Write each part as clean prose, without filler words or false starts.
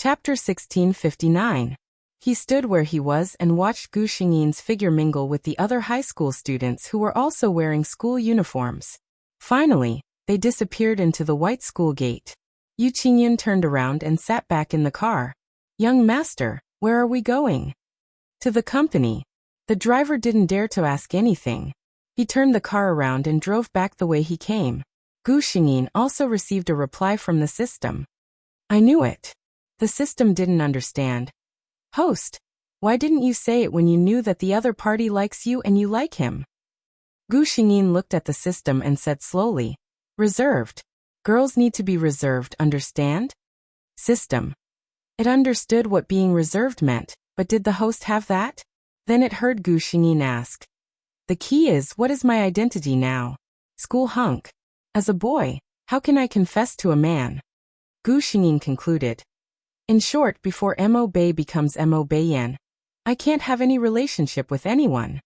Chapter 1659. He stood where he was and watched Gu Xingyin's figure mingle with the other high school students who were also wearing school uniforms. Finally, they disappeared into the white school gate. Yu Qingyan turned around and sat back in the car. "Young master, where are we going?" "To the company." The driver didn't dare to ask anything. He turned the car around and drove back the way he came. Gu Xingyin also received a reply from the system. "I knew it." The system didn't understand. "Host, why didn't you say it when you knew that the other party likes you and you like him?" Gu Xingyin looked at the system and said slowly, "Reserved. Girls need to be reserved, understand?" System. It understood what being reserved meant, but did the host have that? Then it heard Gu Xingyin ask, "The key is, what is my identity now?" "School hunk. As a boy, how can I confess to a man?" Gu Xingyin concluded. "In short, before Mo Bei becomes Mo Beiyan, I can't have any relationship with anyone."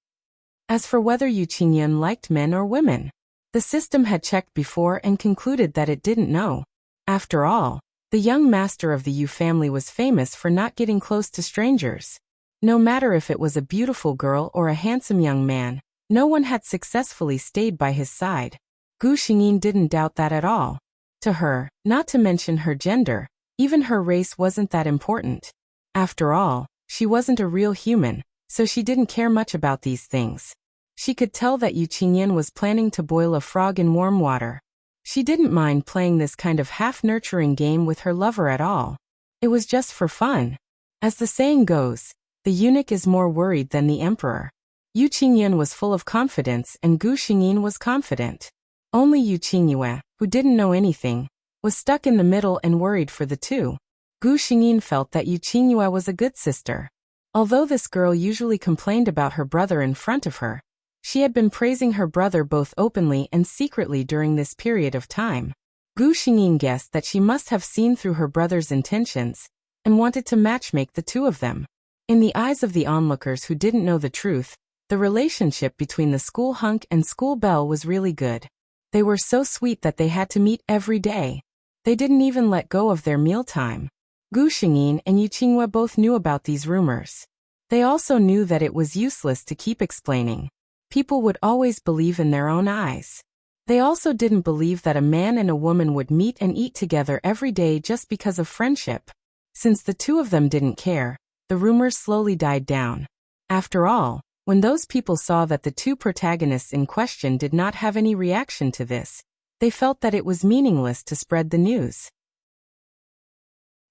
As for whether Yu Qingyan liked men or women, the system had checked before and concluded that it didn't know. After all, the young master of the Yu family was famous for not getting close to strangers. No matter if it was a beautiful girl or a handsome young man, no one had successfully stayed by his side. Gu Xingyin didn't doubt that at all. To her, not to mention her gender, even her race wasn't that important. After all, she wasn't a real human, so she didn't care much about these things. She could tell that Yu Qingyan was planning to boil a frog in warm water. She didn't mind playing this kind of half-nurturing game with her lover at all. It was just for fun. As the saying goes, the eunuch is more worried than the emperor. Yu Qingyan was full of confidence and Gu Xingyin was confident. Only Yu Qingyue, who didn't know anything, was stuck in the middle and worried for the two. Gu Xingyin felt that Yu Qingyue was a good sister. Although this girl usually complained about her brother in front of her, she had been praising her brother both openly and secretly during this period of time. Gu Xingyin guessed that she must have seen through her brother's intentions and wanted to matchmake the two of them. In the eyes of the onlookers who didn't know the truth, the relationship between the school hunk and school belle was really good. They were so sweet that they had to meet every day. They didn't even let go of their mealtime. Gu Xingyin and Yu Qingyue both knew about these rumors. They also knew that it was useless to keep explaining. People would always believe in their own eyes. They also didn't believe that a man and a woman would meet and eat together every day just because of friendship. Since the two of them didn't care, the rumors slowly died down. After all, when those people saw that the two protagonists in question did not have any reaction to this, they felt that it was meaningless to spread the news.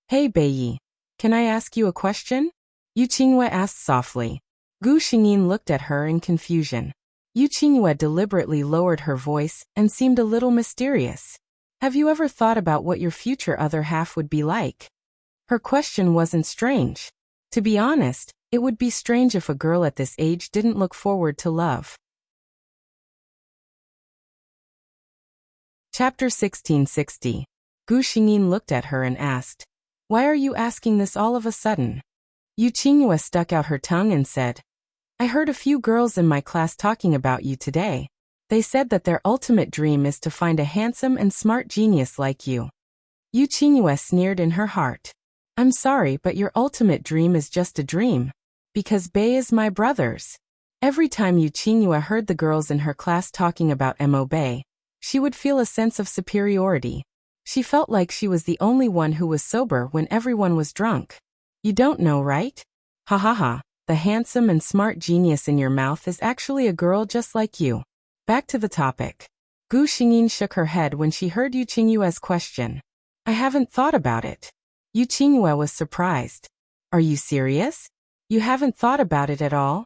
"Hey Beiyi, can I ask you a question?" Yu Qingyue asked softly. Gu Xingyin looked at her in confusion. Yu Qingyue deliberately lowered her voice and seemed a little mysterious. "Have you ever thought about what your future other half would be like?" Her question wasn't strange. To be honest, it would be strange if a girl at this age didn't look forward to love. Chapter 1660. Gu Xingyin looked at her and asked, "Why are you asking this all of a sudden?" Yu Qingyue stuck out her tongue and said, "I heard a few girls in my class talking about you today. They said that their ultimate dream is to find a handsome and smart genius like you." Yu Qingyue sneered in her heart. "I'm sorry, but your ultimate dream is just a dream. Because Bei is my brother's." Every time Yu Qingyue heard the girls in her class talking about Mo Bei, she would feel a sense of superiority. She felt like she was the only one who was sober when everyone was drunk. "You don't know, right? Ha ha ha, the handsome and smart genius in your mouth is actually a girl just like you." Back to the topic. Gu Xingyin shook her head when she heard Yu Qingyue's question. "I haven't thought about it." Yu Qingyue was surprised. "Are you serious? You haven't thought about it at all?"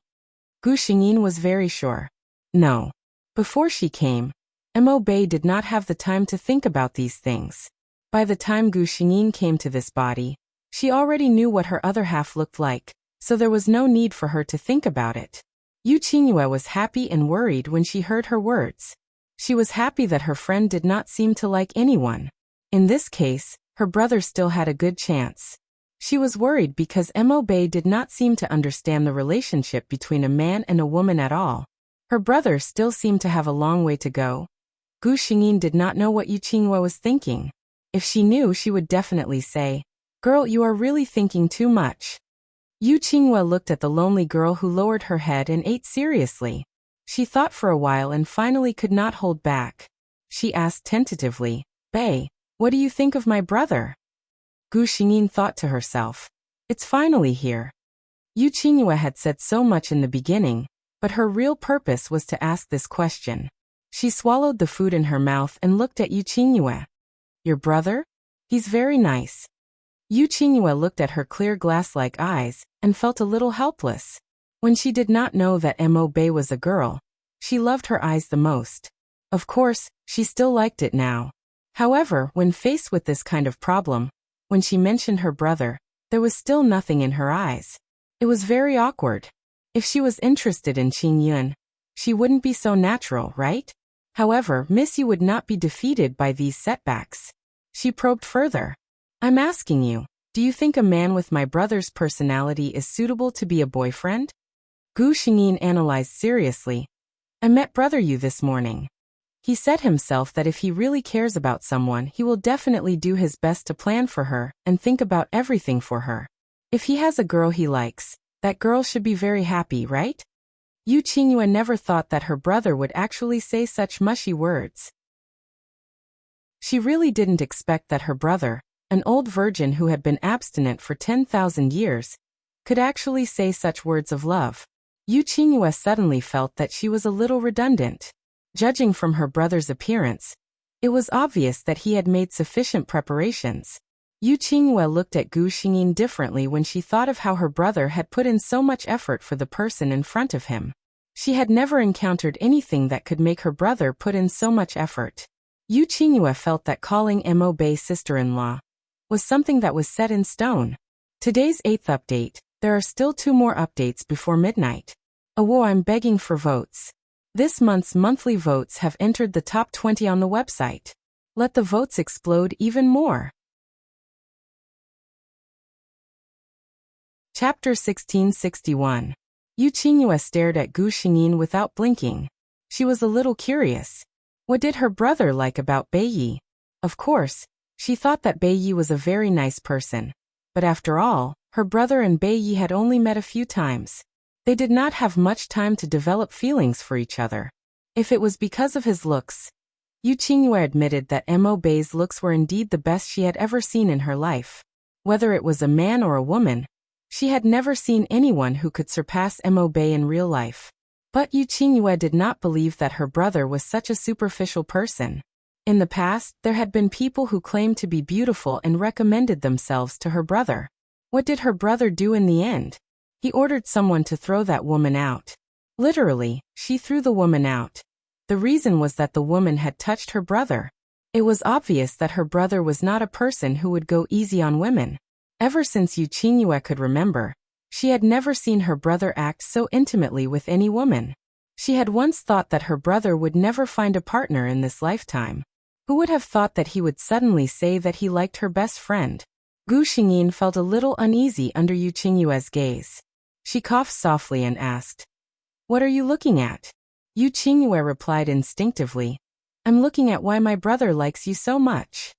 Gu Xingyin was very sure. No. Before she came, Mo Bei did not have the time to think about these things. By the time Gu Xingyin came to this body, she already knew what her other half looked like, so there was no need for her to think about it. Yu Qingyue was happy and worried when she heard her words. She was happy that her friend did not seem to like anyone. In this case, her brother still had a good chance. She was worried because Mo Bei did not seem to understand the relationship between a man and a woman at all. Her brother still seemed to have a long way to go. Gu Xingyin did not know what Yu Qingyue was thinking. If she knew, she would definitely say, Girl, you are really thinking too much. Yu Qinghua looked at the lonely girl who lowered her head and ate seriously. She thought for a while and finally could not hold back. She asked tentatively, Bei, what do you think of my brother? Gu Xingyin thought to herself. It's finally here. Yu Qinghua had said so much in the beginning, but her real purpose was to ask this question. She swallowed the food in her mouth and looked at Yu Qinghua. Your brother? He's very nice. Yu Qinghua looked at her clear glass-like eyes and felt a little helpless. When she did not know that Mo Bei was a girl, she loved her eyes the most. Of course, she still liked it now. However, when faced with this kind of problem, when she mentioned her brother, there was still nothing in her eyes. It was very awkward. If she was interested in Qin Yun, she wouldn't be so natural, right? However, Miss Yu would not be defeated by these setbacks. She probed further. I'm asking you, do you think a man with my brother's personality is suitable to be a boyfriend? Gu Xingyin analyzed seriously. I met brother Yu this morning. He said himself that if he really cares about someone, he will definitely do his best to plan for her and think about everything for her. If he has a girl he likes, that girl should be very happy, right? Yu Qinghua never thought that her brother would actually say such mushy words. She really didn't expect that her brother, an old virgin who had been abstinent for 10,000 years, could actually say such words of love. Yu Qinghua suddenly felt that she was a little redundant. Judging from her brother's appearance, it was obvious that he had made sufficient preparations. Yu Qinghua looked at Gu Xingyin differently when she thought of how her brother had put in so much effort for the person in front of him. She had never encountered anything that could make her brother put in so much effort. Yu Qinghua felt that calling Mo Bei sister-in-law was something that was set in stone. Today's 8th update, there are still 2 more updates before midnight. Oh, I'm begging for votes. This month's monthly votes have entered the top 20 on the website. Let the votes explode even more. Chapter 1661. Yu Qinghua stared at Gu Xingyin without blinking. She was a little curious. What did her brother like about Bei Yi? Of course, she thought that Bei Yi was a very nice person. But after all, her brother and Bei Yi had only met a few times. They did not have much time to develop feelings for each other. If it was because of his looks, Yu Qinghua admitted that Mo Bei's looks were indeed the best she had ever seen in her life. Whether it was a man or a woman, she had never seen anyone who could surpass Mo Bei in real life. But Yu Qinghua did not believe that her brother was such a superficial person. In the past, there had been people who claimed to be beautiful and recommended themselves to her brother. What did her brother do in the end? He ordered someone to throw that woman out. Literally, she threw the woman out. The reason was that the woman had touched her brother. It was obvious that her brother was not a person who would go easy on women. Ever since Yu Qinghua could remember, she had never seen her brother act so intimately with any woman. She had once thought that her brother would never find a partner in this lifetime. Who would have thought that he would suddenly say that he liked her best friend? Gu Xingyin felt a little uneasy under Yu Qinghua's gaze. She coughed softly and asked, What are you looking at? Yu Qinghua replied instinctively, I'm looking at why my brother likes you so much.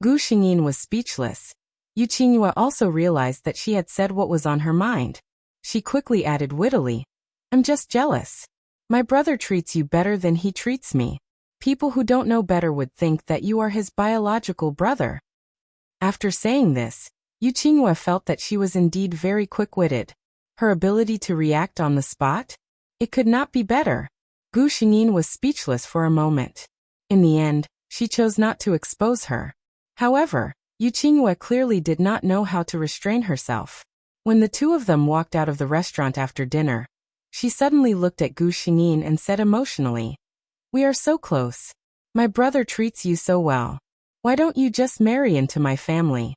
Gu Xingyin was speechless. Yu Qinghua also realized that she had said what was on her mind. She quickly added wittily, I'm just jealous. My brother treats you better than he treats me. People who don't know better would think that you are his biological brother. After saying this, Yu Qinghua felt that she was indeed very quick-witted. Her ability to react on the spot? It could not be better. Gu Xingyin was speechless for a moment. In the end, she chose not to expose her. However, Yu Qinghua clearly did not know how to restrain herself. When the two of them walked out of the restaurant after dinner, she suddenly looked at Gu Xingyin and said emotionally, We are so close. My brother treats you so well. Why don't you just marry into my family?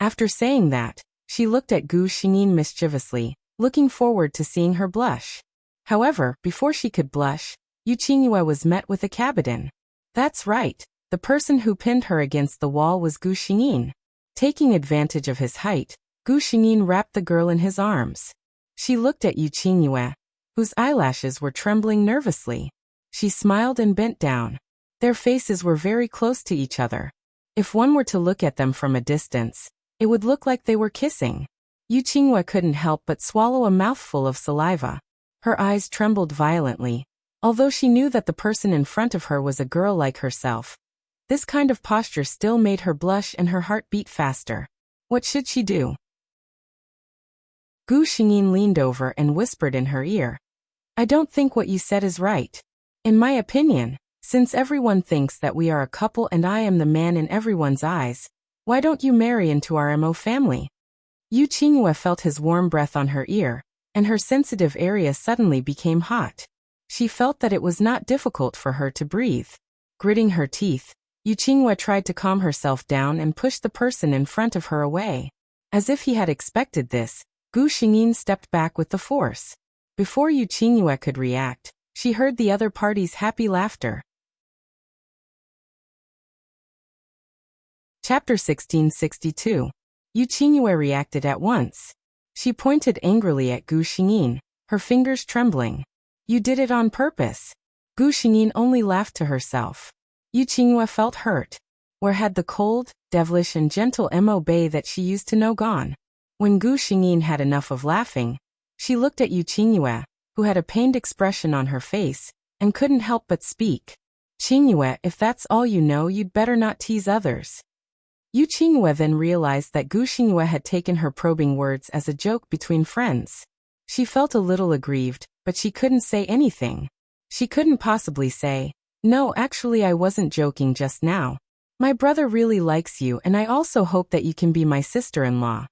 After saying that, she looked at Gu Xingyin mischievously, looking forward to seeing her blush. However, before she could blush, Yu Qinghua was met with a cabotin. That's right, the person who pinned her against the wall was Gu Xingyin. Taking advantage of his height, Gu Xingyin wrapped the girl in his arms. She looked at Yu Qinghua, whose eyelashes were trembling nervously. She smiled and bent down. Their faces were very close to each other. If one were to look at them from a distance, It would look like they were kissing. Yu Qinghua couldn't help but swallow a mouthful of saliva. Her eyes trembled violently, although she knew that the person in front of her was a girl like herself. This kind of posture still made her blush and her heart beat faster. What should she do? Gu Xingyin leaned over and whispered in her ear. I don't think what you said is right. In my opinion, since everyone thinks that we are a couple and I am the man in everyone's eyes, why don't you marry into our Mo family? Yu Qinghua felt his warm breath on her ear, and her sensitive area suddenly became hot. She felt that it was not difficult for her to breathe. Gritting her teeth, Yu Qinghua tried to calm herself down and push the person in front of her away. As if he had expected this, Gu Xingyin stepped back with the force. Before Yu Qinghua could react, she heard the other party's happy laughter. Chapter 1662. Yu Qinghua reacted at once. She pointed angrily at Gu Xingyin, her fingers trembling. You did it on purpose. Gu Xingyin only laughed to herself. Yu Qinghua felt hurt. Where had the cold, devilish and gentle Mo Bei that she used to know gone? When Gu Xingyin had enough of laughing, she looked at Yu Qinghua, who had a pained expression on her face, and couldn't help but speak. Qinghua, if that's all you know, you'd better not tease others. Yu Qinghua then realized that Gu Xingua had taken her probing words as a joke between friends. She felt a little aggrieved, but she couldn't say anything. She couldn't possibly say, no, actually I wasn't joking just now. My brother really likes you and I also hope that you can be my sister-in-law.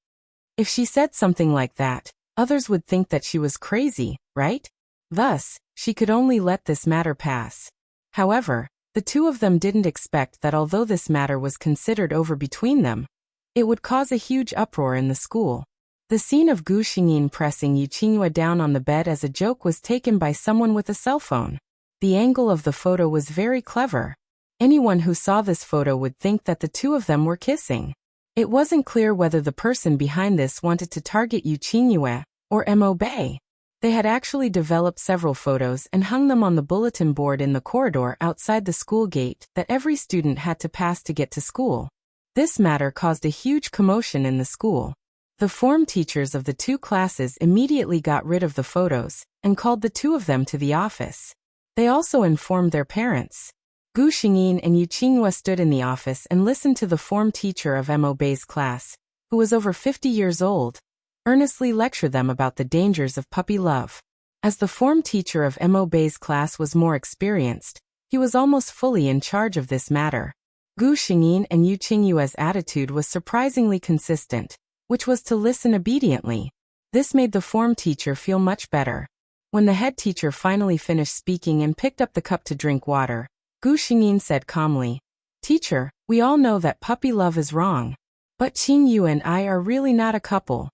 If she said something like that, others would think that she was crazy, right? Thus, she could only let this matter pass. However, the two of them didn't expect that although this matter was considered over between them, it would cause a huge uproar in the school. The scene of Gu Xingyin pressing Yu Qinghua down on the bed as a joke was taken by someone with a cell phone. The angle of the photo was very clever. Anyone who saw this photo would think that the two of them were kissing. It wasn't clear whether the person behind this wanted to target Yu Qinghua or Mo Bei. They had actually developed several photos and hung them on the bulletin board in the corridor outside the school gate that every student had to pass to get to school. This matter caused a huge commotion in the school. The form teachers of the two classes immediately got rid of the photos and called the two of them to the office. They also informed their parents. Gu Xingyin and Yu Qinghua stood in the office and listened to the form teacher of Mo Bei's class, who was over 50 years old, earnestly lecture them about the dangers of puppy love. As the form teacher of Mo Bei's class was more experienced, he was almost fully in charge of this matter. Gu Xingyin and Yu Qinghua's attitude was surprisingly consistent, which was to listen obediently. This made the form teacher feel much better. When the head teacher finally finished speaking and picked up the cup to drink water, Gu Xingyin said calmly, "Teacher, we all know that puppy love is wrong. But Qingyu and I are really not a couple."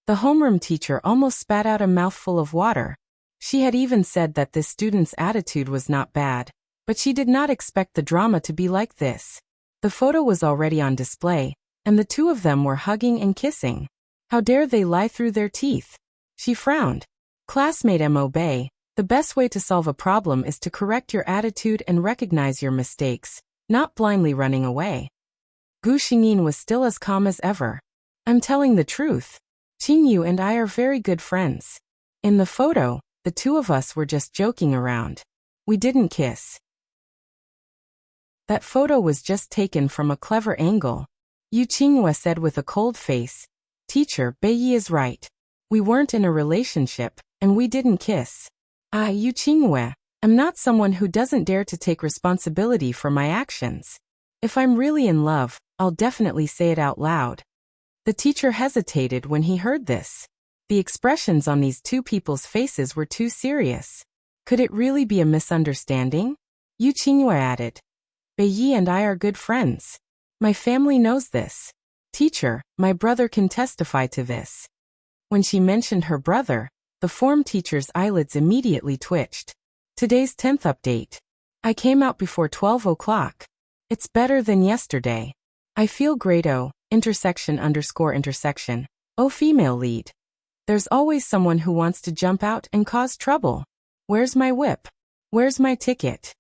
The homeroom teacher almost spat out a mouthful of water. She had even said that this student's attitude was not bad, but she did not expect the drama to be like this. The photo was already on display, and the two of them were hugging and kissing. How dare they lie through their teeth? She frowned. Classmate Mo Bei, the best way to solve a problem is to correct your attitude and recognize your mistakes, not blindly running away. Gu Xingyin was still as calm as ever. I'm telling the truth. Qingyu and I are very good friends. In the photo, the two of us were just joking around. We didn't kiss. That photo was just taken from a clever angle. Yu Qinghua said with a cold face, Teacher, Beiyi is right. We weren't in a relationship, and we didn't kiss. Yu Qinghua, I'm not someone who doesn't dare to take responsibility for my actions. If I'm really in love, I'll definitely say it out loud. The teacher hesitated when he heard this. The expressions on these two people's faces were too serious. Could it really be a misunderstanding? Yu Qinghua added, Beiyi and I are good friends. My family knows this. Teacher, my brother can testify to this. When she mentioned her brother, the form teacher's eyelids immediately twitched. Today's 10th update. I came out before 12 o'clock. It's better than yesterday. I feel great. __. Oh, female lead. There's always someone who wants to jump out and cause trouble. Where's my whip? Where's my ticket?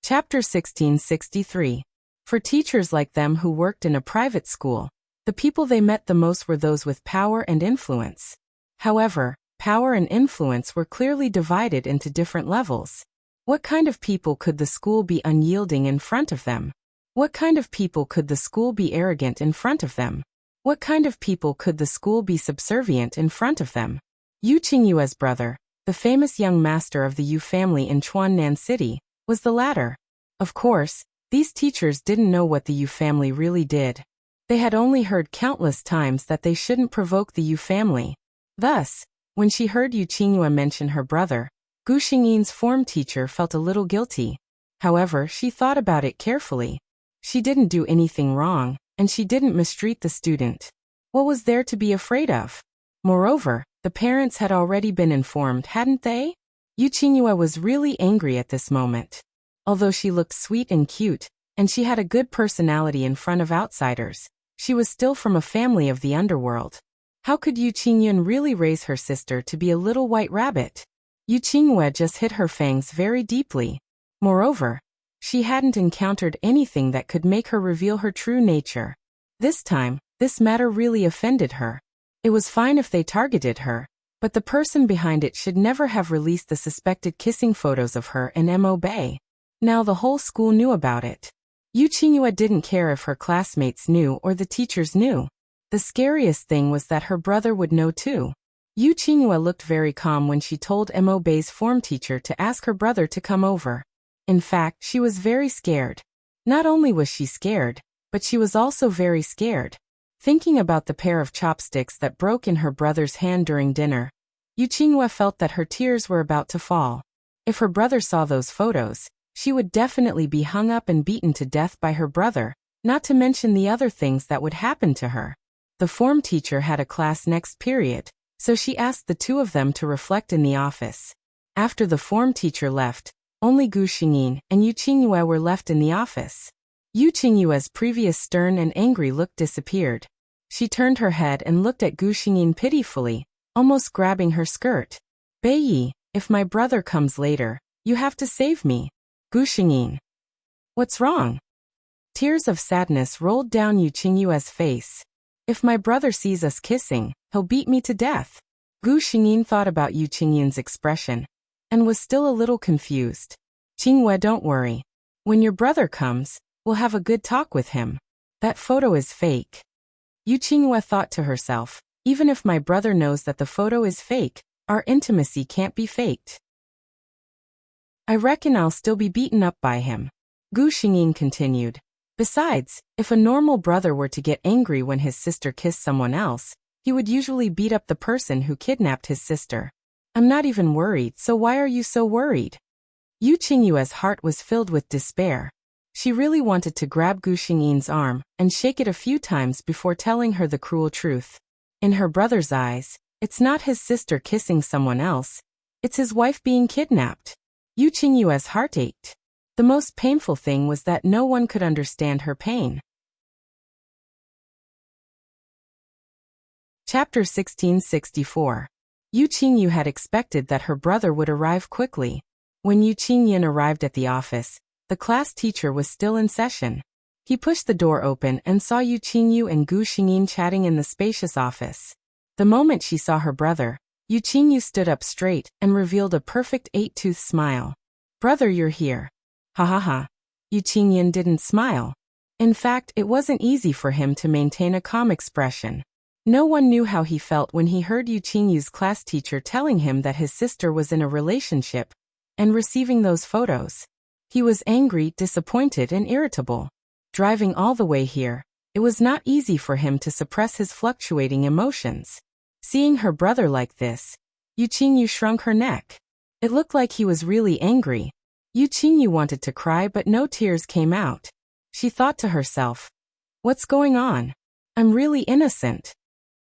Chapter 1663. For teachers like them who worked in a private school, the people they met the most were those with power and influence. However, power and influence were clearly divided into different levels. What kind of people could the school be unyielding in front of them? What kind of people could the school be arrogant in front of them? What kind of people could the school be subservient in front of them? Yu Qingyue's brother, the famous young master of the Yu family in Chuannan City, was the latter. Of course, these teachers didn't know what the Yu family really did. They had only heard countless times that they shouldn't provoke the Yu family. Thus, when she heard Yu Qingyue mention her brother, Gu Xingyin's form teacher felt a little guilty. However, she thought about it carefully. She didn't do anything wrong, and she didn't mistreat the student. What was there to be afraid of? Moreover, the parents had already been informed, hadn't they? Yu Qingyue was really angry at this moment. Although she looked sweet and cute, and she had a good personality in front of outsiders, she was still from a family of the underworld. How could Yu Qingyun really raise her sister to be a little white rabbit? Yu Qingyue just hit her fangs very deeply. Moreover, she hadn't encountered anything that could make her reveal her true nature. This time, this matter really offended her. It was fine if they targeted her, but the person behind it should never have released the suspected kissing photos of her and Mo Bei. Now the whole school knew about it. Yu Qingyue didn't care if her classmates knew or the teachers knew. The scariest thing was that her brother would know too. Yu Qingyue looked very calm when she told Mo Bei's form teacher to ask her brother to come over. In fact, she was very scared. Not only was she scared, but she was also very scared. Thinking about the pair of chopsticks that broke in her brother's hand during dinner, Yu Qingyue felt that her tears were about to fall. If her brother saw those photos, she would definitely be hung up and beaten to death by her brother, not to mention the other things that would happen to her. The form teacher had a class next period, so she asked the two of them to reflect in the office. After the form teacher left, only Gu Xingyin and Yu Qingyue were left in the office. Yu Qingyue's previous stern and angry look disappeared. She turned her head and looked at Gu Xingyin pitifully, almost grabbing her skirt. Beiyi, if my brother comes later, you have to save me. Gu Xingyin. What's wrong? Tears of sadness rolled down Yu Qingyue's face. If my brother sees us kissing, he'll beat me to death. Gu Xingyin thought about Yu Qingyun's expression, and was still a little confused. Qingyue, don't worry. When your brother comes, we'll have a good talk with him. That photo is fake. Yu Qingyue thought to herself, even if my brother knows that the photo is fake, our intimacy can't be faked. I reckon I'll still be beaten up by him. Gu Xingyin continued. Besides, if a normal brother were to get angry when his sister kissed someone else, he would usually beat up the person who kidnapped his sister. I'm not even worried, so why are you so worried? Yu Qingyue's heart was filled with despair. She really wanted to grab Gu Xingyin's arm and shake it a few times before telling her the cruel truth. In her brother's eyes, it's not his sister kissing someone else, it's his wife being kidnapped. Yu Qingyue's heart ached. The most painful thing was that no one could understand her pain. Chapter 1664. Yu Qingyu had expected that her brother would arrive quickly. When Yu Qingyin arrived at the office, the class teacher was still in session. He pushed the door open and saw Yu Qingyu and Gu Xingyin chatting in the spacious office. The moment she saw her brother, Yu Qingyu stood up straight and revealed a perfect 8-tooth smile. Brother, you're here. Ha ha ha. Yu Qingyin didn't smile. In fact, it wasn't easy for him to maintain a calm expression. No one knew how he felt when he heard Yu Qingyu's class teacher telling him that his sister was in a relationship and receiving those photos. He was angry, disappointed, and irritable. Driving all the way here, it was not easy for him to suppress his fluctuating emotions. Seeing her brother like this, Yu Qingyu shrunk her neck. It looked like he was really angry. Yu Qingyu wanted to cry, but no tears came out. She thought to herself, what's going on? I'm really innocent.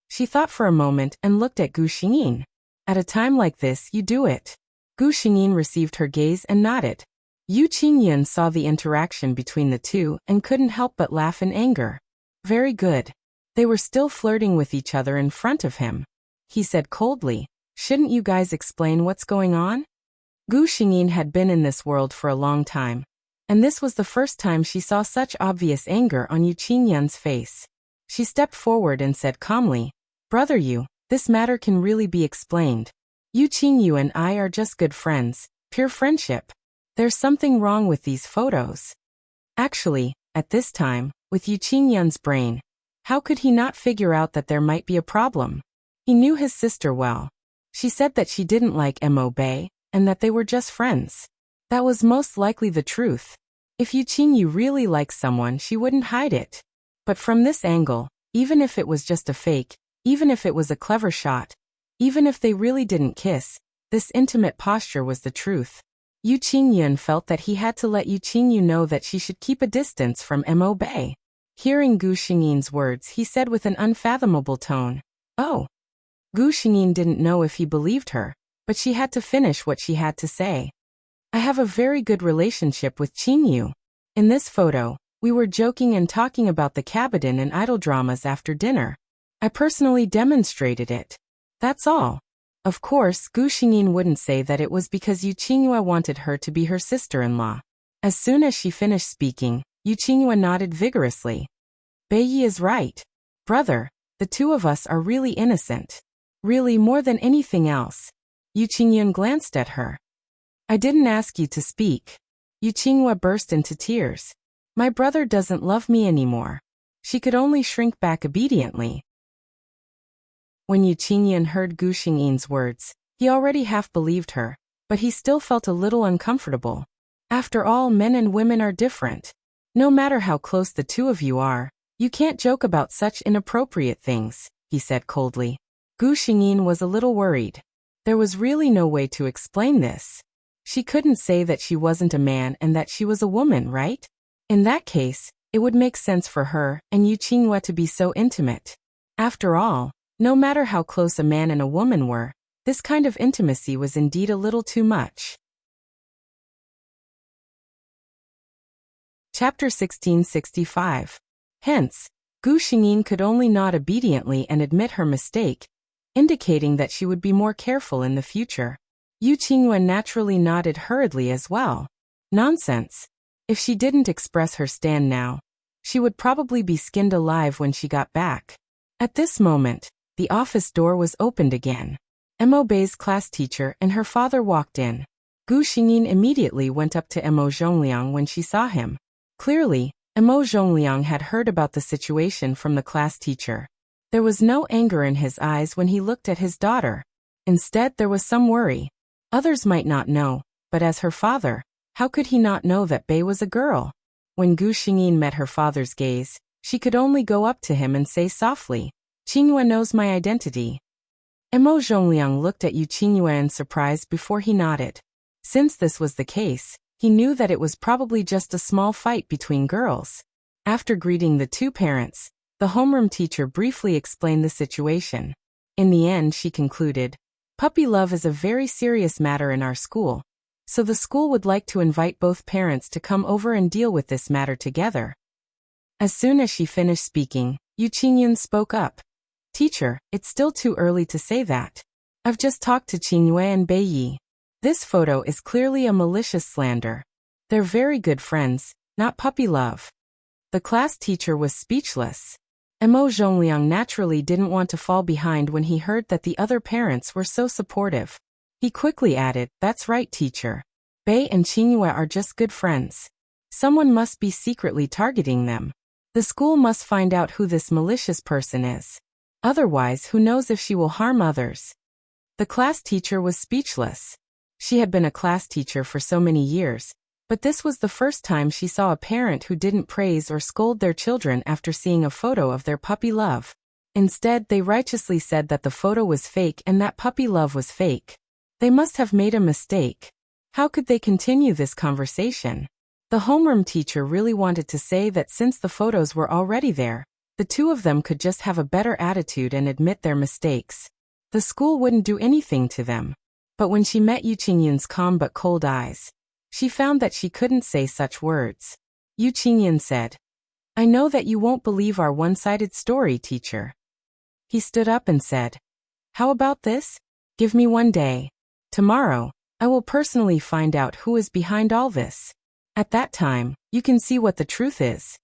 She thought for a moment and looked at Gu Xingyin. At a time like this, you do it. Gu Xingyin received her gaze and nodded. Yu Qingyin saw the interaction between the two and couldn't help but laugh in anger. Very good. They were still flirting with each other in front of him. He said coldly, shouldn't you guys explain what's going on? Gu Xingyin had been in this world for a long time. And this was the first time she saw such obvious anger on Yu Qingyun's face. She stepped forward and said calmly, "Brother Yu, this matter can really be explained. Yu Qingyu and I are just good friends, pure friendship. There's something wrong with these photos." Actually, at this time, with Yu Qingyun's brain, how could he not figure out that there might be a problem? He knew his sister well. She said that she didn't like Mo Bei, and that they were just friends. That was most likely the truth. If Yu Qingyu really liked someone, she wouldn't hide it. But from this angle, even if it was just a fake, even if it was a clever shot, even if they really didn't kiss, this intimate posture was the truth. Yu Qingyun felt that he had to let Yu Qingyu know that she should keep a distance from Mo Bei. Hearing Gu Xingyin's words, he said with an unfathomable tone, "Oh." Gu Xingyin didn't know if he believed her, but she had to finish what she had to say. "I have a very good relationship with Qingyu. In this photo, we were joking and talking about the cabaret and idol dramas after dinner. I personally demonstrated it. That's all." Of course, Gu Xingyin wouldn't say that it was because Yu Qingyue wanted her to be her sister-in-law. As soon as she finished speaking, Yu Qingyue nodded vigorously. "Bei Yi is right. Brother, the two of us are really innocent. Really, more than anything else." Yu Qingyun glanced at her. "I didn't ask you to speak." Yu Qingyue burst into tears. "My brother doesn't love me anymore." She could only shrink back obediently. When Yu Qingyun heard Gu Xingyin's words, he already half believed her, but he still felt a little uncomfortable. After all, men and women are different. No matter how close the two of you are, you can't joke about such inappropriate things, he said coldly. Gu Xingyin was a little worried. There was really no way to explain this. She couldn't say that she wasn't a man and that she was a woman, right? In that case, it would make sense for her and Yu Qingyue to be so intimate. After all, no matter how close a man and a woman were, this kind of intimacy was indeed a little too much. Chapter 1665. Hence, Gu Xingyin could only nod obediently and admit her mistake, indicating that she would be more careful in the future. Yu Qingyue naturally nodded hurriedly as well. Nonsense. If she didn't express her stand now, she would probably be skinned alive when she got back. At this moment, the office door was opened again. Mo Bei's class teacher and her father walked in. Gu Xingyin immediately went up to Mo Zhongliang when she saw him. Clearly, Mo Zhongliang had heard about the situation from the class teacher. There was no anger in his eyes when he looked at his daughter. Instead, there was some worry. Others might not know, but as her father, how could he not know that Bei was a girl? When Gu Xingyin met her father's gaze, she could only go up to him and say softly, "Qingyue knows my identity." Mo Zhongliang looked at Yu Qingyue in surprise before he nodded. Since this was the case, he knew that it was probably just a small fight between girls. After greeting the two parents, the homeroom teacher briefly explained the situation. In the end, she concluded, "Puppy love is a very serious matter in our school, so the school would like to invite both parents to come over and deal with this matter together." As soon as she finished speaking, Yu Qingyun spoke up. "Teacher, it's still too early to say that. I've just talked to Qingyue and Bei Yi. This photo is clearly a malicious slander. They're very good friends, not puppy love." The class teacher was speechless. Mo Zhongliang naturally didn't want to fall behind when he heard that the other parents were so supportive. He quickly added, "That's right, teacher. Bei and Qingyue are just good friends. Someone must be secretly targeting them. The school must find out who this malicious person is. Otherwise, who knows if she will harm others." The class teacher was speechless. She had been a class teacher for so many years, but this was the first time she saw a parent who didn't praise or scold their children after seeing a photo of their puppy love. Instead, they righteously said that the photo was fake and that puppy love was fake. They must have made a mistake. How could they continue this conversation? The homeroom teacher really wanted to say that since the photos were already there, the two of them could just have a better attitude and admit their mistakes. The school wouldn't do anything to them. But when she met Yu Qingyun's calm but cold eyes, she found that she couldn't say such words. Yu Qingyun said, "I know that you won't believe our one-sided story, teacher." He stood up and said, "How about this? Give me one day. Tomorrow, I will personally find out who is behind all this." At that time, you can see what the truth is.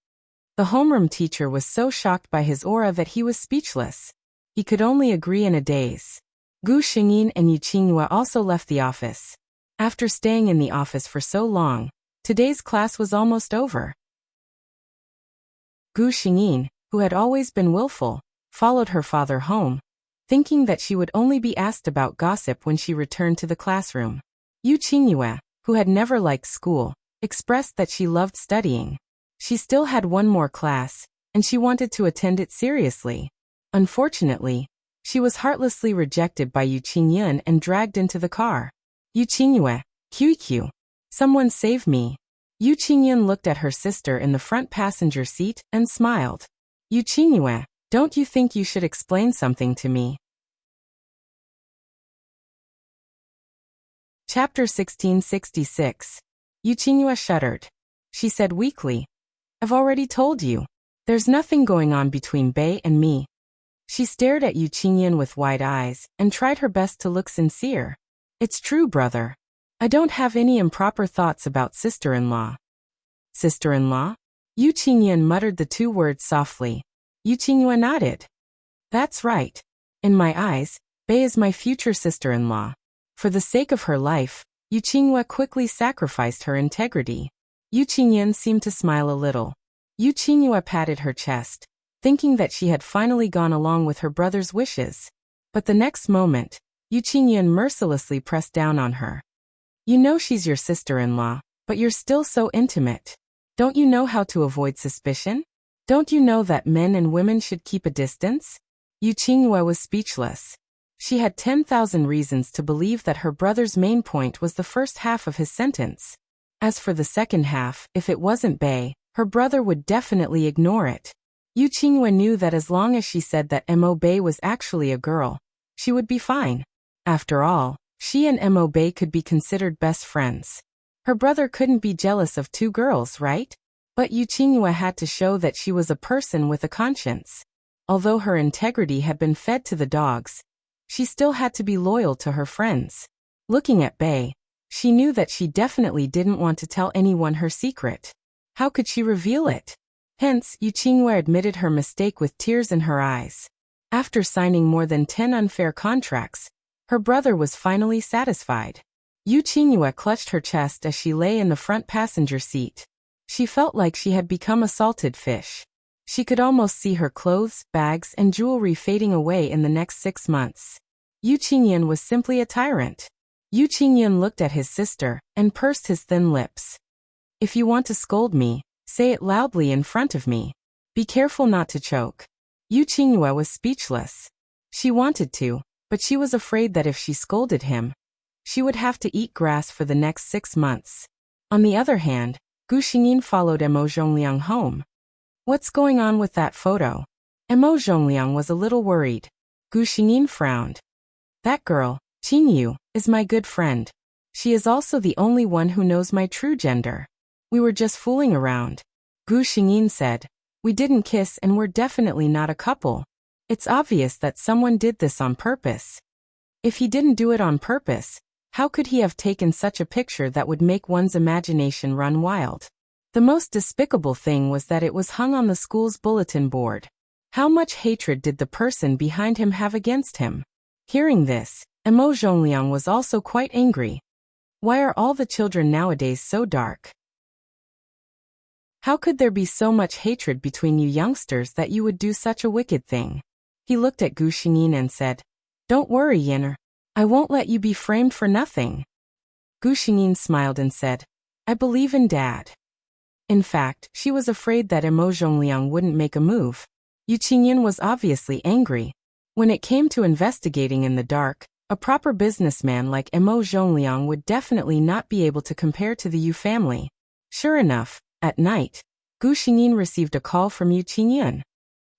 The homeroom teacher was so shocked by his aura that he was speechless. He could only agree in a daze. Gu Xingyin and Yu Qingyue also left the office. After staying in the office for so long, today's class was almost over. Gu Xingyin, who had always been willful, followed her father home, thinking that she would only be asked about gossip when she returned to the classroom. Yu Qingyue, who had never liked school, expressed that she loved studying. She still had one more class, and she wanted to attend it seriously. Unfortunately, she was heartlessly rejected by Yu Qingyun and dragged into the car. Yu Qingyue, QQ. Someone save me. Yu Qingyun looked at her sister in the front passenger seat and smiled. Yu Qingyue, don't you think you should explain something to me? Chapter 1666. Yu Qingyue shuddered. She said weakly, I've already told you. There's nothing going on between Bei and me. She stared at Yu Qingyun with wide eyes and tried her best to look sincere. It's true, brother. I don't have any improper thoughts about sister-in-law. Sister-in-law? Yu Qingyun muttered the two words softly. Yu Qingyue nodded. That's right. In my eyes, Bei is my future sister-in-law. For the sake of her life, Yu Qingyue quickly sacrificed her integrity. Yu Qingyun seemed to smile a little. Yu Qingyue patted her chest, thinking that she had finally gone along with her brother's wishes. But the next moment, Yu Qingyun mercilessly pressed down on her. You know she's your sister-in-law, but you're still so intimate. Don't you know how to avoid suspicion? Don't you know that men and women should keep a distance? Yu Qingyue was speechless. She had 10,000 reasons to believe that her brother's main point was the first half of his sentence. As for the second half, if it wasn't Bei, her brother would definitely ignore it. Yu Qingyue knew that as long as she said that Mo Bei was actually a girl, she would be fine. After all, she and Mo Bei could be considered best friends. Her brother couldn't be jealous of two girls, right? But Yu Qingyue had to show that she was a person with a conscience. Although her integrity had been fed to the dogs, she still had to be loyal to her friends. Looking at Bei, she knew that she definitely didn't want to tell anyone her secret. How could she reveal it? Hence, Yu Qingyue admitted her mistake with tears in her eyes. After signing more than 10 unfair contracts, her brother was finally satisfied. Yu Qingyue clutched her chest as she lay in the front passenger seat. She felt like she had become a salted fish. She could almost see her clothes, bags, and jewelry fading away in the next 6 months. Yu Qingyun was simply a tyrant. Yu Qingyun looked at his sister and pursed his thin lips. If you want to scold me, say it loudly in front of me. Be careful not to choke. Yu Qingyue was speechless. She wanted to, but she was afraid that if she scolded him, she would have to eat grass for the next 6 months. On the other hand, Gu Xingyin followed Mo Zhongliang home. What's going on with that photo? Mo Zhongliang was a little worried. Gu Xingyin frowned. That girl, Qingyu, is my good friend. She is also the only one who knows my true gender. We were just fooling around. Gu Xingyin said. We didn't kiss and we're definitely not a couple. It's obvious that someone did this on purpose. If he didn't do it on purpose, how could he have taken such a picture that would make one's imagination run wild? The most despicable thing was that it was hung on the school's bulletin board. How much hatred did the person behind him have against him? Hearing this, Mo Zhongliang was also quite angry. Why are all the children nowadays so dark? How could there be so much hatred between you youngsters that you would do such a wicked thing? He looked at Gu Xingyin and said, Don't worry, Yinner. I won't let you be framed for nothing. Gu Xingyin smiled and said, I believe in Dad. In fact, she was afraid that Mo Zhongliang wouldn't make a move. Yu Qingyun was obviously angry. When it came to investigating in the dark, a proper businessman like Mo Zhongliang would definitely not be able to compare to the Yu family. Sure enough, at night, Gu Xingyin received a call from Yu Qingyun.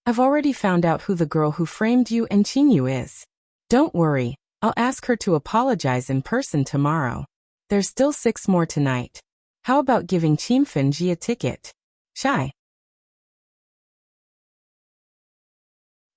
I've already found out who the girl who framed you and Qingyu is. Don't worry, I'll ask her to apologize in person tomorrow. There's still 6 more tonight. How about giving Qingfenji a ticket? Shy.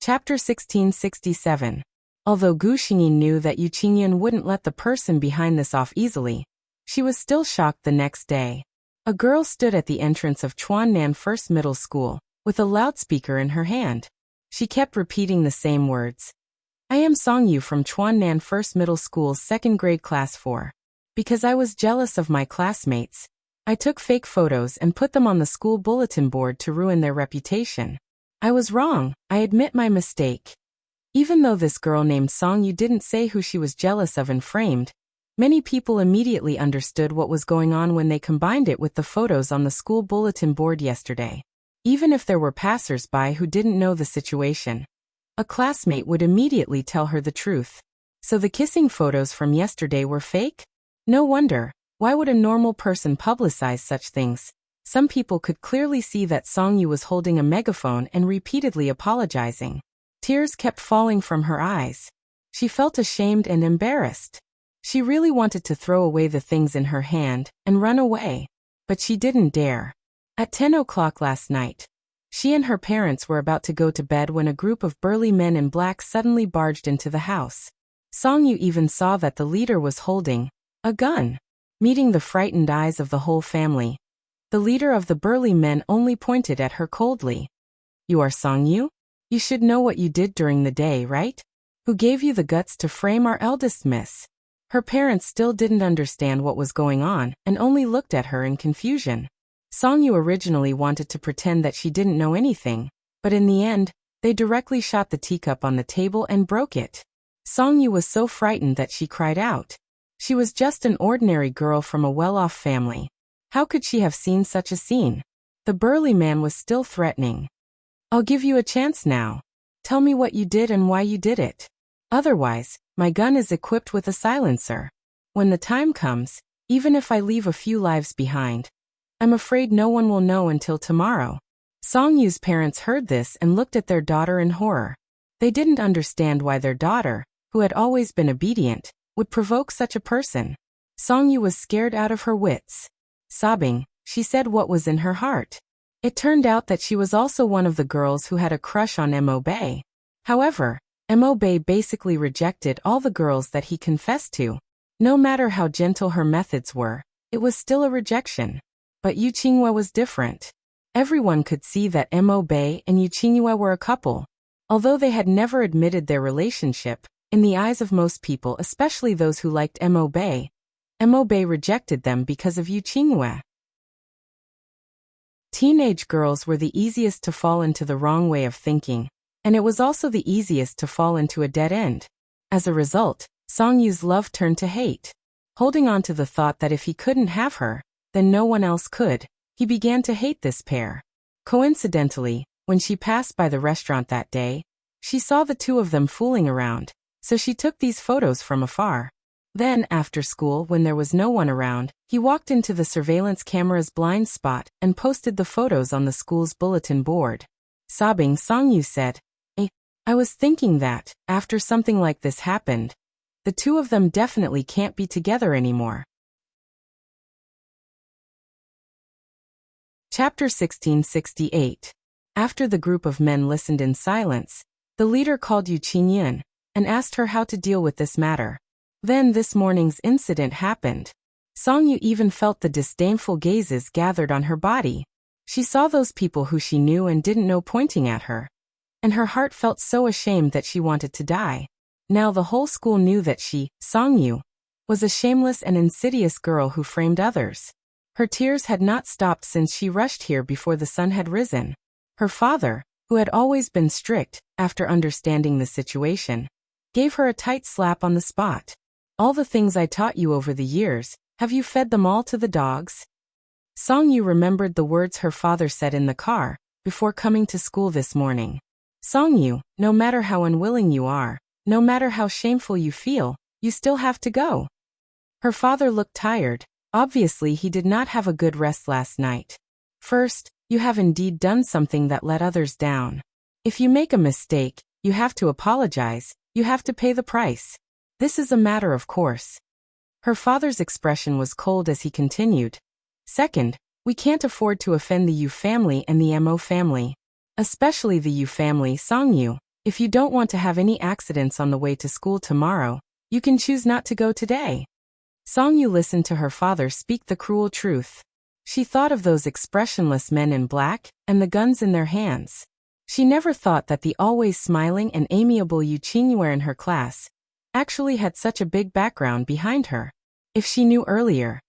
Chapter 1667. Although Gu Xingyin knew that Yu Qingyun wouldn't let the person behind this off easily, she was still shocked the next day. A girl stood at the entrance of Chuannan First Middle School, with a loudspeaker in her hand. She kept repeating the same words. I am Songyu from Chuannan First Middle School's second grade class 4. Because I was jealous of my classmates, I took fake photos and put them on the school bulletin board to ruin their reputation. I was wrong, I admit my mistake. Even though this girl named Songyu didn't say who she was jealous of and framed, many people immediately understood what was going on when they combined it with the photos on the school bulletin board yesterday. Even if there were passers-by who didn't know the situation, a classmate would immediately tell her the truth. So the kissing photos from yesterday were fake? No wonder. Why would a normal person publicize such things? Some people could clearly see that Songyu was holding a megaphone and repeatedly apologizing. Tears kept falling from her eyes. She felt ashamed and embarrassed. She really wanted to throw away the things in her hand and run away, but she didn't dare. At 10 o'clock last night, she and her parents were about to go to bed when a group of burly men in black suddenly barged into the house. Songyu even saw that the leader was holding a gun. Meeting the frightened eyes of the whole family, the leader of the burly men only pointed at her coldly. You are Songyu? You should know what you did during the day, right? Who gave you the guts to frame our eldest miss? Her parents still didn't understand what was going on and only looked at her in confusion. Songyu originally wanted to pretend that she didn't know anything, but in the end, they directly shot the teacup on the table and broke it. Songyu was so frightened that she cried out. She was just an ordinary girl from a well-off family. How could she have seen such a scene? The burly man was still threatening. I'll give you a chance now. Tell me what you did and why you did it. Otherwise, my gun is equipped with a silencer. When the time comes, even if I leave a few lives behind, I'm afraid no one will know until tomorrow. Songyu's parents heard this and looked at their daughter in horror. They didn't understand why their daughter, who had always been obedient, would provoke such a person. Songyu was scared out of her wits. Sobbing, she said what was in her heart. It turned out that she was also one of the girls who had a crush on Mo Bei. However, Mo Bei basically rejected all the girls that he confessed to. No matter how gentle her methods were, it was still a rejection. But Yu Qinghua was different. Everyone could see that Mo Bei and Yu Qinghua were a couple. Although they had never admitted their relationship, in the eyes of most people, especially those who liked Mo Bei rejected them because of Yu Qinghua. Teenage girls were the easiest to fall into the wrong way of thinking, and it was also the easiest to fall into a dead end. As a result, Songyu's love turned to hate. Holding on to the thought that if he couldn't have her, then no one else could, he began to hate this pair. Coincidentally, when she passed by the restaurant that day, she saw the two of them fooling around, so she took these photos from afar. Then, after school, when there was no one around, he walked into the surveillance camera's blind spot and posted the photos on the school's bulletin board. Sobbing, Songyu said, I was thinking that, after something like this happened, the two of them definitely can't be together anymore. Chapter 1668. After the group of men listened in silence, the leader called Yu Qingyun and asked her how to deal with this matter. Then this morning's incident happened. Songyu even felt the disdainful gazes gathered on her body. She saw those people who she knew and didn't know pointing at her, and her heart felt so ashamed that she wanted to die. Now the whole school knew that she, Songyu, was a shameless and insidious girl who framed others. Her tears had not stopped since she rushed here before the sun had risen. Her father, who had always been strict, after understanding the situation, gave her a tight slap on the spot. All the things I taught you over the years, have you fed them all to the dogs? Songyu remembered the words her father said in the car, before coming to school this morning. Songyu, no matter how unwilling you are, no matter how shameful you feel, you still have to go. Her father looked tired. Obviously he did not have a good rest last night. First, you have indeed done something that let others down. If you make a mistake, you have to apologize, you have to pay the price. This is a matter of course. Her father's expression was cold as he continued. Second, we can't afford to offend the Yu family and the Mo family. Especially the Yu family, Songyu. If you don't want to have any accidents on the way to school tomorrow, you can choose not to go today. Songyu listened to her father speak the cruel truth. She thought of those expressionless men in black, and the guns in their hands. She never thought that the always smiling and amiable Yu Qingyue in her class actually had such a big background behind her. If she knew earlier,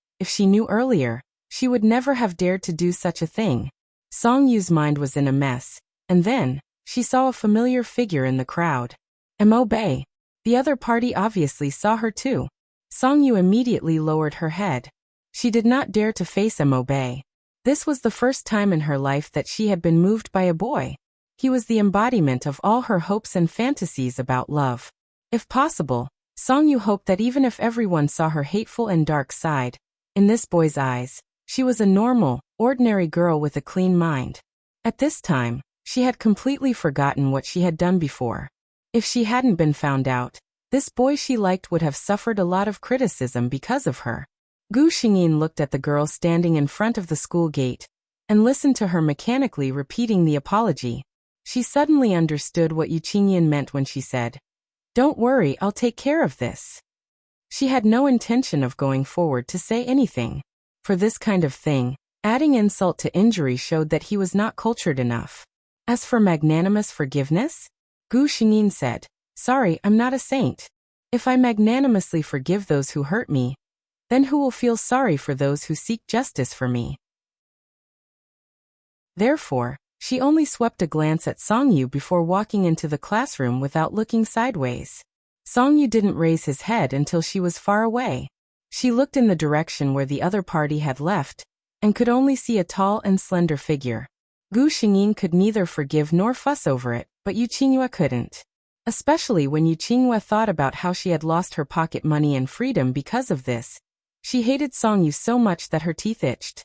she would never have dared to do such a thing. Song Yu's mind was in a mess, and then, she saw a familiar figure in the crowd. Mo Bei. The other party obviously saw her too. Song Yu immediately lowered her head. She did not dare to face Mo Bei. This was the first time in her life that she had been moved by a boy. He was the embodiment of all her hopes and fantasies about love. If possible, Song Yu hoped that even if everyone saw her hateful and dark side, in this boy's eyes, she was a normal, ordinary girl with a clean mind. At this time, she had completely forgotten what she had done before. If she hadn't been found out, this boy she liked would have suffered a lot of criticism because of her. Gu Xingyin looked at the girl standing in front of the school gate and listened to her mechanically repeating the apology. She suddenly understood what Yu Qingyun meant when she said, "Don't worry, I'll take care of this." She had no intention of going forward to say anything. For this kind of thing, adding insult to injury showed that he was not cultured enough. As for magnanimous forgiveness, Gu Xingyin said, "Sorry, I'm not a saint. If I magnanimously forgive those who hurt me, then who will feel sorry for those who seek justice for me?" Therefore, she only swept a glance at Song Yu before walking into the classroom without looking sideways. Song Yu didn't raise his head until she was far away. She looked in the direction where the other party had left, and could only see a tall and slender figure. Gu Xingyin could neither forgive nor fuss over it, but Yu Qingyue couldn't. Especially when Yu Qingyue thought about how she had lost her pocket money and freedom because of this. She hated Song Yu so much that her teeth itched.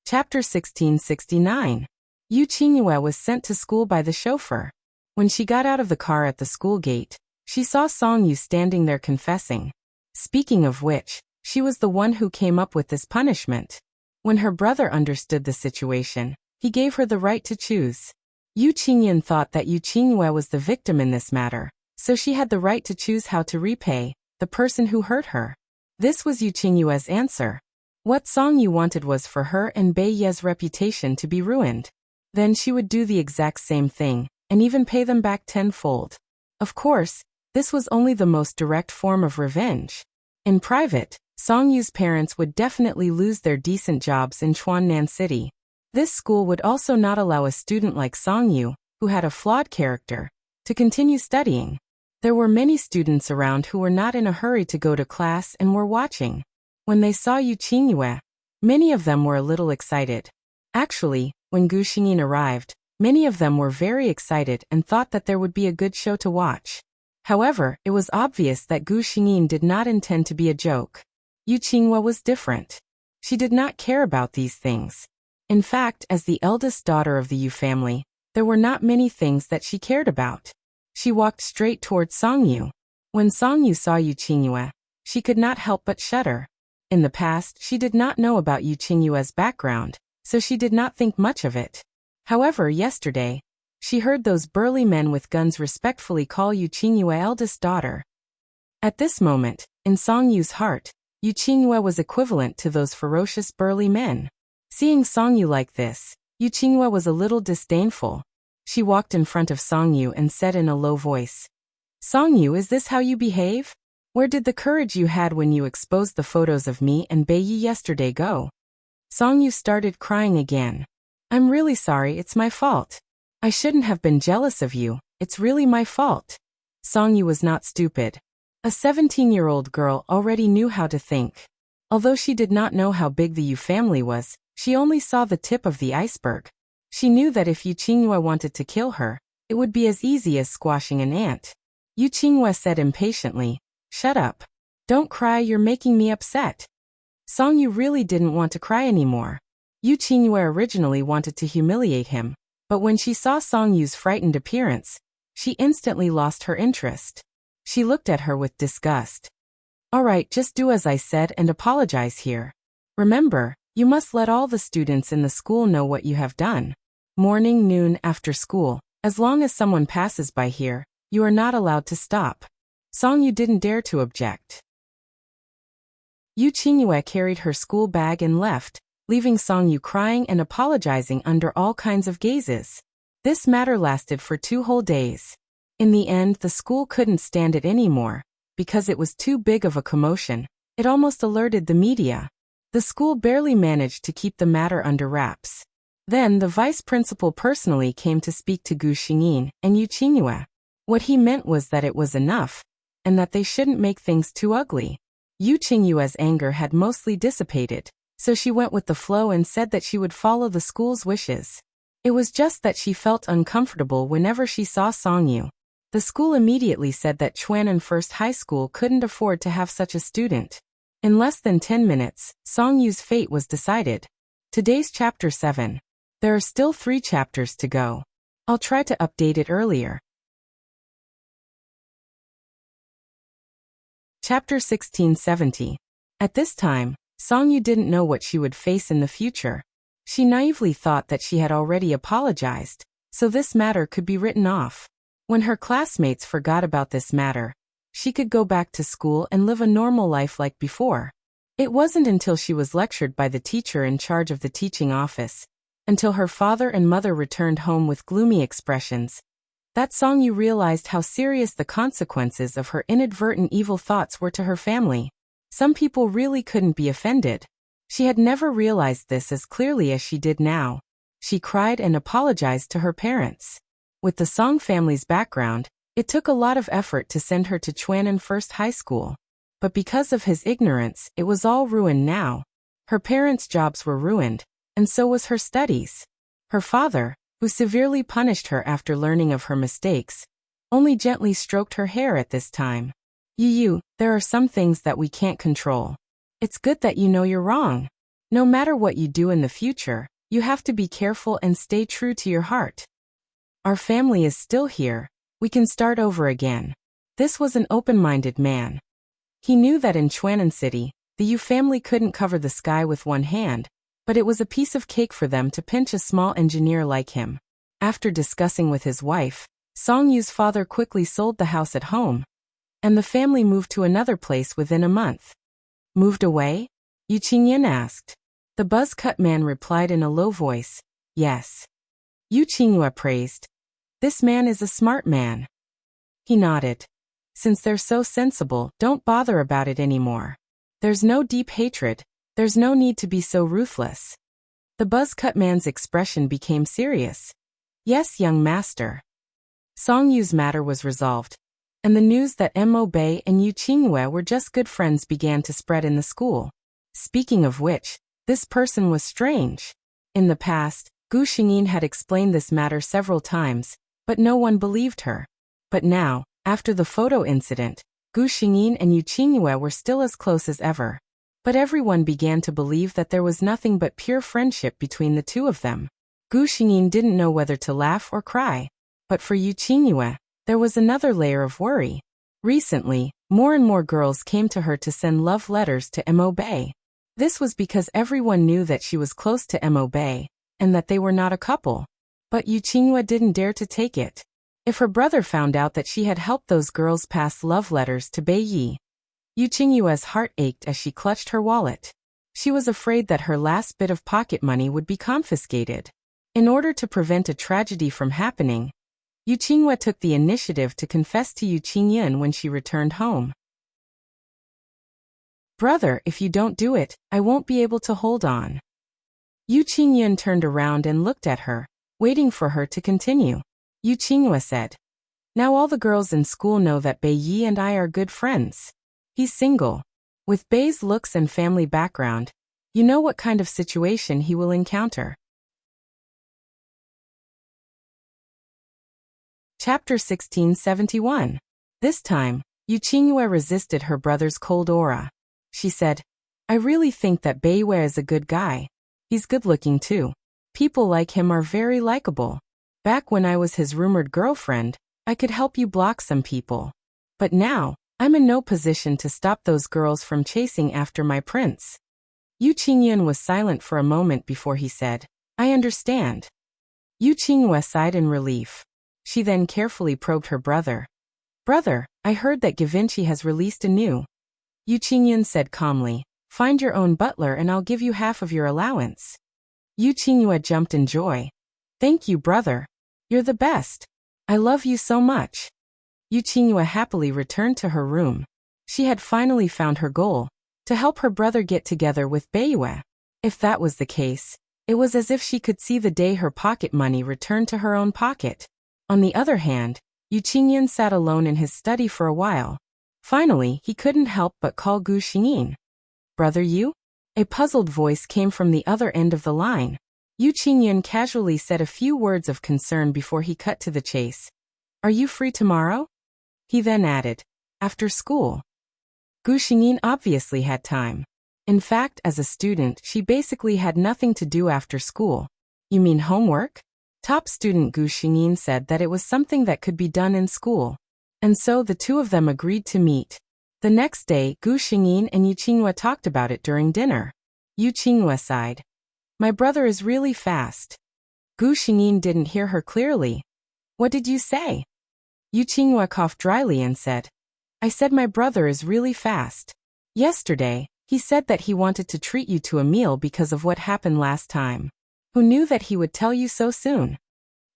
Chapter 1669. Yu Qingyue was sent to school by the chauffeur. When she got out of the car at the school gate, she saw Song Yu standing there confessing. Speaking of which, she was the one who came up with this punishment. When her brother understood the situation, he gave her the right to choose. Yu Qingyun thought that Yu Qingyue was the victim in this matter, so she had the right to choose how to repay the person who hurt her. This was Yu Qingyue's answer. What Song Yu wanted was for her and Bei Ye's reputation to be ruined. Then she would do the exact same thing, and even pay them back tenfold. Of course, this was only the most direct form of revenge. In private, Song Yu's parents would definitely lose their decent jobs in Chuannan City. This school would also not allow a student like Song Yu, who had a flawed character, to continue studying. There were many students around who were not in a hurry to go to class and were watching. When they saw Yu Qingyue, many of them were a little excited. Actually, when Gu Xingyin arrived, many of them were very excited and thought that there would be a good show to watch. However, it was obvious that Gu Xingyin did not intend to be a joke. Yu Qingyue was different. She did not care about these things. In fact, as the eldest daughter of the Yu family, there were not many things that she cared about. She walked straight towards Song Yu. When Song Yu saw Yu Qingyue, she could not help but shudder. In the past, she did not know about Yu Qingyue's background, so she did not think much of it. However, yesterday, she heard those burly men with guns respectfully call Yu Qingyue eldest daughter. At this moment, in Song Yu's heart, Yu Qingyue was equivalent to those ferocious burly men. Seeing Song Yu like this, Yu Qingyue was a little disdainful. She walked in front of Song Yu and said in a low voice, "Song Yu, is this how you behave? Where did the courage you had when you exposed the photos of me and Bei Yi yesterday go?" Song Yu started crying again. "I'm really sorry, it's my fault. I shouldn't have been jealous of you, it's really my fault." Song Yu was not stupid. A 17-year-old girl already knew how to think. Although she did not know how big the Yu family was, she only saw the tip of the iceberg. She knew that if Yu Qingyue wanted to kill her, it would be as easy as squashing an ant. Yu Qingyue said impatiently, "Shut up. Don't cry, you're making me upset." Song Yu really didn't want to cry anymore. Yu Qingyue originally wanted to humiliate him, but when she saw Song Yu's frightened appearance, she instantly lost her interest. She looked at her with disgust. "All right, just do as I said and apologize here. Remember, you must let all the students in the school know what you have done. Morning, noon, after school, as long as someone passes by here, you are not allowed to stop." Song Yu didn't dare to object. Yu Qingyue carried her school bag and left, leaving Song Yu crying and apologizing under all kinds of gazes. This matter lasted for 2 whole days. In the end, the school couldn't stand it anymore, because it was too big of a commotion. It almost alerted the media. The school barely managed to keep the matter under wraps. Then the vice principal personally came to speak to Gu Xingyin and Yu Qingyue. What he meant was that it was enough, and that they shouldn't make things too ugly. Yu Qingyue's anger had mostly dissipated, so she went with the flow and said that she would follow the school's wishes. It was just that she felt uncomfortable whenever she saw Song Yu. The school immediately said that Chuanan First High School couldn't afford to have such a student. In less than 10 minutes, Song Yu's fate was decided. Today's Chapter 7. There are still 3 chapters to go. I'll try to update it earlier. Chapter 1670. At this time, Song Yu didn't know what she would face in the future. She naively thought that she had already apologized, so this matter could be written off. When her classmates forgot about this matter, she could go back to school and live a normal life like before. It wasn't until she was lectured by the teacher in charge of the teaching office, until her father and mother returned home with gloomy expressions, that Song Yu realized how serious the consequences of her inadvertent evil thoughts were to her family. Some people really couldn't be offended. She had never realized this as clearly as she did now. She cried and apologized to her parents. With the Song family's background, it took a lot of effort to send her to Chuanan First High School. But because of his ignorance, it was all ruined now. Her parents' jobs were ruined, and so was her studies. Her father, who severely punished her after learning of her mistakes, only gently stroked her hair at this time. Yu, there are some things that we can't control. It's good that you know you're wrong. No matter what you do in the future, you have to be careful and stay true to your heart. Our family is still here. We can start over again. This was an open-minded man. He knew that in Chuanan City, the Yu family couldn't cover the sky with one hand, but it was a piece of cake for them to pinch a small engineer like him. After discussing with his wife, Song Yu's father quickly sold the house at home, and the family moved to another place within a month. Moved away? Yu Qingyin asked. The buzz-cut man replied in a low voice, yes. Yu Qingyue praised. This man is a smart man. He nodded. Since they're so sensible, don't bother about it anymore. There's no deep hatred. There's no need to be so ruthless. The buzz-cut man's expression became serious. Yes, young master. Song Yu's matter was resolved, and the news that Mo Bei and Yu Qingyue were just good friends began to spread in the school. Speaking of which, this person was strange. In the past, Gu Xingyin had explained this matter several times, but no one believed her. But now, after the photo incident, Gu Xingyin and Yu Qingyue were still as close as ever. But everyone began to believe that there was nothing but pure friendship between the two of them. Gu Xingyin didn't know whether to laugh or cry. But for Yu Qingyue, there was another layer of worry. Recently, more and more girls came to her to send love letters to Mo Bei. This was because everyone knew that she was close to Mo Bei, and that they were not a couple. But Yu Qingyue didn't dare to take it. If her brother found out that she had helped those girls pass love letters to Bei Yi, Yu Qingyue's heart ached as she clutched her wallet. She was afraid that her last bit of pocket money would be confiscated. In order to prevent a tragedy from happening, Yu Qingyue took the initiative to confess to Yu Qingyin when she returned home. Brother, if you don't do it, I won't be able to hold on. Yu Qingyin turned around and looked at her, waiting for her to continue. Yu Qingyue said, now all the girls in school know that Bei Yi and I are good friends. He's single. With Bei's looks and family background, you know what kind of situation he will encounter. Chapter 1671. This time, Yu Qingyue resisted her brother's cold aura. She said, I really think that Bei Wei is a good guy. He's good-looking too. People like him are very likable. Back when I was his rumored girlfriend, I could help you block some people. But now, I'm in no position to stop those girls from chasing after my prince. Yu Qingyin was silent for a moment before he said, I understand. Yu Qingyue sighed in relief. She then carefully probed her brother. Brother, I heard that Givenchy has released a new. Yu Qingyin said calmly, Find your own butler and I'll give you half of your allowance. Yu Qingyue jumped in joy. Thank you, brother. You're the best. I love you so much. Yu Qingyue happily returned to her room. She had finally found her goal, to help her brother get together with Beiyue. If that was the case, it was as if she could see the day her pocket money returned to her own pocket. On the other hand, Yu Qingyun sat alone in his study for a while. Finally, he couldn't help but call Gu Xingyin. Brother Yu? A puzzled voice came from the other end of the line. Yu Qingyun casually said a few words of concern before he cut to the chase. Are you free tomorrow? He then added, after school. Gu Xingyin obviously had time. In fact, as a student, she basically had nothing to do after school. You mean homework? Top student Gu Xingyin said that it was something that could be done in school. And so the two of them agreed to meet. The next day, Gu Xingyin and Yu Qingyue talked about it during dinner. Yu Qingyue sighed. My brother is really fast. Gu Xingyin didn't hear her clearly. What did you say? Yu Qingyue coughed dryly and said, I said my brother is really fast. Yesterday, he said that he wanted to treat you to a meal because of what happened last time. Who knew that he would tell you so soon?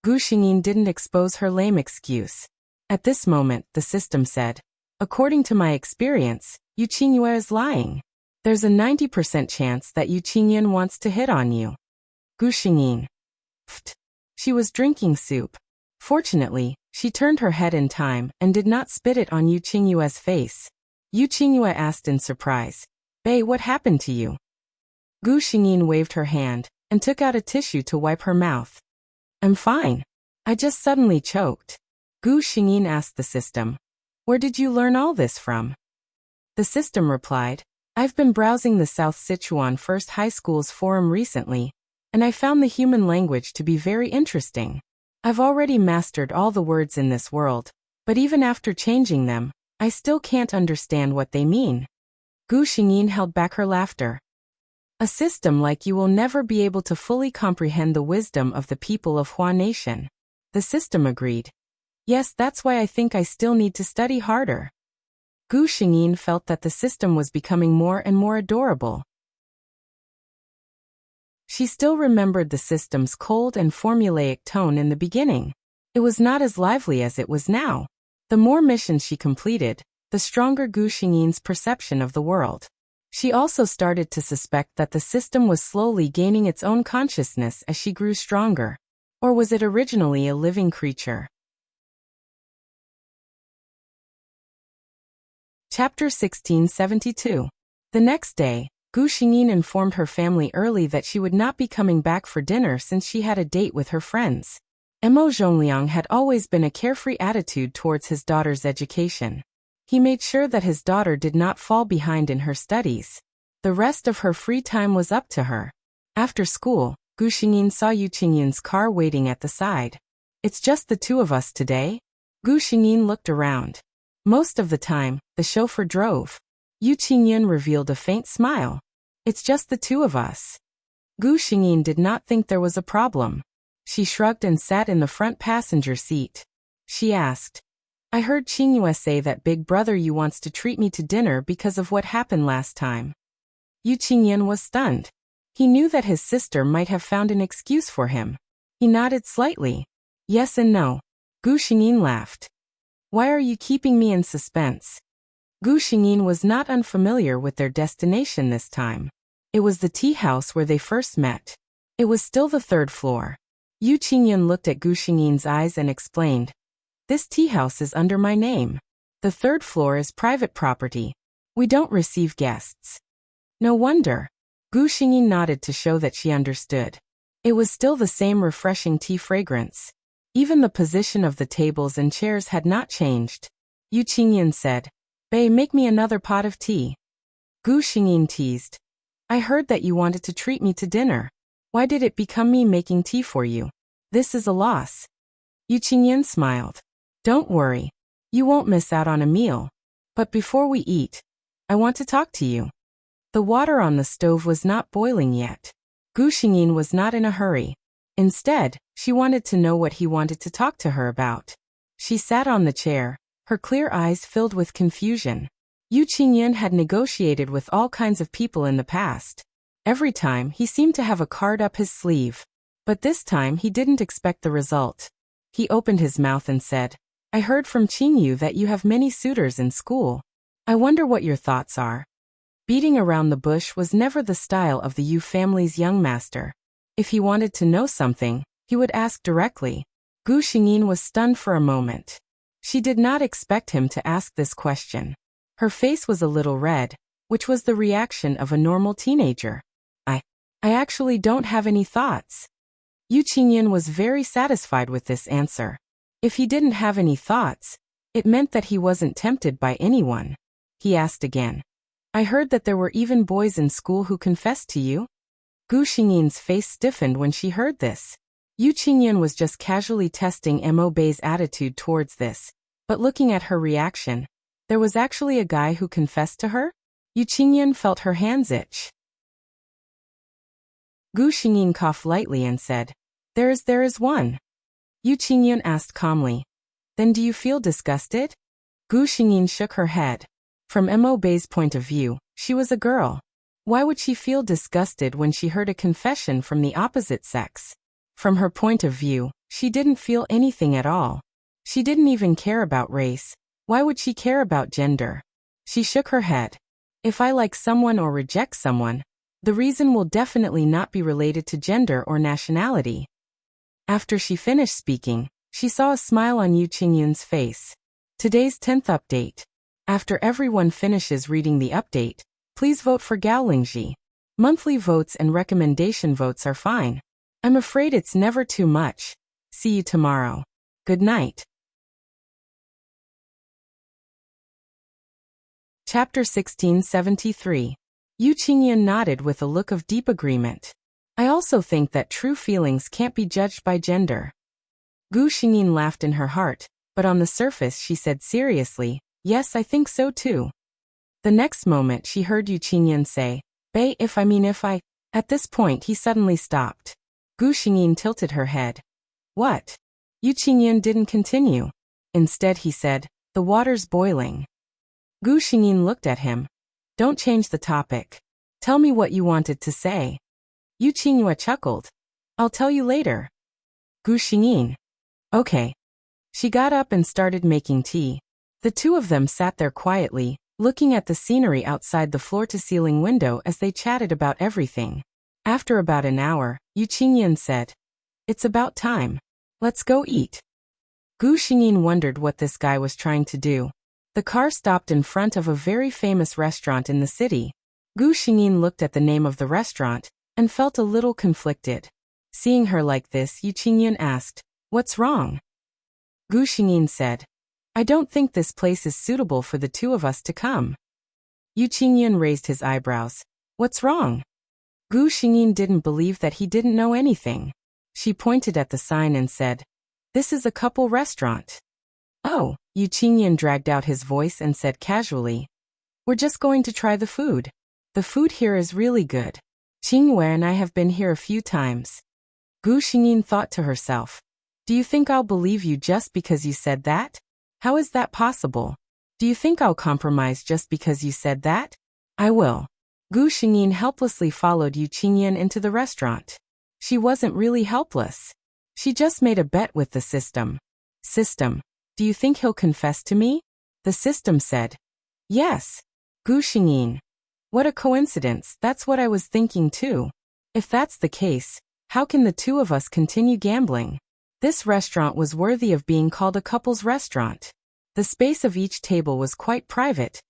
Gu Xingyin didn't expose her lame excuse. At this moment, the system said, according to my experience, Yu Qingyue is lying. There's a 90% chance that Yu Qingyun wants to hit on you. Gu Xingyin. Pfft. She was drinking soup. Fortunately, she turned her head in time and did not spit it on Yu Qingyue's face. Yu Qingyue asked in surprise, Bei, what happened to you? Gu Xingyin waved her hand and took out a tissue to wipe her mouth. I'm fine. I just suddenly choked. Gu Xingyin asked the system, where did you learn all this from? The system replied, I've been browsing the South Sichuan First High School's forum recently, and I found the human language to be very interesting. I've already mastered all the words in this world, but even after changing them, I still can't understand what they mean. Gu Xingyin held back her laughter. A system like you will never be able to fully comprehend the wisdom of the people of Hua Nation. The system agreed. Yes, that's why I think I still need to study harder. Gu Xingyin felt that the system was becoming more and more adorable. She still remembered the system's cold and formulaic tone in the beginning. It was not as lively as it was now. The more missions she completed, the stronger Gu Xingyin's perception of the world. She also started to suspect that the system was slowly gaining its own consciousness as she grew stronger. Or was it originally a living creature? Chapter 1672. The next day, Gu Xingyin informed her family early that she would not be coming back for dinner since she had a date with her friends. Mo Zhongliang had always been a carefree attitude towards his daughter's education. He made sure that his daughter did not fall behind in her studies. The rest of her free time was up to her. After school, Gu Xingyin saw Yu Qingyun's car waiting at the side. It's just the two of us today? Gu Xingyin looked around. Most of the time, the chauffeur drove. Yu Qingyun revealed a faint smile. It's just the two of us. Gu Xingyin did not think there was a problem. She shrugged and sat in the front passenger seat. She asked, I heard Qingyue say that big brother Yu wants to treat me to dinner because of what happened last time. Yu Qingyun was stunned. He knew that his sister might have found an excuse for him. He nodded slightly. Yes and no. Gu Xingyin laughed. Why are you keeping me in suspense? Gu Xingyin was not unfamiliar with their destination this time. It was the tea house where they first met. It was still the third floor. Yu Qingyun looked at Gu Xingyin's eyes and explained, This tea house is under my name. The third floor is private property. We don't receive guests. No wonder. Gu Xingyin nodded to show that she understood. It was still the same refreshing tea fragrance. Even the position of the tables and chairs had not changed. Yu Qingyun said, Bei, make me another pot of tea. Gu Xingyin teased, I heard that you wanted to treat me to dinner. Why did it become me making tea for you? This is a loss. Yu Qingyun smiled. Don't worry. You won't miss out on a meal. But before we eat, I want to talk to you. The water on the stove was not boiling yet. Gu Xingyin was not in a hurry. Instead, she wanted to know what he wanted to talk to her about. She sat on the chair, her clear eyes filled with confusion. Yu Qingyan had negotiated with all kinds of people in the past. Every time, he seemed to have a card up his sleeve. But this time he didn't expect the result. He opened his mouth and said, I heard from Qingyu that you have many suitors in school. I wonder what your thoughts are. Beating around the bush was never the style of the Yu family's young master. If he wanted to know something, he would ask directly. Gu Xingyin was stunned for a moment. She did not expect him to ask this question. Her face was a little red, which was the reaction of a normal teenager. I actually don't have any thoughts. Yu Qingyan was very satisfied with this answer. If he didn't have any thoughts, it meant that he wasn't tempted by anyone. He asked again. I heard that there were even boys in school who confessed to you? Gu Xingyan's face stiffened when she heard this. Yu Qingyan was just casually testing Mo Bei's attitude towards this, but looking at her reaction, there was actually a guy who confessed to her? Yu Qingyan felt her hands itch. Gu Xingyin coughed lightly and said, There is one. Yu Qingyan asked calmly, Then do you feel disgusted? Gu Xingyin shook her head. From Mo Bei's point of view, she was a girl. Why would she feel disgusted when she heard a confession from the opposite sex? From her point of view, she didn't feel anything at all. She didn't even care about race. Why would she care about gender? She shook her head. If I like someone or reject someone, the reason will definitely not be related to gender or nationality. After she finished speaking, she saw a smile on Yu Qingyan's face. Today's 10th update. After everyone finishes reading the update, please vote for Gao Lingji. Monthly votes and recommendation votes are fine. I'm afraid it's never too much. See you tomorrow. Good night. Chapter 1673. Yu Qingyan nodded with a look of deep agreement. I also think that true feelings can't be judged by gender. Gu Xingyin laughed in her heart, but on the surface she said seriously, Yes, I think so too. The next moment she heard Yu Qingyan say, Bei, if I... At this point he suddenly stopped. Gu Xingyin tilted her head. What? Yu Qingyan didn't continue. Instead he said, The water's boiling. Gu Xingyin looked at him. Don't change the topic. Tell me what you wanted to say. Yu Qingyue chuckled. I'll tell you later. Gu Xingyin. Okay. She got up and started making tea. The two of them sat there quietly, looking at the scenery outside the floor-to-ceiling window as they chatted about everything. After about an hour, Yu Qingyan said, It's about time. Let's go eat. Gu Xingyin wondered what this guy was trying to do. The car stopped in front of a very famous restaurant in the city. Gu Xingyin looked at the name of the restaurant and felt a little conflicted. Seeing her like this, Yu Qingyan asked, What's wrong? Gu Xingyin said, I don't think this place is suitable for the two of us to come. Yu Qingyan raised his eyebrows. What's wrong? Gu Xingyin didn't believe that he didn't know anything. She pointed at the sign and said, This is a couple restaurant. Oh, Yu Qingyan dragged out his voice and said casually, We're just going to try the food. The food here is really good. Qingwei and I have been here a few times. Gu Xingyin thought to herself, Do you think I'll believe you just because you said that? How is that possible? Do you think I'll compromise just because you said that? I will. Gu Xingyin helplessly followed Yu Qingyan into the restaurant. She wasn't really helpless. She just made a bet with the system. System. Do you think he'll confess to me? The system said. Yes. Gu Xingyin. What a coincidence, that's what I was thinking too. If that's the case, how can the two of us continue gambling? This restaurant was worthy of being called a couple's restaurant. The space of each table was quite private,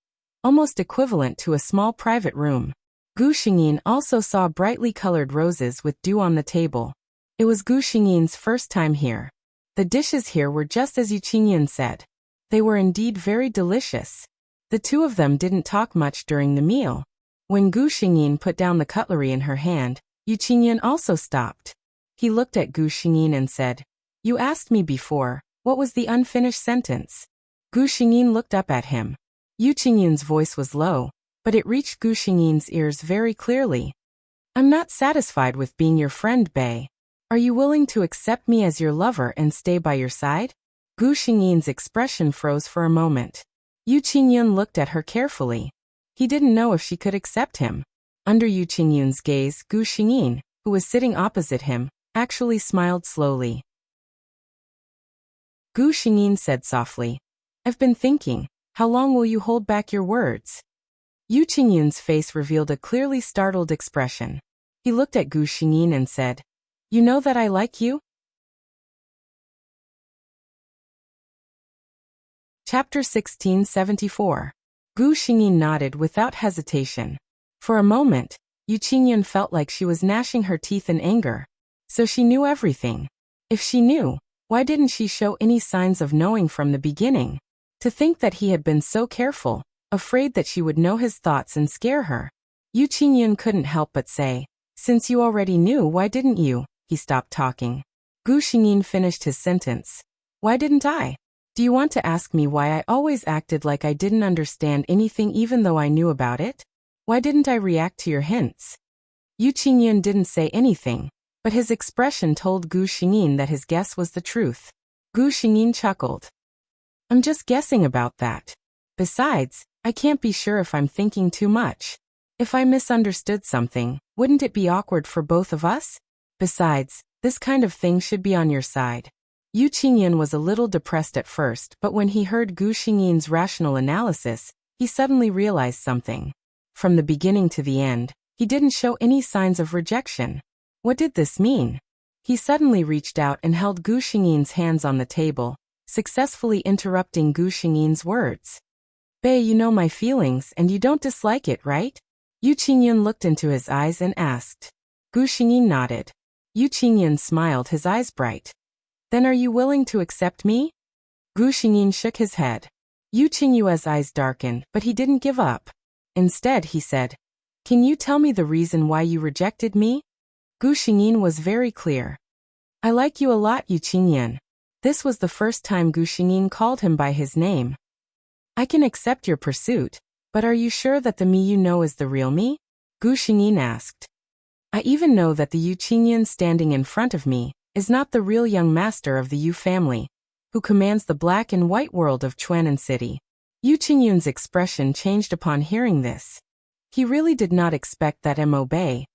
almost equivalent to a small private room. Gu Xingyin also saw brightly colored roses with dew on the table. It was Gu Xingyin's first time here. The dishes here were just as Yu Qingyan said. They were indeed very delicious. The two of them didn't talk much during the meal. When Gu Xingyin put down the cutlery in her hand, Yu Qingyan also stopped. He looked at Gu Xingyin and said, You asked me before, what was the unfinished sentence? Gu Xingyin looked up at him. Yu Qingyan's voice was low, but it reached Gu Xingyin's ears very clearly. I'm not satisfied with being your friend, Bei. Are you willing to accept me as your lover and stay by your side? Gu Xingyin's expression froze for a moment. Yu Qingyun looked at her carefully. He didn't know if she could accept him. Under Yu Qingyun's gaze, Gu Xingyin, who was sitting opposite him, actually smiled slowly. Gu Xingyin said softly, "I've been thinking, how long will you hold back your words?" Yu Qingyun's face revealed a clearly startled expression. He looked at Gu Xingyin and said, "You know that I like you?" Chapter 1674. Gu Xingyin nodded without hesitation. For a moment, Yu Qingyun felt like she was gnashing her teeth in anger. So she knew everything. If she knew, why didn't she show any signs of knowing from the beginning? To think that he had been so careful, afraid that she would know his thoughts and scare her. Yu Qingyun couldn't help but say, "Since you already knew, why didn't you?" He stopped talking. Gu Xingyin finished his sentence. "Why didn't I? Do you want to ask me why I always acted like I didn't understand anything even though I knew about it? Why didn't I react to your hints?" Yu Qingyun didn't say anything, but his expression told Gu Xingyin that his guess was the truth. Gu Xingyin chuckled. "I'm just guessing about that. Besides, I can't be sure if I'm thinking too much. If I misunderstood something, wouldn't it be awkward for both of us? Besides, this kind of thing should be on your side." Yu Qingyun was a little depressed at first, but when he heard Gu Xingyin's rational analysis, he suddenly realized something. From the beginning to the end, he didn't show any signs of rejection. What did this mean? He suddenly reached out and held Gu Xingyin's hands on the table, successfully interrupting Gu Xingyin's words. "Bei, you know my feelings and you don't dislike it, right?" Yu Qingyun looked into his eyes and asked. Gu Xingyin nodded. Yu Qingyun smiled, his eyes bright. "Then are you willing to accept me?" Gu Xingyin shook his head. Yu Qingyu's eyes darkened, but he didn't give up. Instead, he said, "Can you tell me the reason why you rejected me?" Gu Xingyin was very clear. "I like you a lot, Yu Qingyun." This was the first time Gu Xingyin called him by his name. "I can accept your pursuit, but are you sure that the me you know is the real me?" Gu Xingyin asked. "I even know that the Yu Qingyun standing in front of me is not the real young master of the Yu family, who commands the black and white world of Chuanan City." Yu Qingyun's expression changed upon hearing this. He really did not expect that Mo Bei,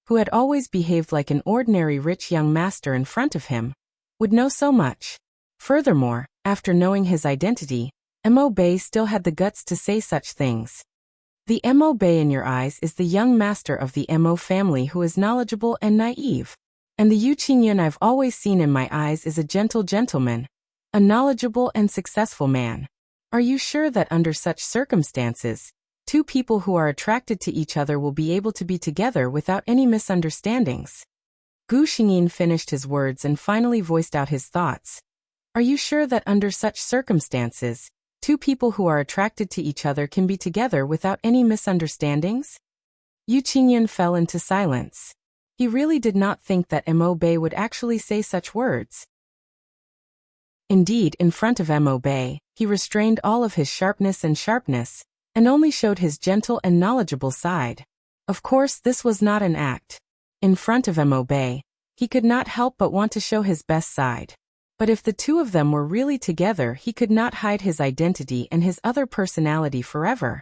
who had always behaved like an ordinary rich young master in front of him, would know so much. Furthermore, after knowing his identity, Mo Bei still had the guts to say such things. The Mo Bei in your eyes is the young master of the Mo family who is knowledgeable and naive. And the Yu Qingyun I've always seen in my eyes is a gentle gentleman, a knowledgeable and successful man. Are you sure that under such circumstances, two people who are attracted to each other will be able to be together without any misunderstandings? Gu Xingyin finished his words and finally voiced out his thoughts. Are you sure that under such circumstances, two people who are attracted to each other can be together without any misunderstandings? Yu Qingyun fell into silence. He really did not think that Mo Bei would actually say such words. Indeed, in front of Mo Bei, he restrained all of his sharpness and only showed his gentle and knowledgeable side. Of course, this was not an act. In front of Mo Bei, he could not help but want to show his best side. But if the two of them were really together, he could not hide his identity and his other personality forever.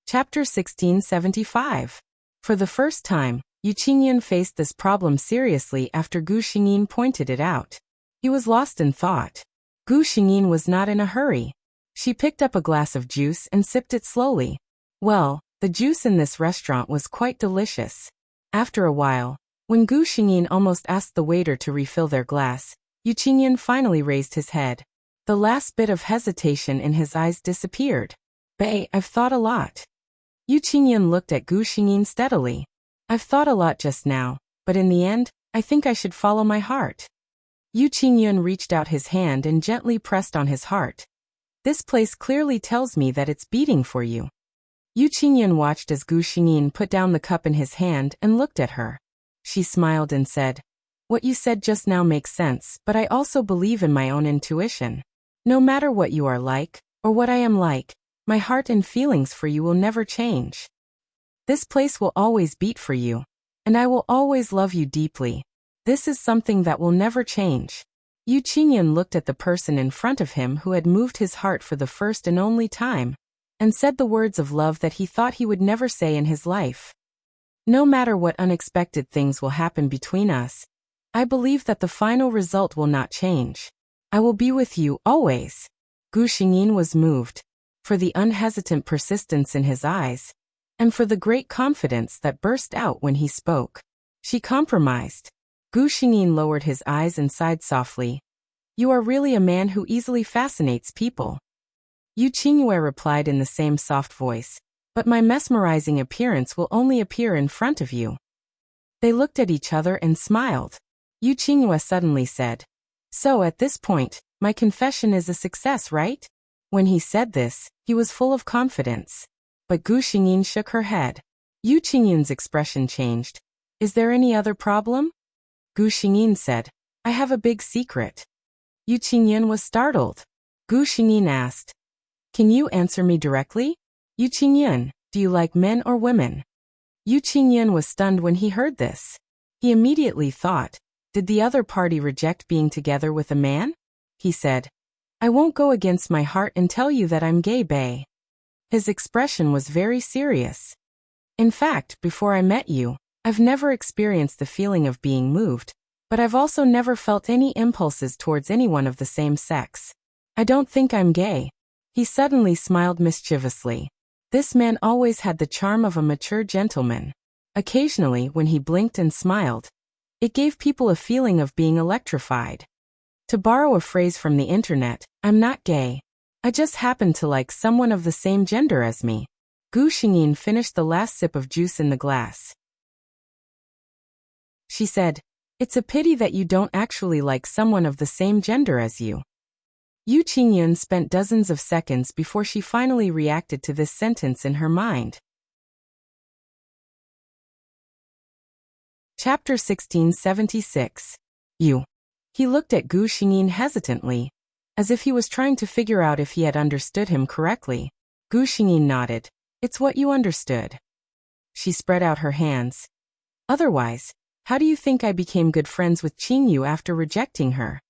Chapter 1675. For the first time, Yu Qingyun faced this problem seriously after Gu Xingyin pointed it out. He was lost in thought. Gu Xingyin was not in a hurry. She picked up a glass of juice and sipped it slowly. Well, the juice in this restaurant was quite delicious. After a while, when Gu Xingyin almost asked the waiter to refill their glass, Yu Qingyun finally raised his head. The last bit of hesitation in his eyes disappeared. "Bei, I've thought a lot." Yu Qingyun looked at Gu Xingyin steadily. "I've thought a lot just now, but in the end, I think I should follow my heart." Yu Qingyun reached out his hand and gently pressed on his heart. "This place clearly tells me that it's beating for you." Yu Qingyun watched as Gu Xingyin put down the cup in his hand and looked at her. She smiled and said, "What you said just now makes sense, but I also believe in my own intuition. No matter what you are like, or what I am like, my heart and feelings for you will never change. This place will always beat for you, and I will always love you deeply. This is something that will never change." Yu Qingyun looked at the person in front of him who had moved his heart for the first and only time, and said the words of love that he thought he would never say in his life. No matter what unexpected things will happen between us, I believe that the final result will not change. I will be with you always. Gu Xingyin was moved, for the unhesitant persistence in his eyes, and for the great confidence that burst out when he spoke. She compromised. Gu Xingyin lowered his eyes and sighed softly. You are really a man who easily fascinates people. Yu Qingyue replied in the same soft voice, but my mesmerizing appearance will only appear in front of you. They looked at each other and smiled. Yu Qingyue suddenly said, So at this point, my confession is a success, right? When he said this, he was full of confidence. But Gu Xingyin shook her head. Yu Qingyun's expression changed. Is there any other problem? Gu Xingyin said, I have a big secret. Yu Qingyun was startled. Gu Xingyin asked, Can you answer me directly? Yu Qingyun, do you like men or women? Yu Qingyun was stunned when he heard this. He immediately thought, did the other party reject being together with a man? He said, I won't go against my heart and tell you that I'm gay, bae. His expression was very serious. In fact, before I met you, I've never experienced the feeling of being moved, but I've also never felt any impulses towards anyone of the same sex. I don't think I'm gay. He suddenly smiled mischievously. This man always had the charm of a mature gentleman. Occasionally, when he blinked and smiled, it gave people a feeling of being electrified. To borrow a phrase from the internet, I'm not gay. I just happen to like someone of the same gender as me. Gu Xingyin finished the last sip of juice in the glass. She said, It's a pity that you don't actually like someone of the same gender as you. Yu Qingyun spent dozens of seconds before she finally reacted to this sentence in her mind. Chapter 1676. You. He looked at Gu Xingyin hesitantly, as if he was trying to figure out if he had understood him correctly. Gu Xingyin nodded. It's what you understood. She spread out her hands. Otherwise, how do you think I became good friends with Qingyu after rejecting her?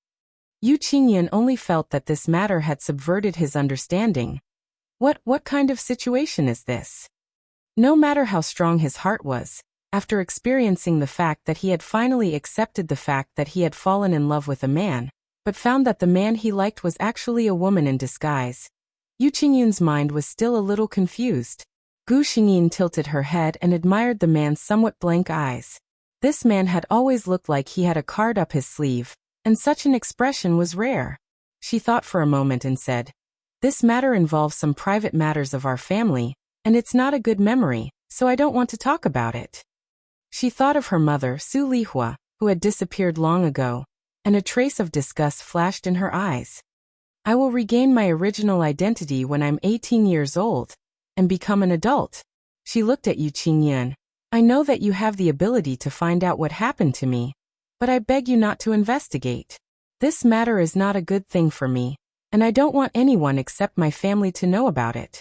Yu Qingyun only felt that this matter had subverted his understanding. What kind of situation is this? No matter how strong his heart was, after experiencing the fact that he had finally accepted the fact that he had fallen in love with a man, but found that the man he liked was actually a woman in disguise, Yu Qingyun's mind was still a little confused. Gu Xingyin tilted her head and admired the man's somewhat blank eyes. This man had always looked like he had a card up his sleeve, and such an expression was rare. She thought for a moment and said, This matter involves some private matters of our family, and it's not a good memory, so I don't want to talk about it. She thought of her mother, Su Lihua, who had disappeared long ago, and a trace of disgust flashed in her eyes. I will regain my original identity when I'm 18 years old, and become an adult. She looked at Yu Qingyun. I know that you have the ability to find out what happened to me, but I beg you not to investigate. This matter is not a good thing for me, and I don't want anyone except my family to know about it.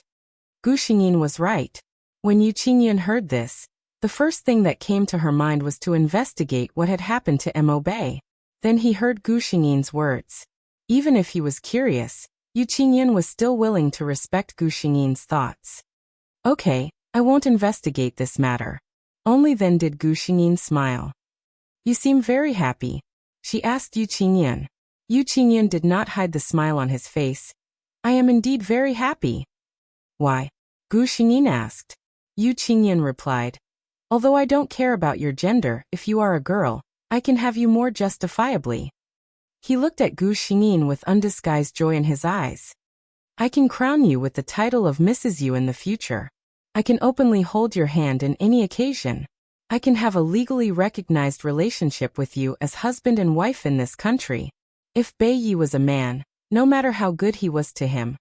Gu Xingyin was right. When Yu Qingyun heard this, the first thing that came to her mind was to investigate what had happened to Mo Bei. Then he heard Gu Xingyin's words. Even if he was curious, Yu Qingyun was still willing to respect Gu Xingyin's thoughts. Okay, I won't investigate this matter. Only then did Gu Xingyin smile. You seem very happy, she asked Yu Qingyun. Yu Qingyun did not hide the smile on his face. I am indeed very happy. Why? Gu Xingyin asked. Yu Qingyun replied. Although I don't care about your gender, if you are a girl, I can have you more justifiably. He looked at Gu Xingyin with undisguised joy in his eyes. I can crown you with the title of Mrs. Yu in the future. I can openly hold your hand in any occasion. I can have a legally recognized relationship with you as husband and wife in this country. If Bei Yi was a man, no matter how good he was to him,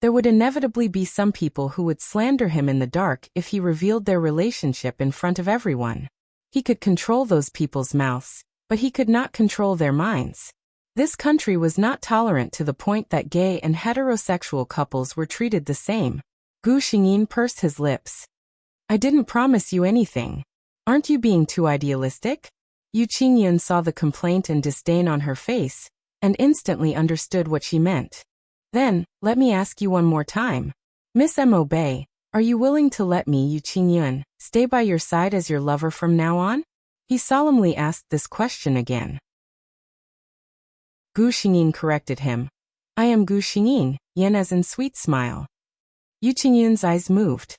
there would inevitably be some people who would slander him in the dark if he revealed their relationship in front of everyone. He could control those people's mouths, but he could not control their minds. This country was not tolerant to the point that gay and heterosexual couples were treated the same. Gu Xingyin pursed his lips. I didn't promise you anything. Aren't you being too idealistic? Yu Qingyun saw the complaint and disdain on her face, and instantly understood what she meant. Then, let me ask you one more time. Miss Mo Bei, are you willing to let me, Yu Qingyun, stay by your side as your lover from now on? He solemnly asked this question again. Gu Xingyin corrected him. I am Gu Xingyin, yen as in sweet smile. Yu Qingyun's eyes moved.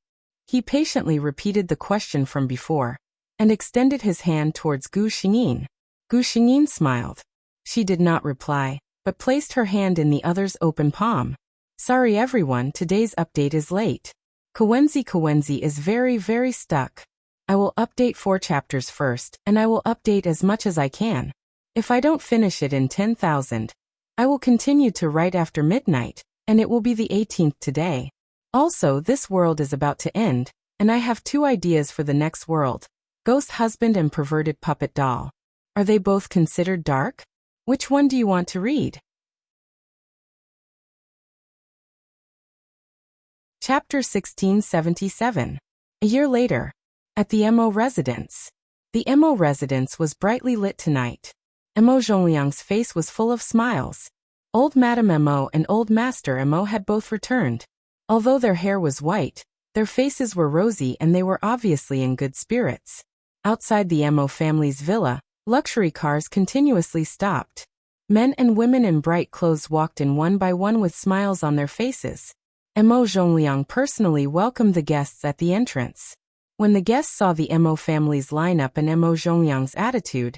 He patiently repeated the question from before, and extended his hand towards Gu Xingyin. Gu Xingyin smiled. She did not reply, but placed her hand in the other's open palm. Sorry everyone, today's update is late. Kawenzi is very stuck. I will update 4 chapters first, and I will update as much as I can. If I don't finish it in 10,000, I will continue to write after midnight, and it will be the 18th today. Also, this world is about to end, and I have 2 ideas for the next world. Ghost husband and perverted puppet doll. Are they both considered dark? Which one do you want to read? Chapter 1677. A year later. At the Mo residence. The Mo residence was brightly lit tonight. Mo Zhongliang's face was full of smiles. Old Madame Mo and Old Master Mo had both returned. Although their hair was white, their faces were rosy and they were obviously in good spirits. Outside the Mo family's villa, luxury cars continuously stopped. Men and women in bright clothes walked in one by one with smiles on their faces. Mo Zhongliang personally welcomed the guests at the entrance. When the guests saw the Mo family's lineup and Mo Zhongliang's attitude,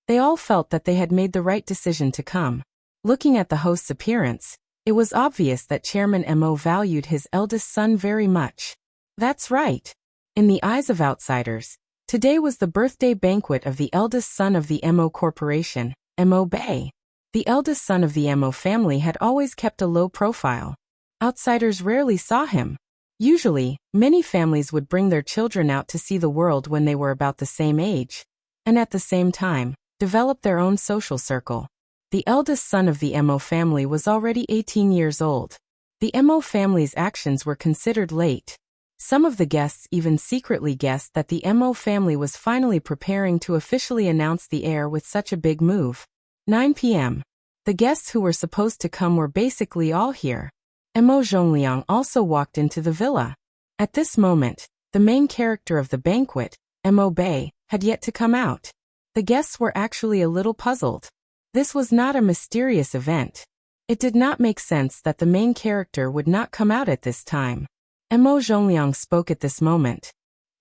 they all felt that they had made the right decision to come. Looking at the host's appearance, it was obvious that Chairman Mo valued his eldest son very much. That's right. In the eyes of outsiders, today was the birthday banquet of the eldest son of the Mo Corporation, Mo Bei. The eldest son of the Mo family had always kept a low profile. Outsiders rarely saw him. Usually, many families would bring their children out to see the world when they were about the same age, and at the same time, develop their own social circle. The eldest son of the Mo family was already 18 years old. The Mo family's actions were considered late. Some of the guests even secretly guessed that the Mo family was finally preparing to officially announce the heir with such a big move. 9 p.m. The guests who were supposed to come were basically all here. Mo Zhongliang also walked into the villa. At this moment, the main character of the banquet, Mo Bei, had yet to come out. The guests were actually a little puzzled. This was not a mysterious event. It did not make sense that the main character would not come out at this time. Mo Zhongliang spoke at this moment.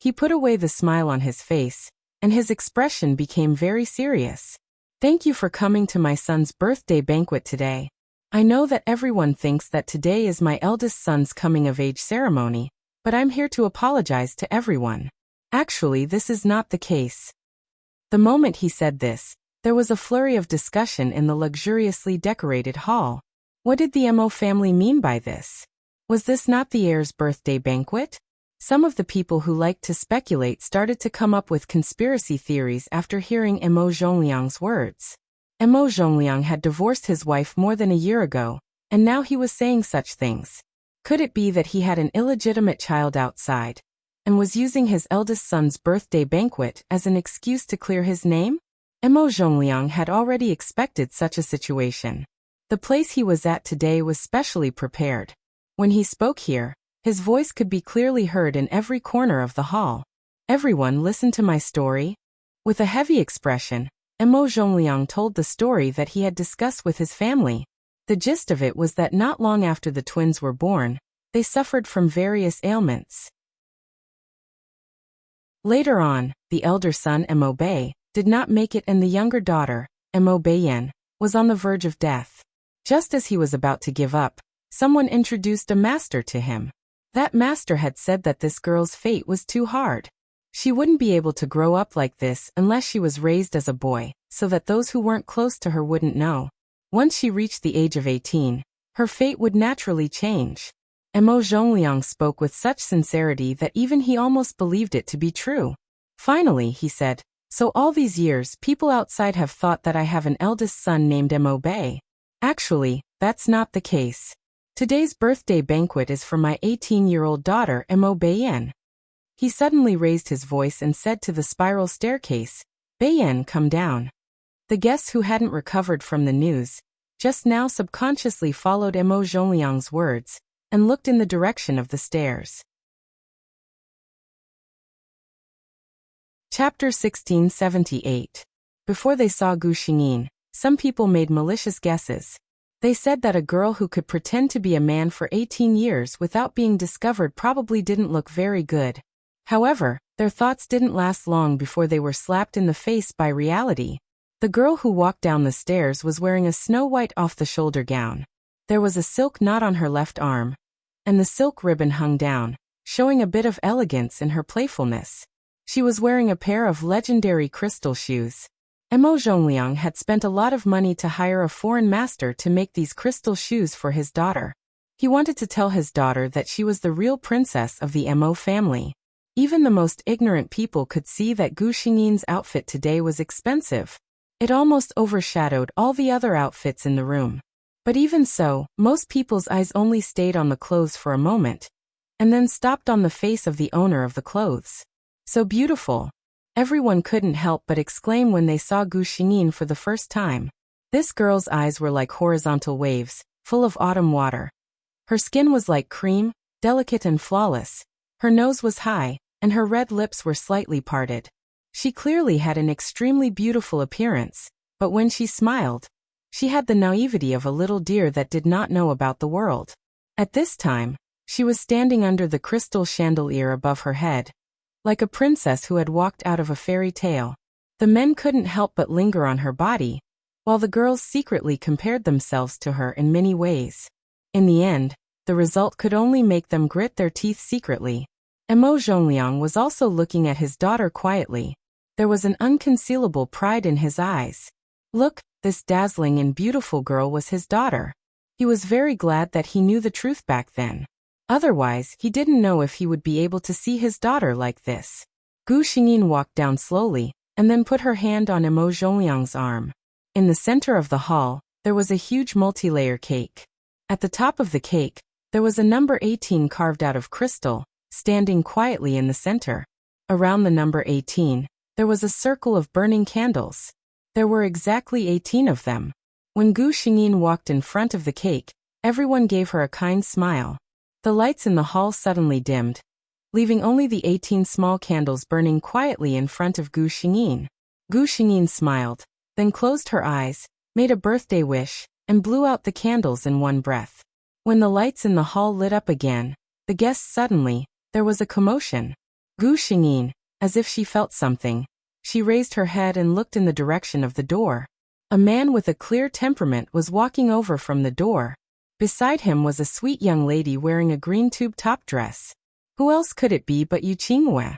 He put away the smile on his face, and his expression became very serious. Thank you for coming to my son's birthday banquet today. I know that everyone thinks that today is my eldest son's coming-of-age ceremony, but I'm here to apologize to everyone. Actually, this is not the case. The moment he said this, there was a flurry of discussion in the luxuriously decorated hall. What did the Mo family mean by this? Was this not the heir's birthday banquet? Some of the people who liked to speculate started to come up with conspiracy theories after hearing Mo Zhongliang's words. Mo Zhongliang had divorced his wife more than a year ago, and now he was saying such things. Could it be that he had an illegitimate child outside, and was using his eldest son's birthday banquet as an excuse to clear his name? Mo Zhongliang had already expected such a situation. The place he was at today was specially prepared. When he spoke here, his voice could be clearly heard in every corner of the hall. Everyone listen to my story. With a heavy expression, Mo Zhongliang told the story that he had discussed with his family. The gist of it was that not long after the twins were born, they suffered from various ailments. Later on, the elder son, Mo Bei, did not make it and the younger daughter, Mo Beiyan, was on the verge of death. Just as he was about to give up, someone introduced a master to him. That master had said that this girl's fate was too hard. She wouldn't be able to grow up like this unless she was raised as a boy, so that those who weren't close to her wouldn't know. Once she reached the age of 18, her fate would naturally change. Mo Zhongliang spoke with such sincerity that even he almost believed it to be true. Finally, he said, so all these years people outside have thought that I have an eldest son named Mo Bei. Actually, that's not the case. Today's birthday banquet is for my 18-year-old daughter Mo Beiyan. He suddenly raised his voice and said to the spiral staircase, Beiyan, come down. The guests who hadn't recovered from the news, just now subconsciously followed Emo Zhongliang's words and looked in the direction of the stairs. Chapter 1678. Before they saw Gu Xingyin, some people made malicious guesses. They said that a girl who could pretend to be a man for 18 years without being discovered probably didn't look very good. However, their thoughts didn't last long before they were slapped in the face by reality. The girl who walked down the stairs was wearing a snow-white off-the-shoulder gown. There was a silk knot on her left arm, and the silk ribbon hung down, showing a bit of elegance in her playfulness. She was wearing a pair of legendary crystal shoes. Emo Zhongliang had spent a lot of money to hire a foreign master to make these crystal shoes for his daughter. He wanted to tell his daughter that she was the real princess of the Emo family. Even the most ignorant people could see that Gu Xingyin's outfit today was expensive. It almost overshadowed all the other outfits in the room. But even so, most people's eyes only stayed on the clothes for a moment, and then stopped on the face of the owner of the clothes. So beautiful. Everyone couldn't help but exclaim when they saw Gu Xingyin for the first time. This girl's eyes were like horizontal waves, full of autumn water. Her skin was like cream, delicate and flawless. Her nose was high, and her red lips were slightly parted. She clearly had an extremely beautiful appearance, but when she smiled, she had the naivety of a little deer that did not know about the world. At this time, she was standing under the crystal chandelier above her head, like a princess who had walked out of a fairy tale. The men couldn't help but linger on her body, while the girls secretly compared themselves to her in many ways. In the end, the result could only make them grit their teeth secretly. Emo Zhongliang was also looking at his daughter quietly. There was an unconcealable pride in his eyes. Look, this dazzling and beautiful girl was his daughter. He was very glad that he knew the truth back then. Otherwise, he didn't know if he would be able to see his daughter like this. Gu Xingyin walked down slowly, and then put her hand on Emo Zhongliang's arm. In the center of the hall, there was a huge multi-layer cake. At the top of the cake, there was a number 18 carved out of crystal, standing quietly in the center. Around the number 18, there was a circle of burning candles. There were exactly 18 of them. When Gu Xingyin walked in front of the cake, everyone gave her a kind smile. The lights in the hall suddenly dimmed, leaving only the 18 small candles burning quietly in front of Gu Xingyin. Gu Xingyin smiled, then closed her eyes, made a birthday wish, and blew out the candles in one breath. When the lights in the hall lit up again, the guests suddenly, there was a commotion. Gu Xingyin, as if she felt something, she raised her head and looked in the direction of the door. A man with a clear temperament was walking over from the door. Beside him was a sweet young lady wearing a green tube top dress. Who else could it be but Yu Qingwei?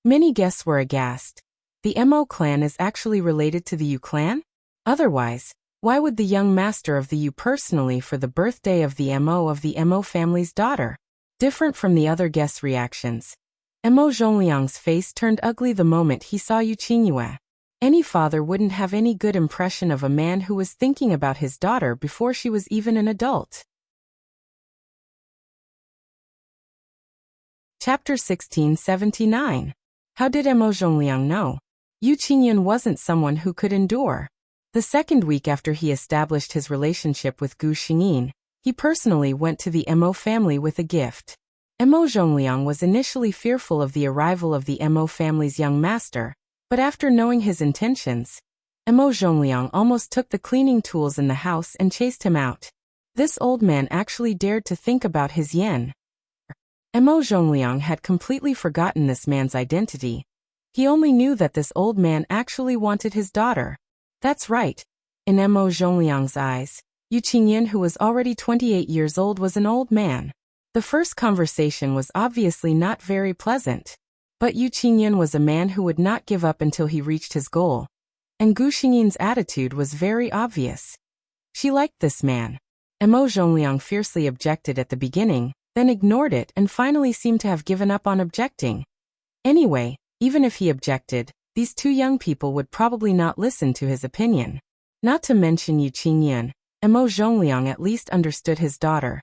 Many guests were aghast. The Mo clan is actually related to the Yu clan? Otherwise, why would the young master of the Yu personally for the birthday of the Mo family's daughter? Different from the other guests' reactions, Emo Zhongliang's face turned ugly the moment he saw Yu Qingwei. Any father wouldn't have any good impression of a man who was thinking about his daughter before she was even an adult. Chapter 1679. How did Emo Zhongliang know? Yu Qingyan wasn't someone who could endure. The second week after he established his relationship with Gu Xingyin, he personally went to the Mo family with a gift. Emo Zhongliang was initially fearful of the arrival of the Mo family's young master, but after knowing his intentions, Emo Zhongliang almost took the cleaning tools in the house and chased him out. This old man actually dared to think about his yen. Emo Zhongliang had completely forgotten this man's identity. He only knew that this old man actually wanted his daughter. That's right. In Emo Zhongliang's eyes, Yu Qingyan, who was already 28 years old, was an old man. The first conversation was obviously not very pleasant. But Yu Qingyan was a man who would not give up until he reached his goal. And Gu Xingyan's attitude was very obvious. She liked this man. Emo Zhongliang fiercely objected at the beginning, then ignored it and finally seemed to have given up on objecting. Anyway, even if he objected, these two young people would probably not listen to his opinion. Not to mention Yu Qingyan, Emo Zhongliang at least understood his daughter.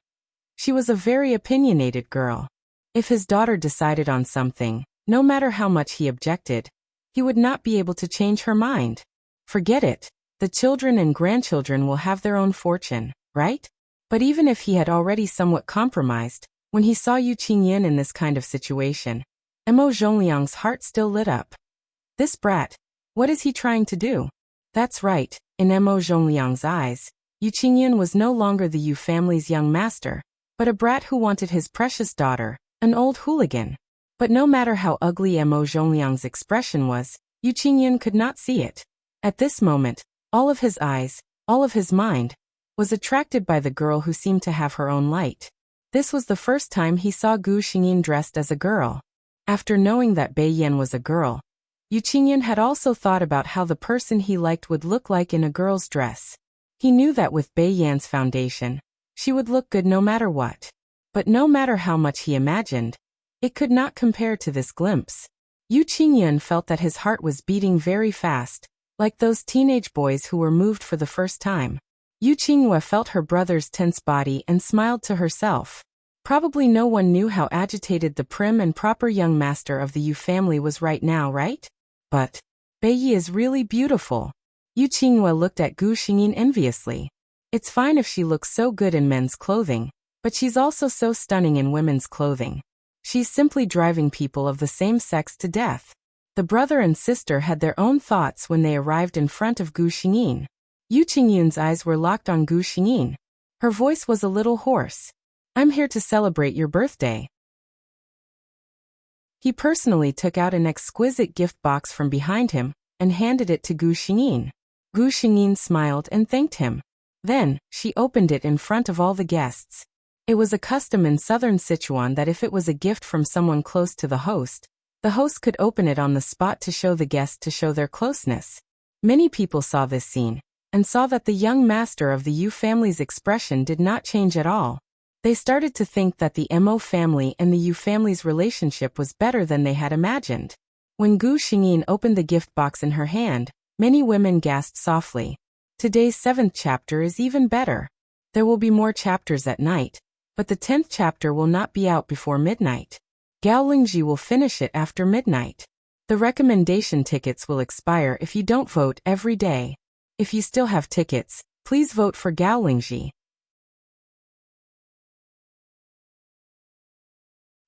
She was a very opinionated girl. If his daughter decided on something, no matter how much he objected, he would not be able to change her mind. Forget it. The children and grandchildren will have their own fortune, right? But even if he had already somewhat compromised, when he saw Yu Qingyan in this kind of situation, Mo Zhongliang's heart still lit up. This brat, what is he trying to do? That's right, in Mo Zhongliang's eyes, Yu Qingyan was no longer the Yu family's young master, but a brat who wanted his precious daughter, an old hooligan. But no matter how ugly Mo Zhongliang's expression was, Yu Qingyan could not see it. At this moment, all of his eyes, all of his mind, was attracted by the girl who seemed to have her own light. This was the first time he saw Gu Xingyin dressed as a girl. After knowing that Bai Yan was a girl, Yu Qingyan had also thought about how the person he liked would look like in a girl's dress. He knew that with Bai Yan's foundation, she would look good no matter what. But no matter how much he imagined, it could not compare to this glimpse. Yu Qingyan felt that his heart was beating very fast, like those teenage boys who were moved for the first time. Yu Qinghua felt her brother's tense body and smiled to herself. Probably no one knew how agitated the prim and proper young master of the Yu family was right now, right? But Bai Yi is really beautiful. Yu Qinghua looked at Gu Xingyin enviously. It's fine if she looks so good in men's clothing, but she's also so stunning in women's clothing. She's simply driving people of the same sex to death. The brother and sister had their own thoughts when they arrived in front of Gu Xingyin. Yu Qingyun's eyes were locked on Gu Xingyin. Her voice was a little hoarse. I'm here to celebrate your birthday. He personally took out an exquisite gift box from behind him and handed it to Gu Xingyin. Gu Xingyin smiled and thanked him. Then, she opened it in front of all the guests. It was a custom in southern Sichuan that if it was a gift from someone close to the host could open it on the spot to show the guest to show their closeness. Many people saw this scene and saw that the young master of the Yu family's expression did not change at all. They started to think that the Mo family and the Yu family's relationship was better than they had imagined. When Gu Xingyin opened the gift box in her hand, many women gasped softly. Today's 7th chapter is even better. There will be more chapters at night, but the 10th chapter will not be out before midnight. Gao Lingji will finish it after midnight. The recommendation tickets will expire if you don't vote every day. If you still have tickets, please vote for Gao Lingji.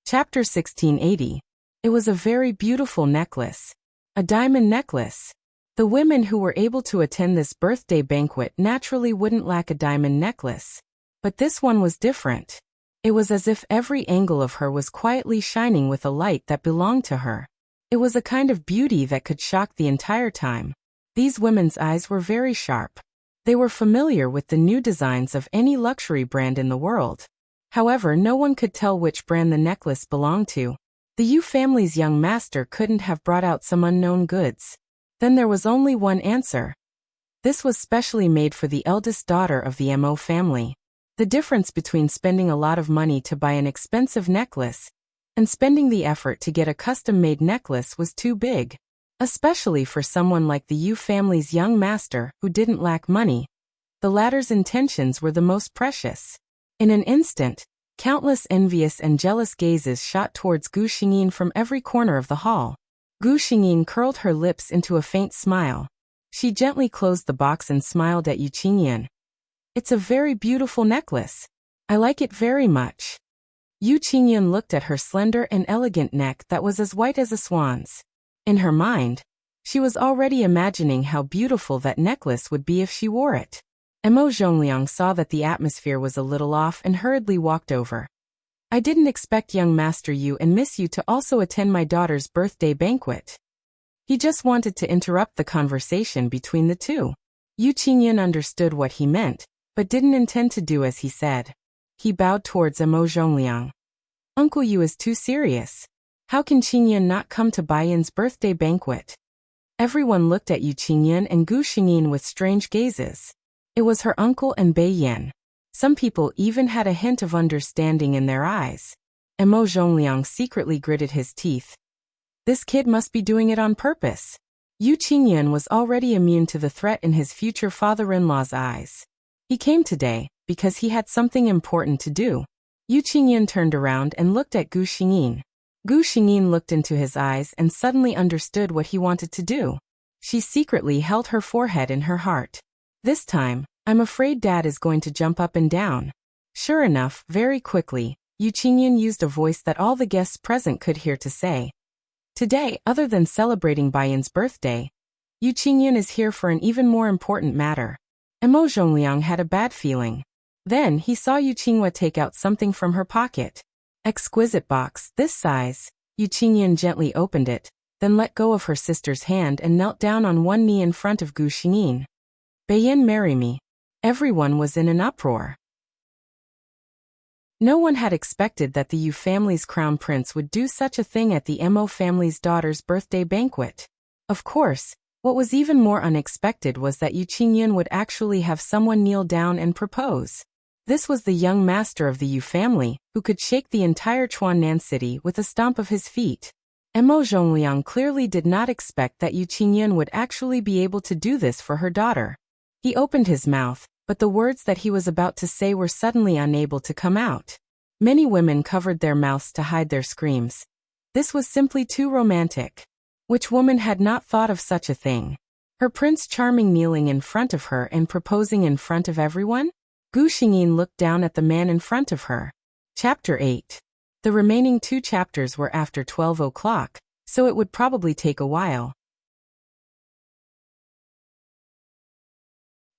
Chapter 1680. It was a very beautiful necklace. A diamond necklace. The women who were able to attend this birthday banquet naturally wouldn't lack a diamond necklace. But this one was different. It was as if every angle of her was quietly shining with a light that belonged to her. It was a kind of beauty that could shock the entire time. These women's eyes were very sharp. They were familiar with the new designs of any luxury brand in the world. However, no one could tell which brand the necklace belonged to. The Yu family's young master couldn't have brought out some unknown goods. Then there was only one answer. This was specially made for the eldest daughter of the Mo family. The difference between spending a lot of money to buy an expensive necklace and spending the effort to get a custom-made necklace was too big. Especially for someone like the Yu family's young master who didn't lack money. The latter's intentions were the most precious. In an instant, countless envious and jealous gazes shot towards Gu Xingyin from every corner of the hall. Gu Xingyin curled her lips into a faint smile. She gently closed the box and smiled at Yu Qingyan. It's a very beautiful necklace. I like it very much. Yu Qingyan looked at her slender and elegant neck that was as white as a swan's. In her mind, she was already imagining how beautiful that necklace would be if she wore it. Mo Zhongliang saw that the atmosphere was a little off and hurriedly walked over. I didn't expect young Master Yu and Miss Yu to also attend my daughter's birthday banquet. He just wanted to interrupt the conversation between the two. Yu Qingyan understood what he meant, but didn't intend to do as he said. He bowed towards Mo Zhongliang. Uncle Yu is too serious. How can Qingyan not come to Baiyan's birthday banquet? Everyone looked at Yu Qingyan and Gu Xingyin with strange gazes. It was her uncle and Baiyan. Some people even had a hint of understanding in their eyes. Mo Zhongliang secretly gritted his teeth. This kid must be doing it on purpose. Yu Qingyan was already immune to the threat in his future father-in-law's eyes. He came today because he had something important to do. Yu Qingyan turned around and looked at Gu Xingyin. Gu Xingyin looked into his eyes and suddenly understood what he wanted to do. She secretly held her forehead in her heart. This time, I'm afraid Dad is going to jump up and down. Sure enough, very quickly, Yu Qingyun used a voice that all the guests present could hear to say, "Today, other than celebrating Bayan's birthday, Yu Qingyun is here for an even more important matter." Mo Zhongliang had a bad feeling. Then he saw Yu Qinghua take out something from her pocket. Exquisite box, this size. Yu Qingyun gently opened it, then let go of her sister's hand and knelt down on one knee in front of Gu Xingyin. "Bayan, marry me." Everyone was in an uproar. No one had expected that the Yu family's crown prince would do such a thing at the Mo family's daughter's birthday banquet. Of course, what was even more unexpected was that Yu Qingyun would actually have someone kneel down and propose. This was the young master of the Yu family, who could shake the entire Chuan'an city with a stomp of his feet. Mo Zhongliang clearly did not expect that Yu Qingyun would actually be able to do this for her daughter. He opened his mouth, but the words that he was about to say were suddenly unable to come out. Many women covered their mouths to hide their screams. This was simply too romantic. Which woman had not thought of such a thing? Her Prince Charming kneeling in front of her and proposing in front of everyone? Gu Xingyin looked down at the man in front of her. Chapter 8. The remaining 2 chapters were after 12 o'clock, so it would probably take a while.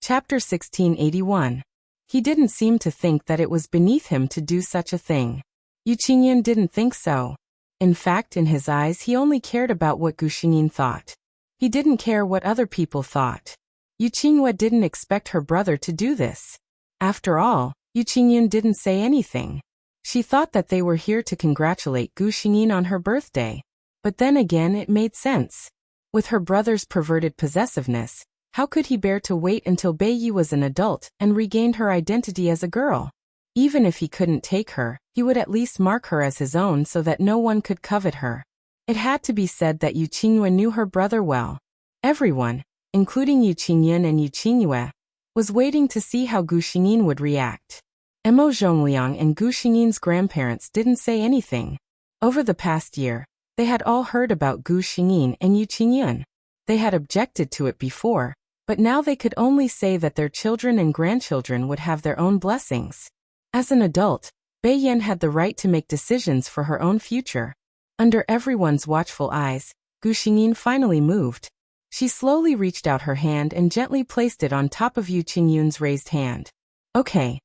Chapter 1681. He didn't seem to think that it was beneath him to do such a thing. Yu Qingyun didn't think so. In fact, in his eyes he only cared about what Gu Xingyin thought. He didn't care what other people thought. Yu Qinghua didn't expect her brother to do this. After all, Yu Qingyun didn't say anything. She thought that they were here to congratulate Gu Xingyin on her birthday. But then again it made sense. With her brother's perverted possessiveness, how could he bear to wait until Bai Yi was an adult and regained her identity as a girl? Even if he couldn't take her, he would at least mark her as his own so that no one could covet her. It had to be said that Yu Qinghua knew her brother well. Everyone, including Yu Qingyun and Yu Qinghua, was waiting to see how Gu Xingyin would react. Mo Zhongliang and Gu Xingyin's grandparents didn't say anything. Over the past year, they had all heard about Gu Xingyin and Yu Qingyun. They had objected to it before, but now they could only say that their children and grandchildren would have their own blessings. As an adult, Bai Yan had the right to make decisions for her own future. Under everyone's watchful eyes, Gu Xingyin finally moved. She slowly reached out her hand and gently placed it on top of Yu Qingyun's raised hand. Okay.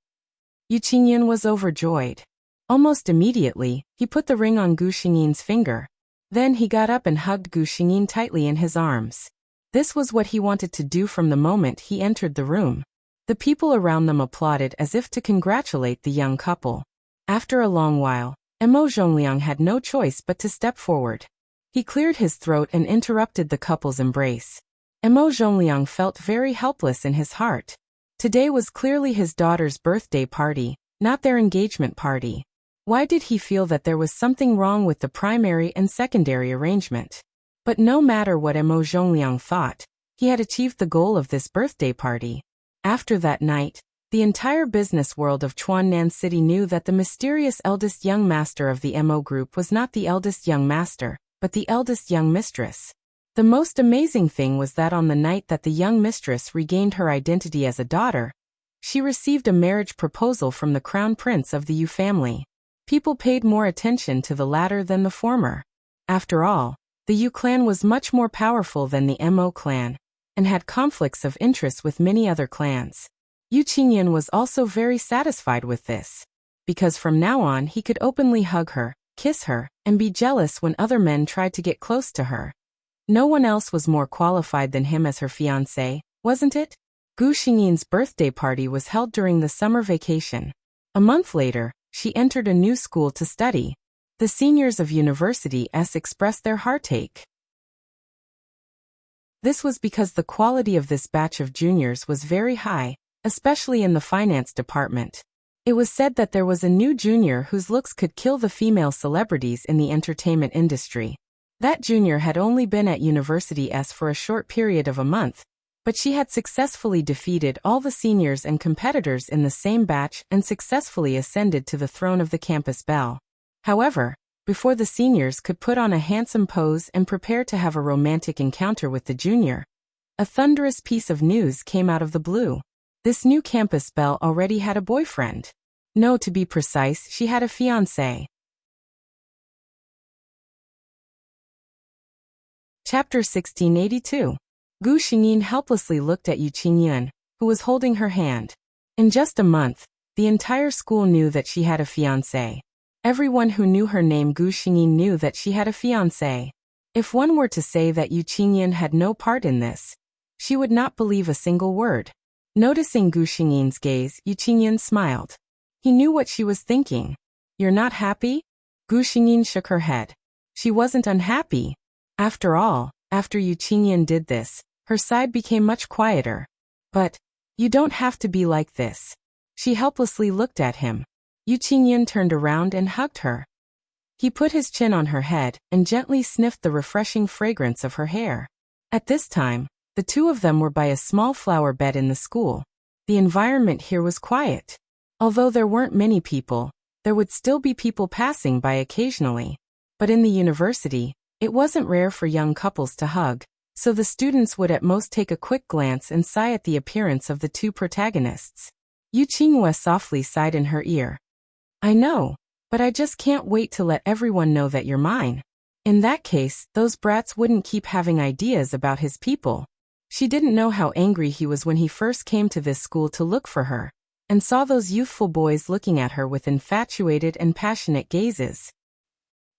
Yu Qingyun was overjoyed. Almost immediately, he put the ring on Gu Xingyin's finger. Then he got up and hugged Gu Xingyin tightly in his arms. This was what he wanted to do from the moment he entered the room. The people around them applauded as if to congratulate the young couple. After a long while, Mo Zhongliang had no choice but to step forward. He cleared his throat and interrupted the couple's embrace. Mo Zhongliang felt very helpless in his heart. Today was clearly his daughter's birthday party, not their engagement party. Why did he feel that there was something wrong with the primary and secondary arrangement? But no matter what Mo Zhongliang thought, he had achieved the goal of this birthday party. After that night, the entire business world of Chuan'an City knew that the mysterious eldest young master of the Mo group was not the eldest young master, but the eldest young mistress. The most amazing thing was that on the night that the young mistress regained her identity as a daughter, she received a marriage proposal from the crown prince of the Yu family. People paid more attention to the latter than the former. After all, the Yu clan was much more powerful than the Mo clan, and had conflicts of interest with many other clans. Yu Qingyun was also very satisfied with this, because from now on he could openly hug her, kiss her, and be jealous when other men tried to get close to her. No one else was more qualified than him as her fiancé, wasn't it? Gu Xingyin's birthday party was held during the summer vacation. A month later, she entered a new school to study. The seniors of University S expressed their heartache. This was because the quality of this batch of juniors was very high, especially in the finance department. It was said that there was a new junior whose looks could kill the female celebrities in the entertainment industry. That junior had only been at University S for a short period of a month, but she had successfully defeated all the seniors and competitors in the same batch and successfully ascended to the throne of the campus belle. However, before the seniors could put on a handsome pose and prepare to have a romantic encounter with the junior, a thunderous piece of news came out of the blue. This new campus belle already had a boyfriend. No, to be precise, she had a fiancé. Chapter 1682. Gu Xingyin helplessly looked at Yu Qingyun, who was holding her hand. In just a month, the entire school knew that she had a fiancé. Everyone who knew her name Gu Xingyin knew that she had a fiancé. If one were to say that Yu Qingyun had no part in this, she would not believe a single word. Noticing Gu Xingyin's gaze, Yu Qingyun smiled. He knew what she was thinking. You're not happy? Gu Xingyin shook her head. She wasn't unhappy. After all, after Yu Qingyun did this, her side became much quieter. But, you don't have to be like this. She helplessly looked at him. Yu Qingyun turned around and hugged her. He put his chin on her head and gently sniffed the refreshing fragrance of her hair. At this time, the two of them were by a small flower bed in the school. The environment here was quiet. Although there weren't many people, there would still be people passing by occasionally. But in the university, it wasn't rare for young couples to hug, so the students would at most take a quick glance and sigh at the appearance of the two protagonists. Yu Qinghua softly sighed in her ear. I know, but I just can't wait to let everyone know that you're mine. In that case, those brats wouldn't keep having ideas about his people. She didn't know how angry he was when he first came to this school to look for her, and saw those youthful boys looking at her with infatuated and passionate gazes.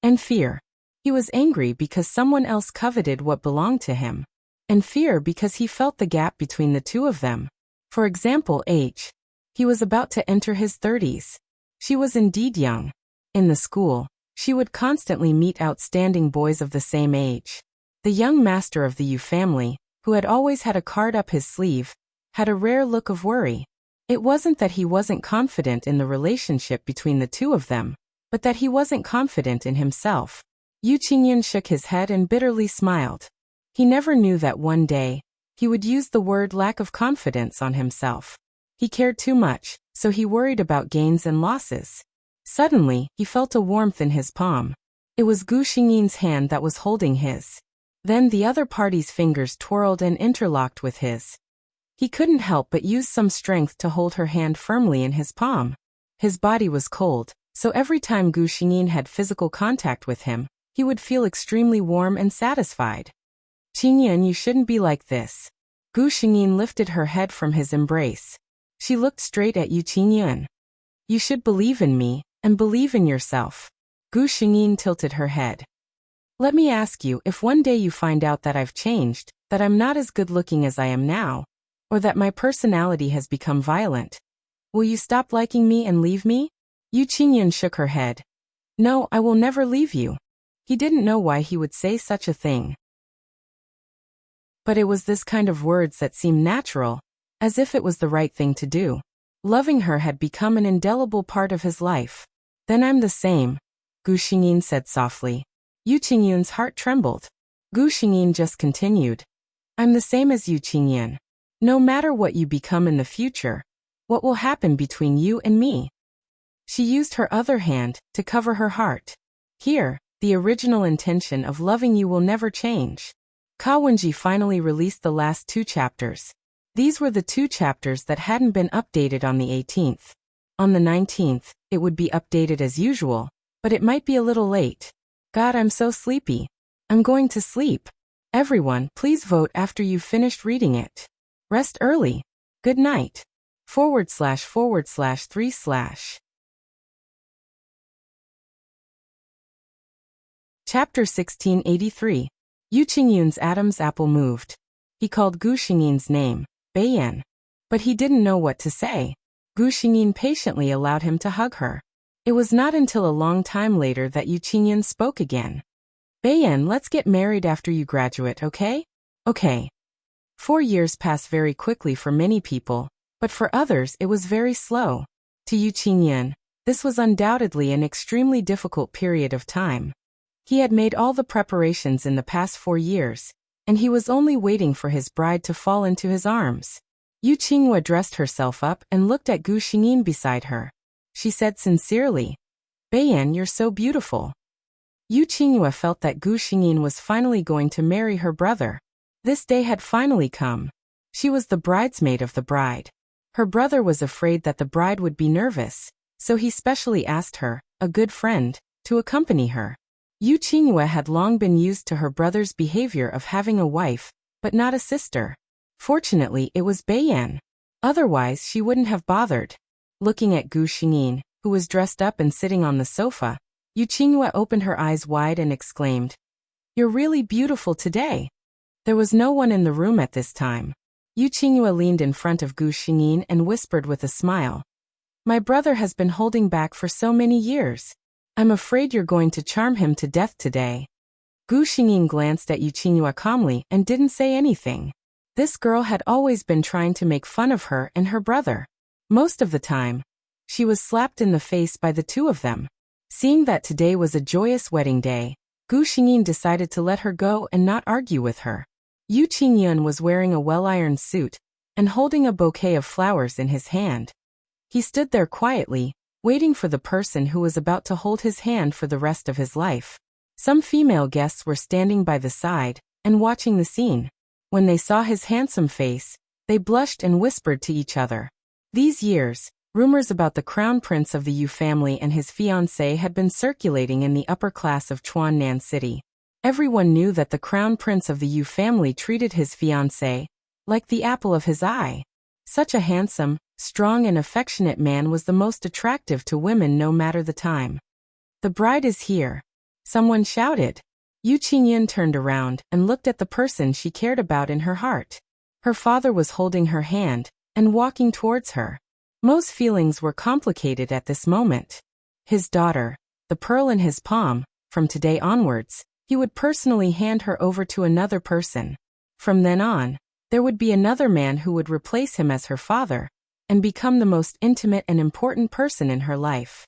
And fear. He was angry because someone else coveted what belonged to him. And fear because he felt the gap between the two of them. For example, age. He was about to enter his 30s. She was indeed young. In the school, she would constantly meet outstanding boys of the same age. The young master of the Yu family, who had always had a card up his sleeve, had a rare look of worry. It wasn't that he wasn't confident in the relationship between the two of them, but that he wasn't confident in himself. Yu Qingyun shook his head and bitterly smiled. He never knew that one day, he would use the word lack of confidence on himself. He cared too much, so he worried about gains and losses. Suddenly, he felt a warmth in his palm. It was Gu Xingyin's hand that was holding his. Then the other party's fingers twirled and interlocked with his. He couldn't help but use some strength to hold her hand firmly in his palm. His body was cold, so every time Gu Xingyin had physical contact with him, he would feel extremely warm and satisfied. Qingyun, you shouldn't be like this. Gu Xingyin lifted her head from his embrace. She looked straight at Yu Qingyun. You should believe in me, and believe in yourself. Gu Xingyin tilted her head. Let me ask you, if one day you find out that I've changed, that I'm not as good looking as I am now, or that my personality has become violent, will you stop liking me and leave me? Yu Qingyun shook her head. No, I will never leave you. He didn't know why he would say such a thing. But it was this kind of words that seemed natural, as if it was the right thing to do. Loving her had become an indelible part of his life. Then I'm the same, Gu Xingyin said softly. Yu Qingyun's heart trembled. Gu Xingyin just continued. I'm the same as Yu Qingyun. No matter what you become in the future, what will happen between you and me? She used her other hand to cover her heart. Here, the original intention of loving you will never change. Kawenji finally released the last 2 chapters. These were the 2 chapters that hadn't been updated on the 18th. On the 19th, it would be updated as usual, but it might be a little late. God, I'm so sleepy. I'm going to sleep. Everyone, please vote after you've finished reading it. Rest early. Good night. //3/ Chapter 1683. Yu Qingyun's Adam's apple moved. He called Gu Xingyin's name, Beiyan. But he didn't know what to say. Gu Xingyin patiently allowed him to hug her. It was not until a long time later that Yu Qingyun spoke again. Beiyan, let's get married after you graduate, okay? Okay. 4 years pass very quickly for many people, but for others it was very slow. To Yu Qingyun, this was undoubtedly an extremely difficult period of time. He had made all the preparations in the past 4 years, and he was only waiting for his bride to fall into his arms. Yu Qinghua dressed herself up and looked at Gu Xingyin beside her. She said sincerely, Beiyan, you're so beautiful. Yu Qingyue felt that Gu Xingyin was finally going to marry her brother. This day had finally come. She was the bridesmaid of the bride. Her brother was afraid that the bride would be nervous, so he specially asked her, a good friend, to accompany her. Yu Qingyue had long been used to her brother's behavior of having a wife, but not a sister. Fortunately, it was Beiyan. Otherwise, she wouldn't have bothered. Looking at Gu Xingyin, who was dressed up and sitting on the sofa, Yu Qingyue opened her eyes wide and exclaimed, "You're really beautiful today." There was no one in the room at this time. Yu Qingyue leaned in front of Gu Xingyin and whispered with a smile, "My brother has been holding back for so many years. I'm afraid you're going to charm him to death today." Gu Xingyin glanced at Yu Qingyue calmly and didn't say anything. This girl had always been trying to make fun of her and her brother. Most of the time, she was slapped in the face by the two of them. Seeing that today was a joyous wedding day, Gu Xingyin decided to let her go and not argue with her. Yu Qingyun was wearing a well-ironed suit and holding a bouquet of flowers in his hand. He stood there quietly, waiting for the person who was about to hold his hand for the rest of his life. Some female guests were standing by the side and watching the scene. When they saw his handsome face, they blushed and whispered to each other. These years, rumors about the crown prince of the Yu family and his fiancée had been circulating in the upper class of Chuannan City. Everyone knew that the crown prince of the Yu family treated his fiancée like the apple of his eye. Such a handsome, strong and affectionate man was the most attractive to women no matter the time. "The bride is here," someone shouted. Yu Qingyun turned around and looked at the person she cared about in her heart. Her father was holding her hand and walking towards her. Mo's feelings were complicated at this moment. His daughter, the pearl in his palm, from today onwards, he would personally hand her over to another person. From then on, there would be another man who would replace him as her father and become the most intimate and important person in her life.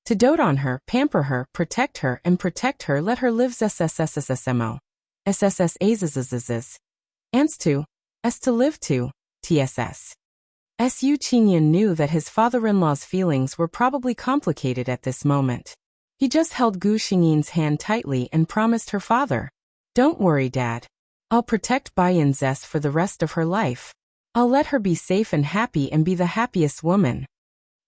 To dote on her, pamper her, protect her, let her live ssssmo. SSSAZZZZ. Ans to, S to live to, TSS. Yu Qingyun knew that his father-in-law's feelings were probably complicated at this moment. He just held Gu Xingyin's hand tightly and promised her father, "Don't worry, Dad. I'll protect Baiyan Zes for the rest of her life. I'll let her be safe and happy and be the happiest woman."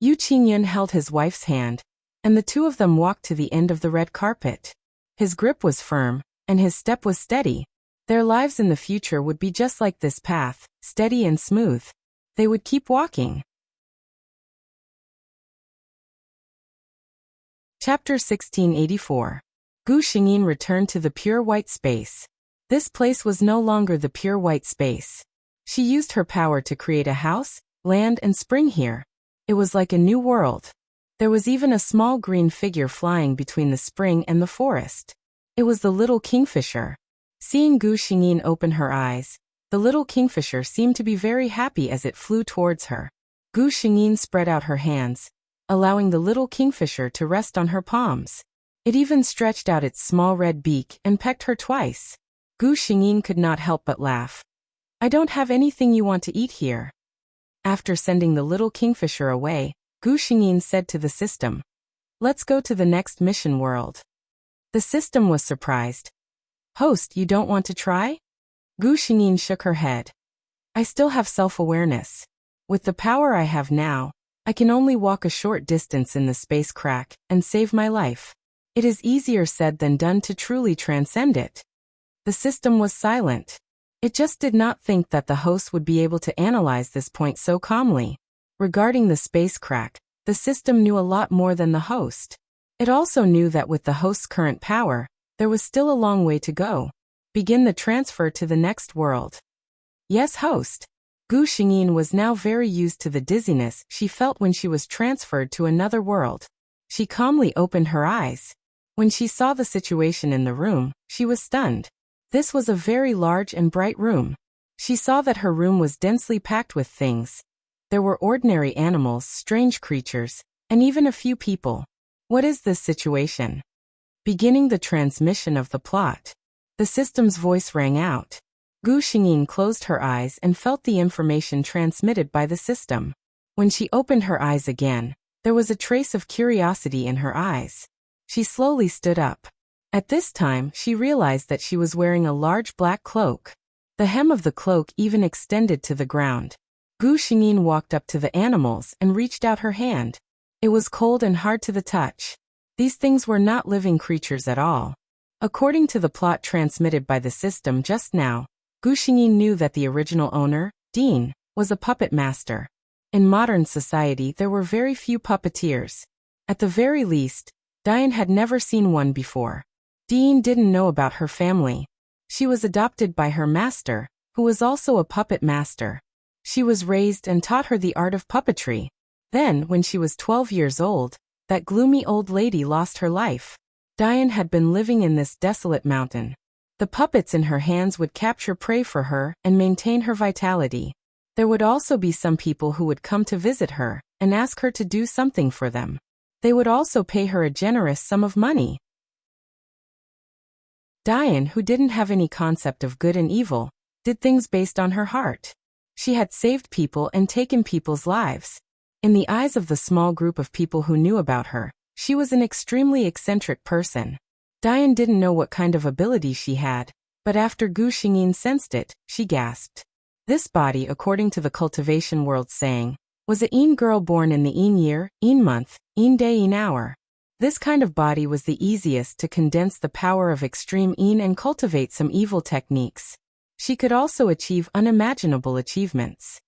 Yu Qingyun held his wife's hand, and the two of them walked to the end of the red carpet. His grip was firm, and his step was steady. Their lives in the future would be just like this path, steady and smooth. They would keep walking. Chapter 1684. Gu Xingyin returned to the pure white space. This place was no longer the pure white space. She used her power to create a house, land and spring here. It was like a new world. There was even a small green figure flying between the spring and the forest. It was the little kingfisher. Seeing Gu Xingyin open her eyes, the little kingfisher seemed to be very happy as it flew towards her. Gu Xingyin spread out her hands, allowing the little kingfisher to rest on her palms. It even stretched out its small red beak and pecked her twice. Gu Xingyin could not help but laugh. "I don't have anything you want to eat here." After sending the little kingfisher away, Gu Xingyin said to the system, "Let's go to the next mission world." The system was surprised. "Host, you don't want to try?" Gu Xingyin shook her head. "I still have self-awareness. With the power I have now, I can only walk a short distance in the space crack and save my life. It is easier said than done to truly transcend it." The system was silent. It just did not think that the host would be able to analyze this point so calmly. Regarding the space crack, the system knew a lot more than the host. It also knew that with the host's current power, there was still a long way to go. Begin the transfer to the next world. "Yes, host." Gu Xingyin was now very used to the dizziness she felt when she was transferred to another world. She calmly opened her eyes. When she saw the situation in the room, she was stunned. This was a very large and bright room. She saw that her room was densely packed with things. There were ordinary animals, strange creatures, and even a few people. What is this situation? Beginning the transmission of the plot. The system's voice rang out. Gu Xingyin closed her eyes and felt the information transmitted by the system. When she opened her eyes again, there was a trace of curiosity in her eyes. She slowly stood up. At this time, she realized that she was wearing a large black cloak. The hem of the cloak even extended to the ground. Gu Xingyin walked up to the animals and reached out her hand. It was cold and hard to the touch. These things were not living creatures at all. According to the plot transmitted by the system just now, Gu Xingyin knew that the original owner, Dean, was a puppet master. In modern society there were very few puppeteers. At the very least, Diane had never seen one before. Dean didn't know about her family. She was adopted by her master, who was also a puppet master. She was raised and taught her the art of puppetry. Then, when she was 12 years old, that gloomy old lady lost her life. Diane had been living in this desolate mountain. The puppets in her hands would capture prey for her and maintain her vitality. There would also be some people who would come to visit her and ask her to do something for them. They would also pay her a generous sum of money. Diane, who didn't have any concept of good and evil, did things based on her heart. She had saved people and taken people's lives. In the eyes of the small group of people who knew about her, she was an extremely eccentric person. Diane didn't know what kind of ability she had, but after Gu Xingyin sensed it, she gasped. This body, according to the cultivation world saying, was a Yin girl born in the Yin year, Yin month, Yin day, Yin hour. This kind of body was the easiest to condense the power of extreme Yin and cultivate some evil techniques. She could also achieve unimaginable achievements.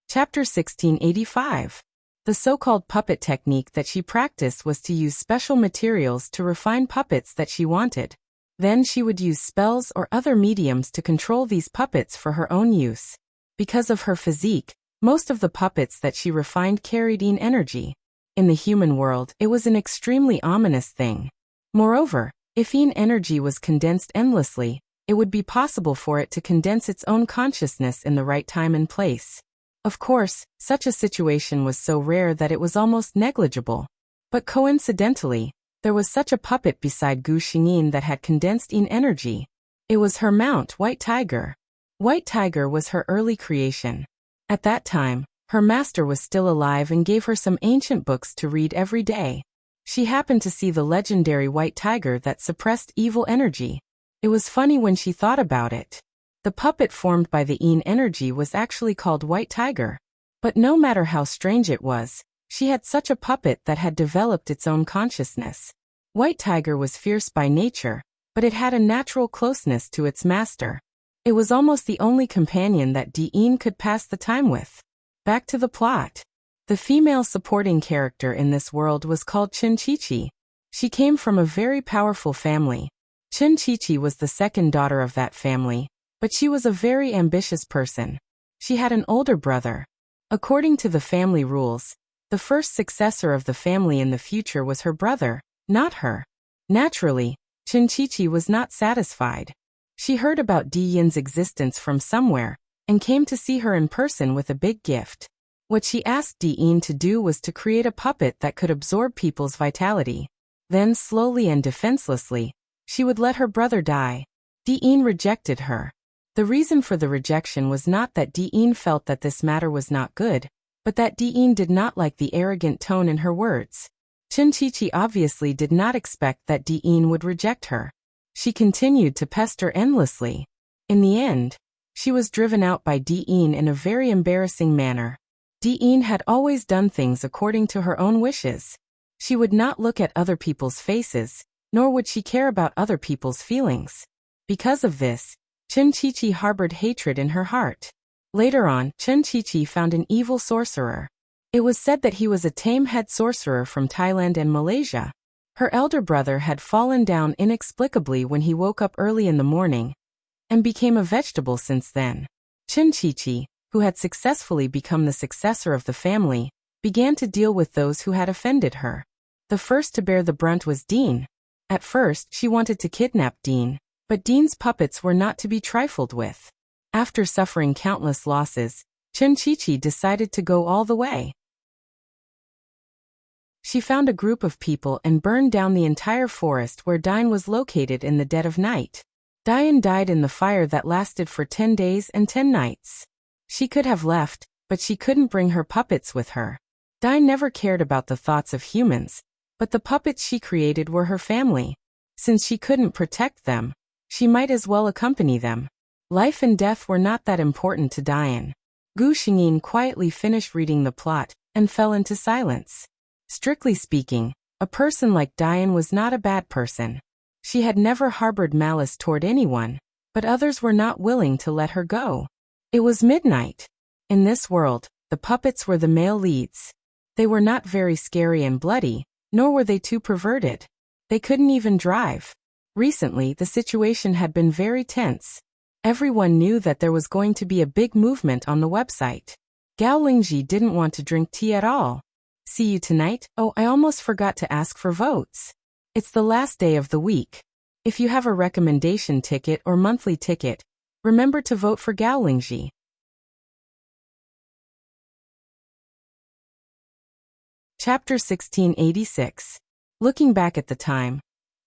Chapter 1685. The so-called puppet technique that she practiced was to use special materials to refine puppets that she wanted. Then she would use spells or other mediums to control these puppets for her own use. Because of her physique, most of the puppets that she refined carried Yin energy. In the human world, it was an extremely ominous thing. Moreover, if Yin energy was condensed endlessly, it would be possible for it to condense its own consciousness in the right time and place. Of course, such a situation was so rare that it was almost negligible. But coincidentally, there was such a puppet beside Gu Xingyin that had condensed Yin energy. It was her mount, White Tiger. White Tiger was her early creation. At that time, her master was still alive and gave her some ancient books to read every day. She happened to see the legendary White Tiger that suppressed evil energy. It was funny when she thought about it. The puppet formed by the Yin energy was actually called White Tiger. But no matter how strange it was, she had such a puppet that had developed its own consciousness. White Tiger was fierce by nature, but it had a natural closeness to its master. It was almost the only companion that Dean could pass the time with. Back to the plot. The female supporting character in this world was called Chen Qiqi. She came from a very powerful family. Chen Qiqi was the second daughter of that family, but she was a very ambitious person. She had an older brother. According to the family rules, the first successor of the family in the future was her brother, not her. Naturally, Chen Qiqi was not satisfied. She heard about Di Yin's existence from somewhere, and came to see her in person with a big gift. What she asked Di Yin to do was to create a puppet that could absorb people's vitality. Then slowly and defenselessly, she would let her brother die. Di Yin rejected her. The reason for the rejection was not that Di Yin felt that this matter was not good, but that Di Yin did not like the arrogant tone in her words. Chen Qiqi obviously did not expect that Di Yin would reject her. She continued to pester endlessly. In the end, she was driven out by Di Yin in a very embarrassing manner. Di Yin had always done things according to her own wishes. She would not look at other people's faces, nor would she care about other people's feelings. Because of this, Chen Qiqi harbored hatred in her heart. Later on, Chen Qiqi found an evil sorcerer. It was said that he was a tame head sorcerer from Thailand and Malaysia. Her elder brother had fallen down inexplicably when he woke up early in the morning, and became a vegetable since then. Chen Qiqi, who had successfully become the successor of the family, began to deal with those who had offended her. The first to bear the brunt was Dean. At first, she wanted to kidnap Dean, but Dean's puppets were not to be trifled with. After suffering countless losses, Chen Qiqi decided to go all the way. She found a group of people and burned down the entire forest where Diane was located in the dead of night. Diane died in the fire that lasted for 10 days and 10 nights. She could have left, but she couldn't bring her puppets with her. Diane never cared about the thoughts of humans, but the puppets she created were her family. Since she couldn't protect them, she might as well accompany them. Life and death were not that important to Diane. Gu Xingyin quietly finished reading the plot and fell into silence. Strictly speaking, a person like Diane was not a bad person. She had never harbored malice toward anyone, but others were not willing to let her go. It was midnight. In this world, the puppets were the male leads. They were not very scary and bloody, nor were they too perverted. They couldn't even drive. Recently, the situation had been very tense. Everyone knew that there was going to be a big movement on the website. Gao Lingji didn't want to drink tea at all. See you tonight? Oh, I almost forgot to ask for votes. It's the last day of the week. If you have a recommendation ticket or monthly ticket, remember to vote for Gao Lingji. Chapter 1686. Looking back at the time,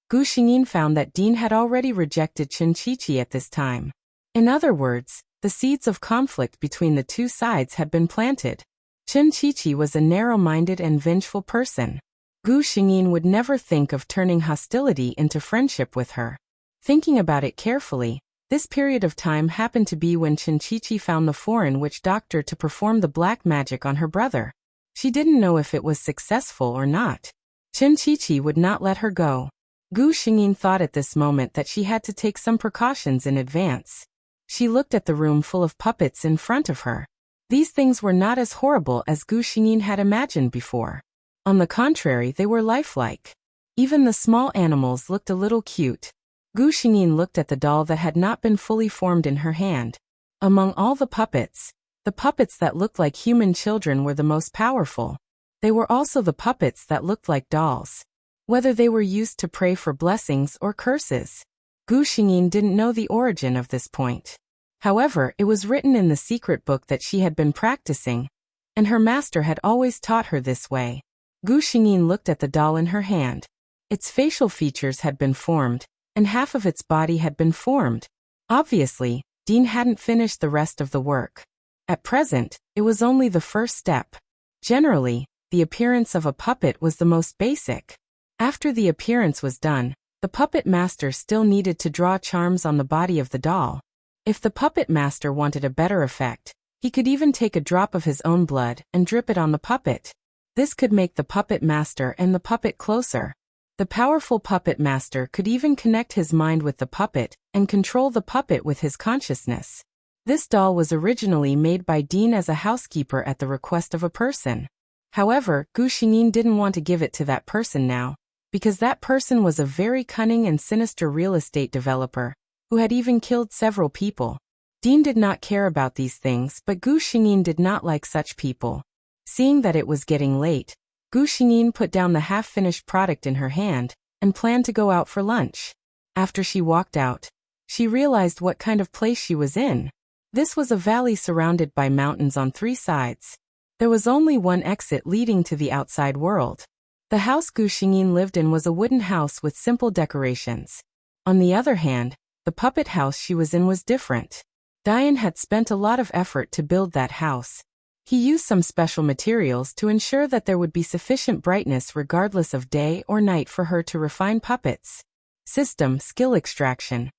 Gu Xingyin found that Dean had already rejected Chen Qiqi at this time. In other words, the seeds of conflict between the two sides had been planted. Chen Qiqi was a narrow-minded and vengeful person. Gu Xingyin would never think of turning hostility into friendship with her. Thinking about it carefully, this period of time happened to be when Chen Qiqi found the foreign witch doctor to perform the black magic on her brother. She didn't know if it was successful or not. Chen Qiqi would not let her go. Gu Xingyin thought at this moment that she had to take some precautions in advance. She looked at the room full of puppets in front of her. These things were not as horrible as Gu Xingyin had imagined before. On the contrary, they were lifelike. Even the small animals looked a little cute. Gu Xingyin looked at the doll that had not been fully formed in her hand. Among all the puppets that looked like human children were the most powerful. They were also the puppets that looked like dolls. Whether they were used to pray for blessings or curses, Gu Xingyin didn't know the origin of this point. However, it was written in the secret book that she had been practicing, and her master had always taught her this way. Gu Xingyin looked at the doll in her hand. Its facial features had been formed, and half of its body had been formed. Obviously, Dean hadn't finished the rest of the work. At present, it was only the first step. Generally, the appearance of a puppet was the most basic. After the appearance was done, the puppet master still needed to draw charms on the body of the doll. If the puppet master wanted a better effect, he could even take a drop of his own blood and drip it on the puppet. This could make the puppet master and the puppet closer. The powerful puppet master could even connect his mind with the puppet and control the puppet with his consciousness. This doll was originally made by Dean as a housekeeper at the request of a person. However, Gu Xingyin didn't want to give it to that person now, because that person was a very cunning and sinister real estate developer, who had even killed several people. Dean did not care about these things, but Gu Xingyin did not like such people. Seeing that it was getting late, Gu Xingyin put down the half-finished product in her hand and planned to go out for lunch. After she walked out, she realized what kind of place she was in. This was a valley surrounded by mountains on three sides. There was only one exit leading to the outside world. The house Gu Xingyin lived in was a wooden house with simple decorations. On the other hand, the puppet house she was in was different. Diane had spent a lot of effort to build that house. He used some special materials to ensure that there would be sufficient brightness regardless of day or night for her to refine puppets. System skill extraction.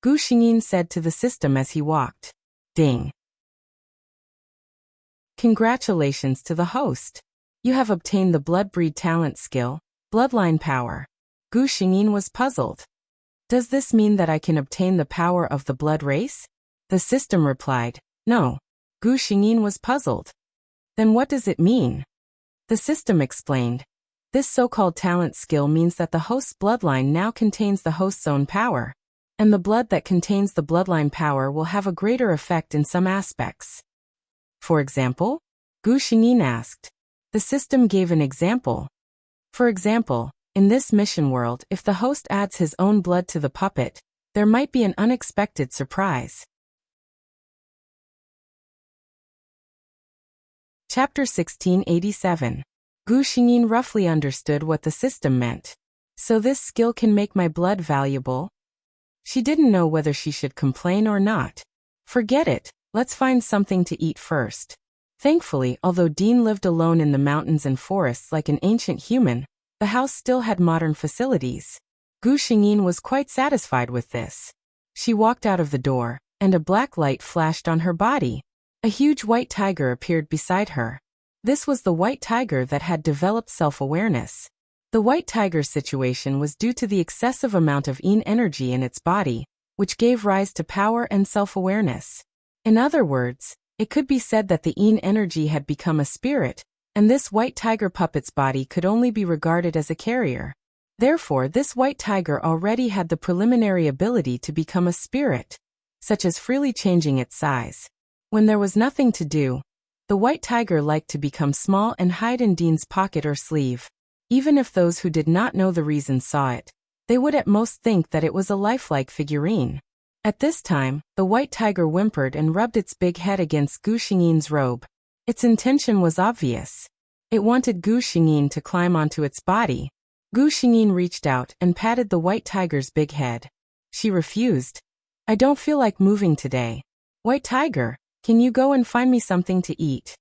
Gu Xingyin said to the system as he walked. Ding. Congratulations to the host. You have obtained the Bloodbreed talent skill, Bloodline Power. Gu Xingyin was puzzled. Does this mean that I can obtain the power of the blood race? The system replied, no. Gu Xingyin was puzzled. Then what does it mean? The system explained. This so-called talent skill means that the host's bloodline now contains the host's own power, and the blood that contains the bloodline power will have a greater effect in some aspects. For example? Gu Xingyin asked. The system gave an example. For example, in this mission world, if the host adds his own blood to the puppet, there might be an unexpected surprise. Chapter 1687. Gu Xingyin roughly understood what the system meant. So this skill can make my blood valuable? She didn't know whether she should complain or not. Forget it, let's find something to eat first. Thankfully, although Dean lived alone in the mountains and forests like an ancient human, the house still had modern facilities. Gu Xingyin was quite satisfied with this. She walked out of the door, and a black light flashed on her body. A huge white tiger appeared beside her. This was the white tiger that had developed self-awareness. The white tiger's situation was due to the excessive amount of yin energy in its body, which gave rise to power and self-awareness. In other words, it could be said that the yin energy had become a spirit, and this white tiger puppet's body could only be regarded as a carrier. Therefore, this white tiger already had the preliminary ability to become a spirit, such as freely changing its size. When there was nothing to do, the white tiger liked to become small and hide in Dean's pocket or sleeve. Even if those who did not know the reason saw it, they would at most think that it was a lifelike figurine. At this time, the white tiger whimpered and rubbed its big head against Gu Xingyin's robe. Its intention was obvious. It wanted Gu Xingyin to climb onto its body. Gu Xingyin reached out and patted the white tiger's big head. She refused. "I don't feel like moving today. White tiger, can you go and find me something to eat?"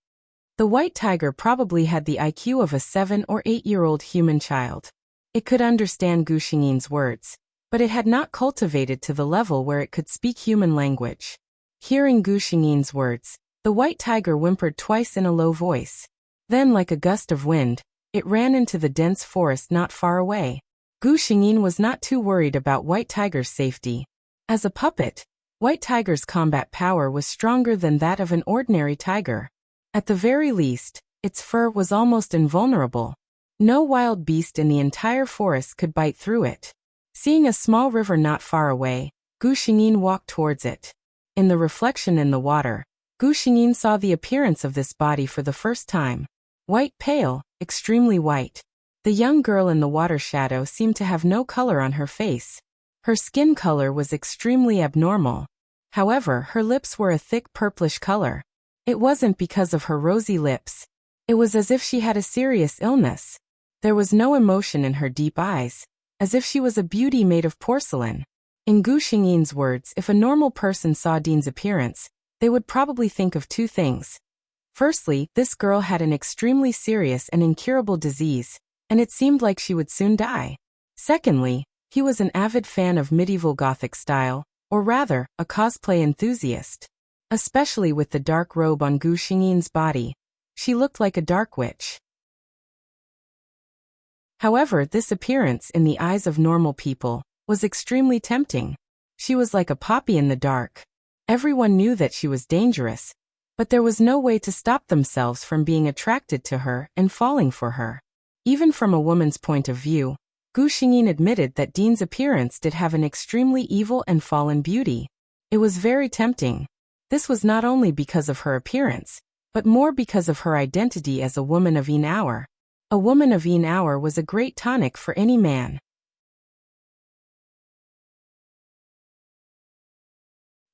The white tiger probably had the IQ of a 7 or 8-year-old human child. It could understand Gu Xingyin's words, but it had not cultivated to the level where it could speak human language. Hearing Gu Xingyin's words, the white tiger whimpered twice in a low voice. Then, like a gust of wind, it ran into the dense forest not far away. Gu Xingyin was not too worried about White Tiger's safety. As a puppet, White Tiger's combat power was stronger than that of an ordinary tiger. At the very least, its fur was almost invulnerable. No wild beast in the entire forest could bite through it. Seeing a small river not far away, Gu Xingyin walked towards it. In the reflection in the water, Gu Xingyin saw the appearance of this body for the first time. White pale, extremely white. The young girl in the water shadow seemed to have no color on her face. Her skin color was extremely abnormal. However, her lips were a thick purplish color. It wasn't because of her rosy lips. It was as if she had a serious illness. There was no emotion in her deep eyes, as if she was a beauty made of porcelain. In Gu Xingyin's words, if a normal person saw Dean's appearance, they would probably think of two things. Firstly, this girl had an extremely serious and incurable disease, and it seemed like she would soon die. Secondly, he was an avid fan of medieval Gothic style, or rather, a cosplay enthusiast. Especially with the dark robe on Gu Xingyin's body, she looked like a dark witch. However, this appearance in the eyes of normal people was extremely tempting. She was like a poppy in the dark. Everyone knew that she was dangerous, but there was no way to stop themselves from being attracted to her and falling for her. Even from a woman's point of view, Gu Xingyin admitted that Dean's appearance did have an extremely evil and fallen beauty. It was very tempting. This was not only because of her appearance, but more because of her identity as a woman of Yin Hour. A woman of Yin Hour was a great tonic for any man.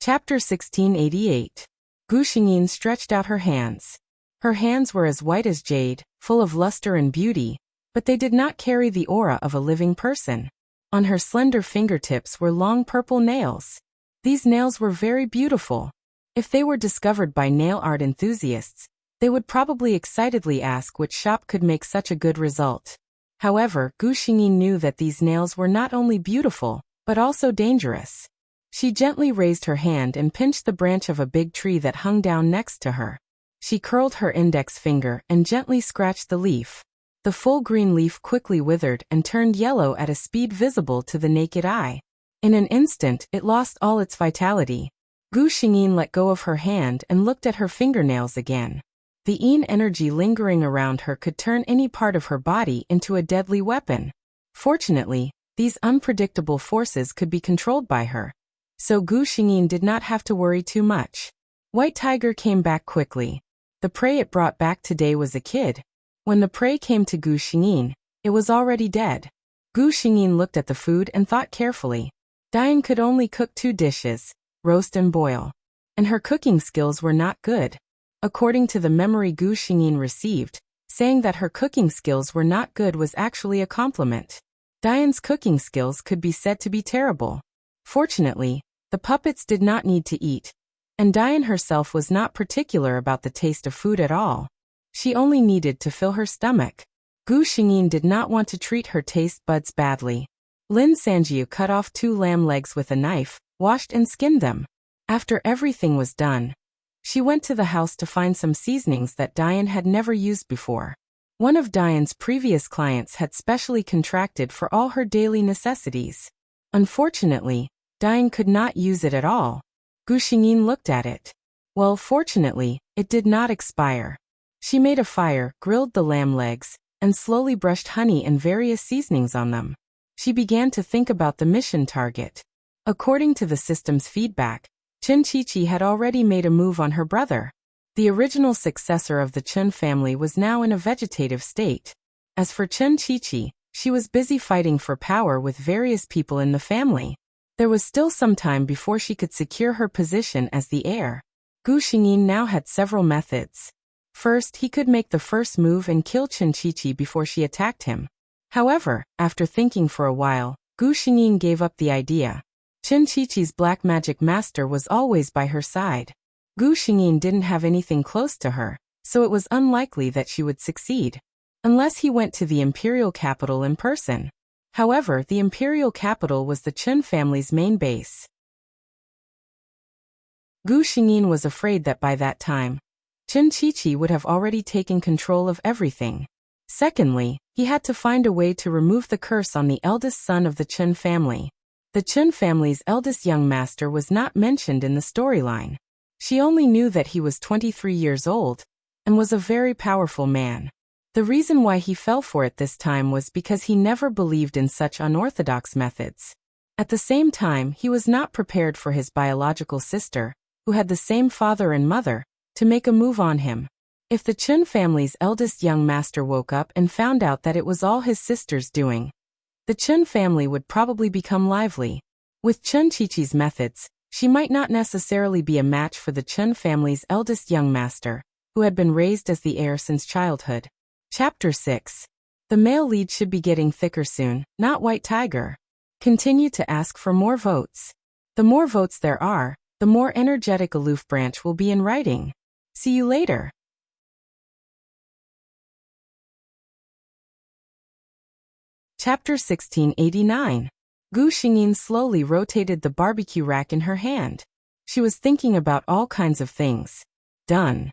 Chapter 1688. Gu Xingyin stretched out her hands. Her hands were as white as jade, full of luster and beauty, but they did not carry the aura of a living person. On her slender fingertips were long purple nails. These nails were very beautiful. If they were discovered by nail art enthusiasts, they would probably excitedly ask which shop could make such a good result. However, Gu Xingyin knew that these nails were not only beautiful, but also dangerous. She gently raised her hand and pinched the branch of a big tree that hung down next to her. She curled her index finger and gently scratched the leaf. The full green leaf quickly withered and turned yellow at a speed visible to the naked eye. In an instant, it lost all its vitality. Gu Xingyin let go of her hand and looked at her fingernails again. The yin energy lingering around her could turn any part of her body into a deadly weapon. Fortunately, these unpredictable forces could be controlled by her, so Gu Xingyin did not have to worry too much. White Tiger came back quickly. The prey it brought back today was a kid. When the prey came to Gu Xingyin, it was already dead. Gu Xingyin looked at the food and thought carefully. Diane could only cook 2 dishes, roast and boil. And her cooking skills were not good. According to the memory Gu Xingyin received, saying that her cooking skills were not good was actually a compliment. Diane's cooking skills could be said to be terrible. Fortunately, the puppets did not need to eat. And Diane herself was not particular about the taste of food at all. She only needed to fill her stomach. Gu Xingyin did not want to treat her taste buds badly. Lin Sanjiu cut off 2 lamb legs with a knife, washed and skinned them. After everything was done, she went to the house to find some seasonings that Diane had never used before. One of Diane's previous clients had specially contracted for all her daily necessities. Unfortunately, Diane could not use it at all. Gu Xingyin looked at it. Well, fortunately, it did not expire. She made a fire, grilled the lamb legs, and slowly brushed honey and various seasonings on them. She began to think about the mission target. According to the system's feedback, Chen Qiqi had already made a move on her brother. The original successor of the Chen family was now in a vegetative state. As for Chen Qiqi, she was busy fighting for power with various people in the family. There was still some time before she could secure her position as the heir. Gu Xingyin now had several methods. First, he could make the first move and kill Chen Qiqi before she attacked him. However, after thinking for a while, Gu Xingyin gave up the idea. Chen Qiqi's black magic master was always by her side. Gu Xingyin didn't have anything close to her, so it was unlikely that she would succeed. Unless he went to the imperial capital in person. However, the imperial capital was the Chen family's main base. Gu Xingyin was afraid that by that time, Chen Qiqi would have already taken control of everything. Secondly, he had to find a way to remove the curse on the eldest son of the Chen family. The Chen family's eldest young master was not mentioned in the storyline. She only knew that he was 23 years old and was a very powerful man. The reason why he fell for it this time was because he never believed in such unorthodox methods. At the same time, he was not prepared for his biological sister, who had the same father and mother, to make a move on him. If the Chen family's eldest young master woke up and found out that it was all his sister's doing, the Chen family would probably become lively. With Chen Qiqi's methods, she might not necessarily be a match for the Chen family's eldest young master, who had been raised as the heir since childhood. Chapter 6. The male lead should be getting thicker soon, not White Tiger. Continue to ask for more votes. The more votes there are, the more energetic aloof branch will be in writing. See you later. Chapter 1689. Gu Xingyin slowly rotated the barbecue rack in her hand. She was thinking about all kinds of things. Done.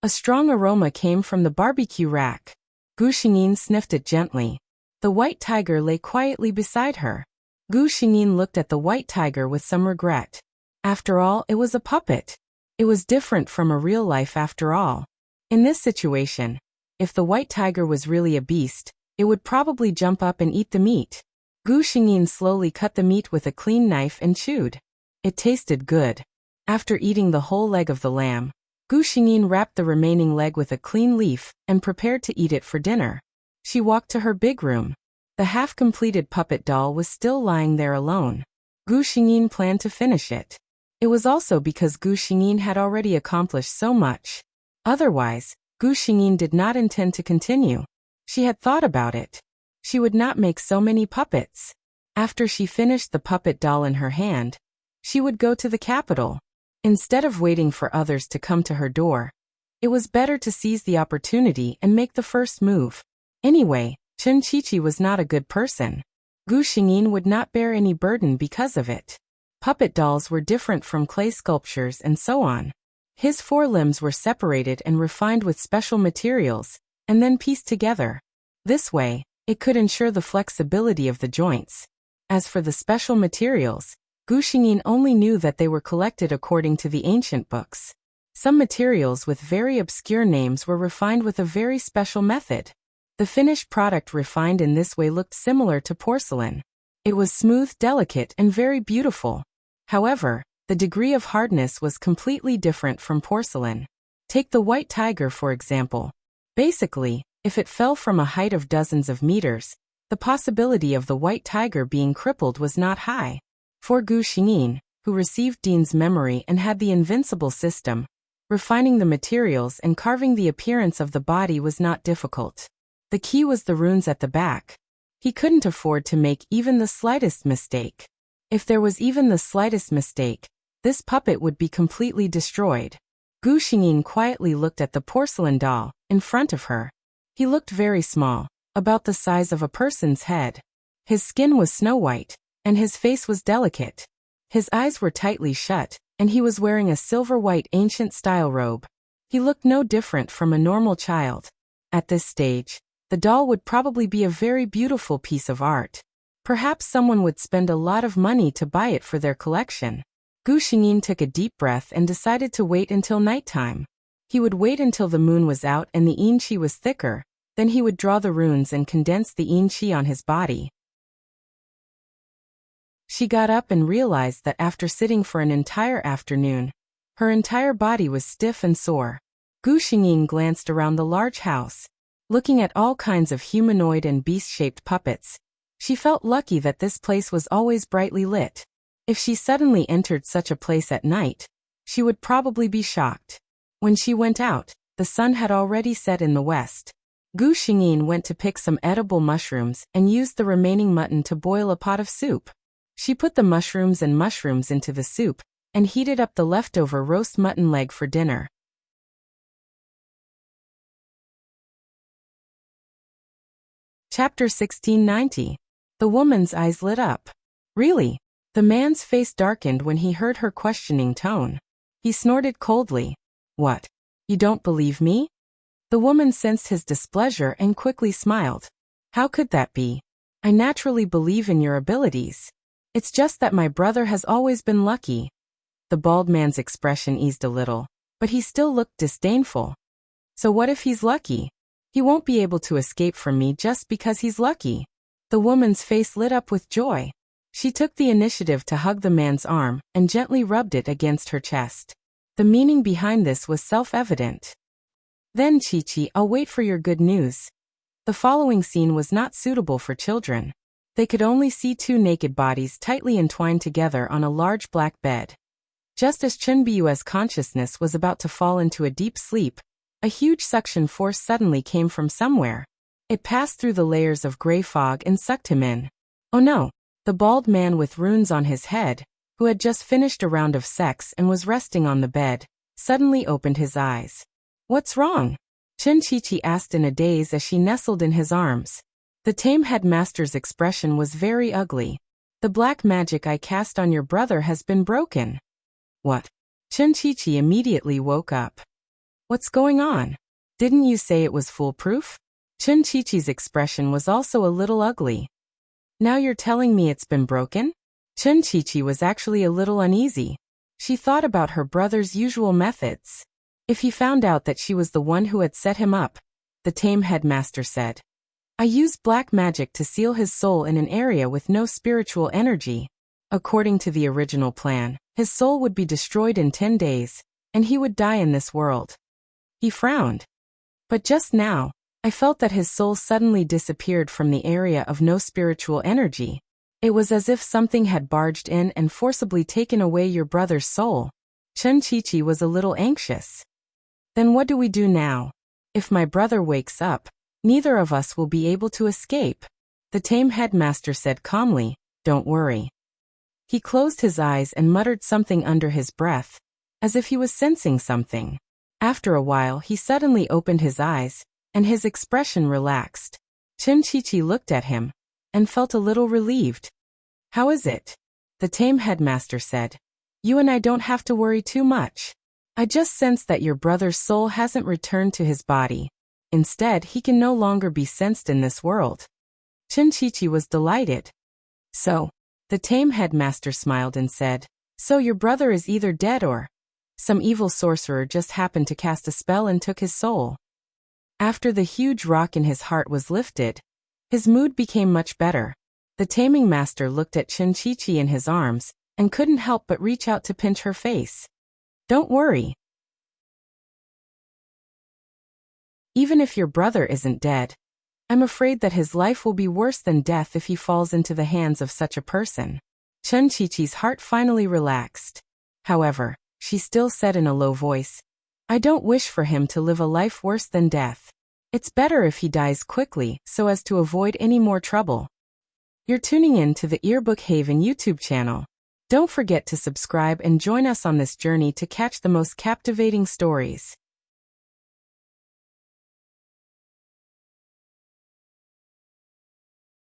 A strong aroma came from the barbecue rack. Gu Xingyin sniffed it gently. The white tiger lay quietly beside her. Gu Xingyin looked at the white tiger with some regret. After all, it was a puppet. It was different from a real life after all. In this situation, if the white tiger was really a beast, it would probably jump up and eat the meat. Gu Xingyin slowly cut the meat with a clean knife and chewed. It tasted good. After eating the whole leg of the lamb, Gu Xingyin wrapped the remaining leg with a clean leaf and prepared to eat it for dinner. She walked to her big room. The half-completed puppet doll was still lying there alone. Gu Xingyin planned to finish it. It was also because Gu Xingyin had already accomplished so much. Otherwise, Gu Xingyin did not intend to continue. She had thought about it. She would not make so many puppets. After she finished the puppet doll in her hand, she would go to the capital. Instead of waiting for others to come to her door, it was better to seize the opportunity and make the first move. Anyway, Chen Qiqi was not a good person. Gu Xingyin would not bear any burden because of it. Puppet dolls were different from clay sculptures and so on. His forelimbs were separated and refined with special materials, and then pieced together. This way, it could ensure the flexibility of the joints. As for the special materials, Gu Xingyin only knew that they were collected according to the ancient books. Some materials with very obscure names were refined with a very special method. The finished product refined in this way looked similar to porcelain. It was smooth, delicate, and very beautiful. However, the degree of hardness was completely different from porcelain. Take the white tiger for example. Basically, if it fell from a height of dozens of meters, the possibility of the white tiger being crippled was not high. For Gu Xingyin, who received Dean's memory and had the invincible system, refining the materials and carving the appearance of the body was not difficult. The key was the runes at the back. He couldn't afford to make even the slightest mistake. If there was even the slightest mistake, This puppet would be completely destroyed. Gu Xingyin quietly looked at the porcelain doll in front of her. He looked very small, about the size of a person's head. His skin was snow white, and his face was delicate. His eyes were tightly shut, and he was wearing a silver-white ancient-style robe. He looked no different from a normal child. At this stage, the doll would probably be a very beautiful piece of art. Perhaps someone would spend a lot of money to buy it for their collection. Gu Xingyin took a deep breath and decided to wait until nighttime. He would wait until the moon was out and the yin qi was thicker, then he would draw the runes and condense the yin qi on his body. She got up and realized that after sitting for an entire afternoon, her entire body was stiff and sore. Gu Xingyin glanced around the large house. Looking at all kinds of humanoid and beast-shaped puppets, she felt lucky that this place was always brightly lit. If she suddenly entered such a place at night, she would probably be shocked. When she went out, the sun had already set in the west. Gu Xingyin went to pick some edible mushrooms and used the remaining mutton to boil a pot of soup. She put the mushrooms into the soup and heated up the leftover roast mutton leg for dinner. Chapter 1690. The woman's eyes lit up. Really? The man's face darkened when he heard her questioning tone. He snorted coldly. What? You don't believe me? The woman sensed his displeasure and quickly smiled. How could that be? I naturally believe in your abilities. It's just that my brother has always been lucky. The bald man's expression eased a little, but he still looked disdainful. So what if he's lucky? He won't be able to escape from me just because he's lucky. The woman's face lit up with joy. She took the initiative to hug the man's arm and gently rubbed it against her chest. The meaning behind this was self-evident. Then Chi-Chi, I'll wait for your good news. The following scene was not suitable for children. They could only see two naked bodies tightly entwined together on a large black bed. Just as Chen Biyue's consciousness was about to fall into a deep sleep, a huge suction force suddenly came from somewhere. It passed through the layers of gray fog and sucked him in. Oh no! The bald man with runes on his head, who had just finished a round of sex and was resting on the bed, suddenly opened his eyes. What's wrong? Chen Chi-Chi asked in a daze as she nestled in his arms. The tame headmaster's expression was very ugly. The black magic I cast on your brother has been broken. What? Chen Chi-Chi immediately woke up. What's going on? Didn't you say it was foolproof? Chen Chi-Chi's expression was also a little ugly. Now you're telling me it's been broken? Chen Chi-Chi was actually a little uneasy. She thought about her brother's usual methods. If he found out that she was the one who had set him up, the tame headmaster said. I used black magic to seal his soul in an area with no spiritual energy. According to the original plan, his soul would be destroyed in 10 days, and he would die in this world. He frowned. But just now, I felt that his soul suddenly disappeared from the area of no spiritual energy. It was as if something had barged in and forcibly taken away your brother's soul. Chen Chi-Chi was a little anxious. Then what do we do now? If my brother wakes up, neither of us will be able to escape. The tame headmaster said calmly, Don't worry. He closed his eyes and muttered something under his breath, as if he was sensing something. After a while he suddenly opened his eyes, and his expression relaxed. Chen Chi-Chi looked at him, and felt a little relieved. How is it? The tame headmaster said. You and I don't have to worry too much. I just sense that your brother's soul hasn't returned to his body. Instead, he can no longer be sensed in this world. Chen Chi-Chi was delighted. So, the tame headmaster smiled and said, So your brother is either dead or some evil sorcerer just happened to cast a spell and took his soul. After the huge rock in his heart was lifted, his mood became much better. The taming master looked at Chen Chi-Chi in his arms and couldn't help but reach out to pinch her face. Don't worry. Even if your brother isn't dead, I'm afraid that his life will be worse than death if he falls into the hands of such a person. Chen Chi-Chi's heart finally relaxed. However, she still said in a low voice, I don't wish for him to live a life worse than death. It's better if he dies quickly so as to avoid any more trouble. You're tuning in to the Earbook Haven YouTube channel. Don't forget to subscribe and join us on this journey to catch the most captivating stories.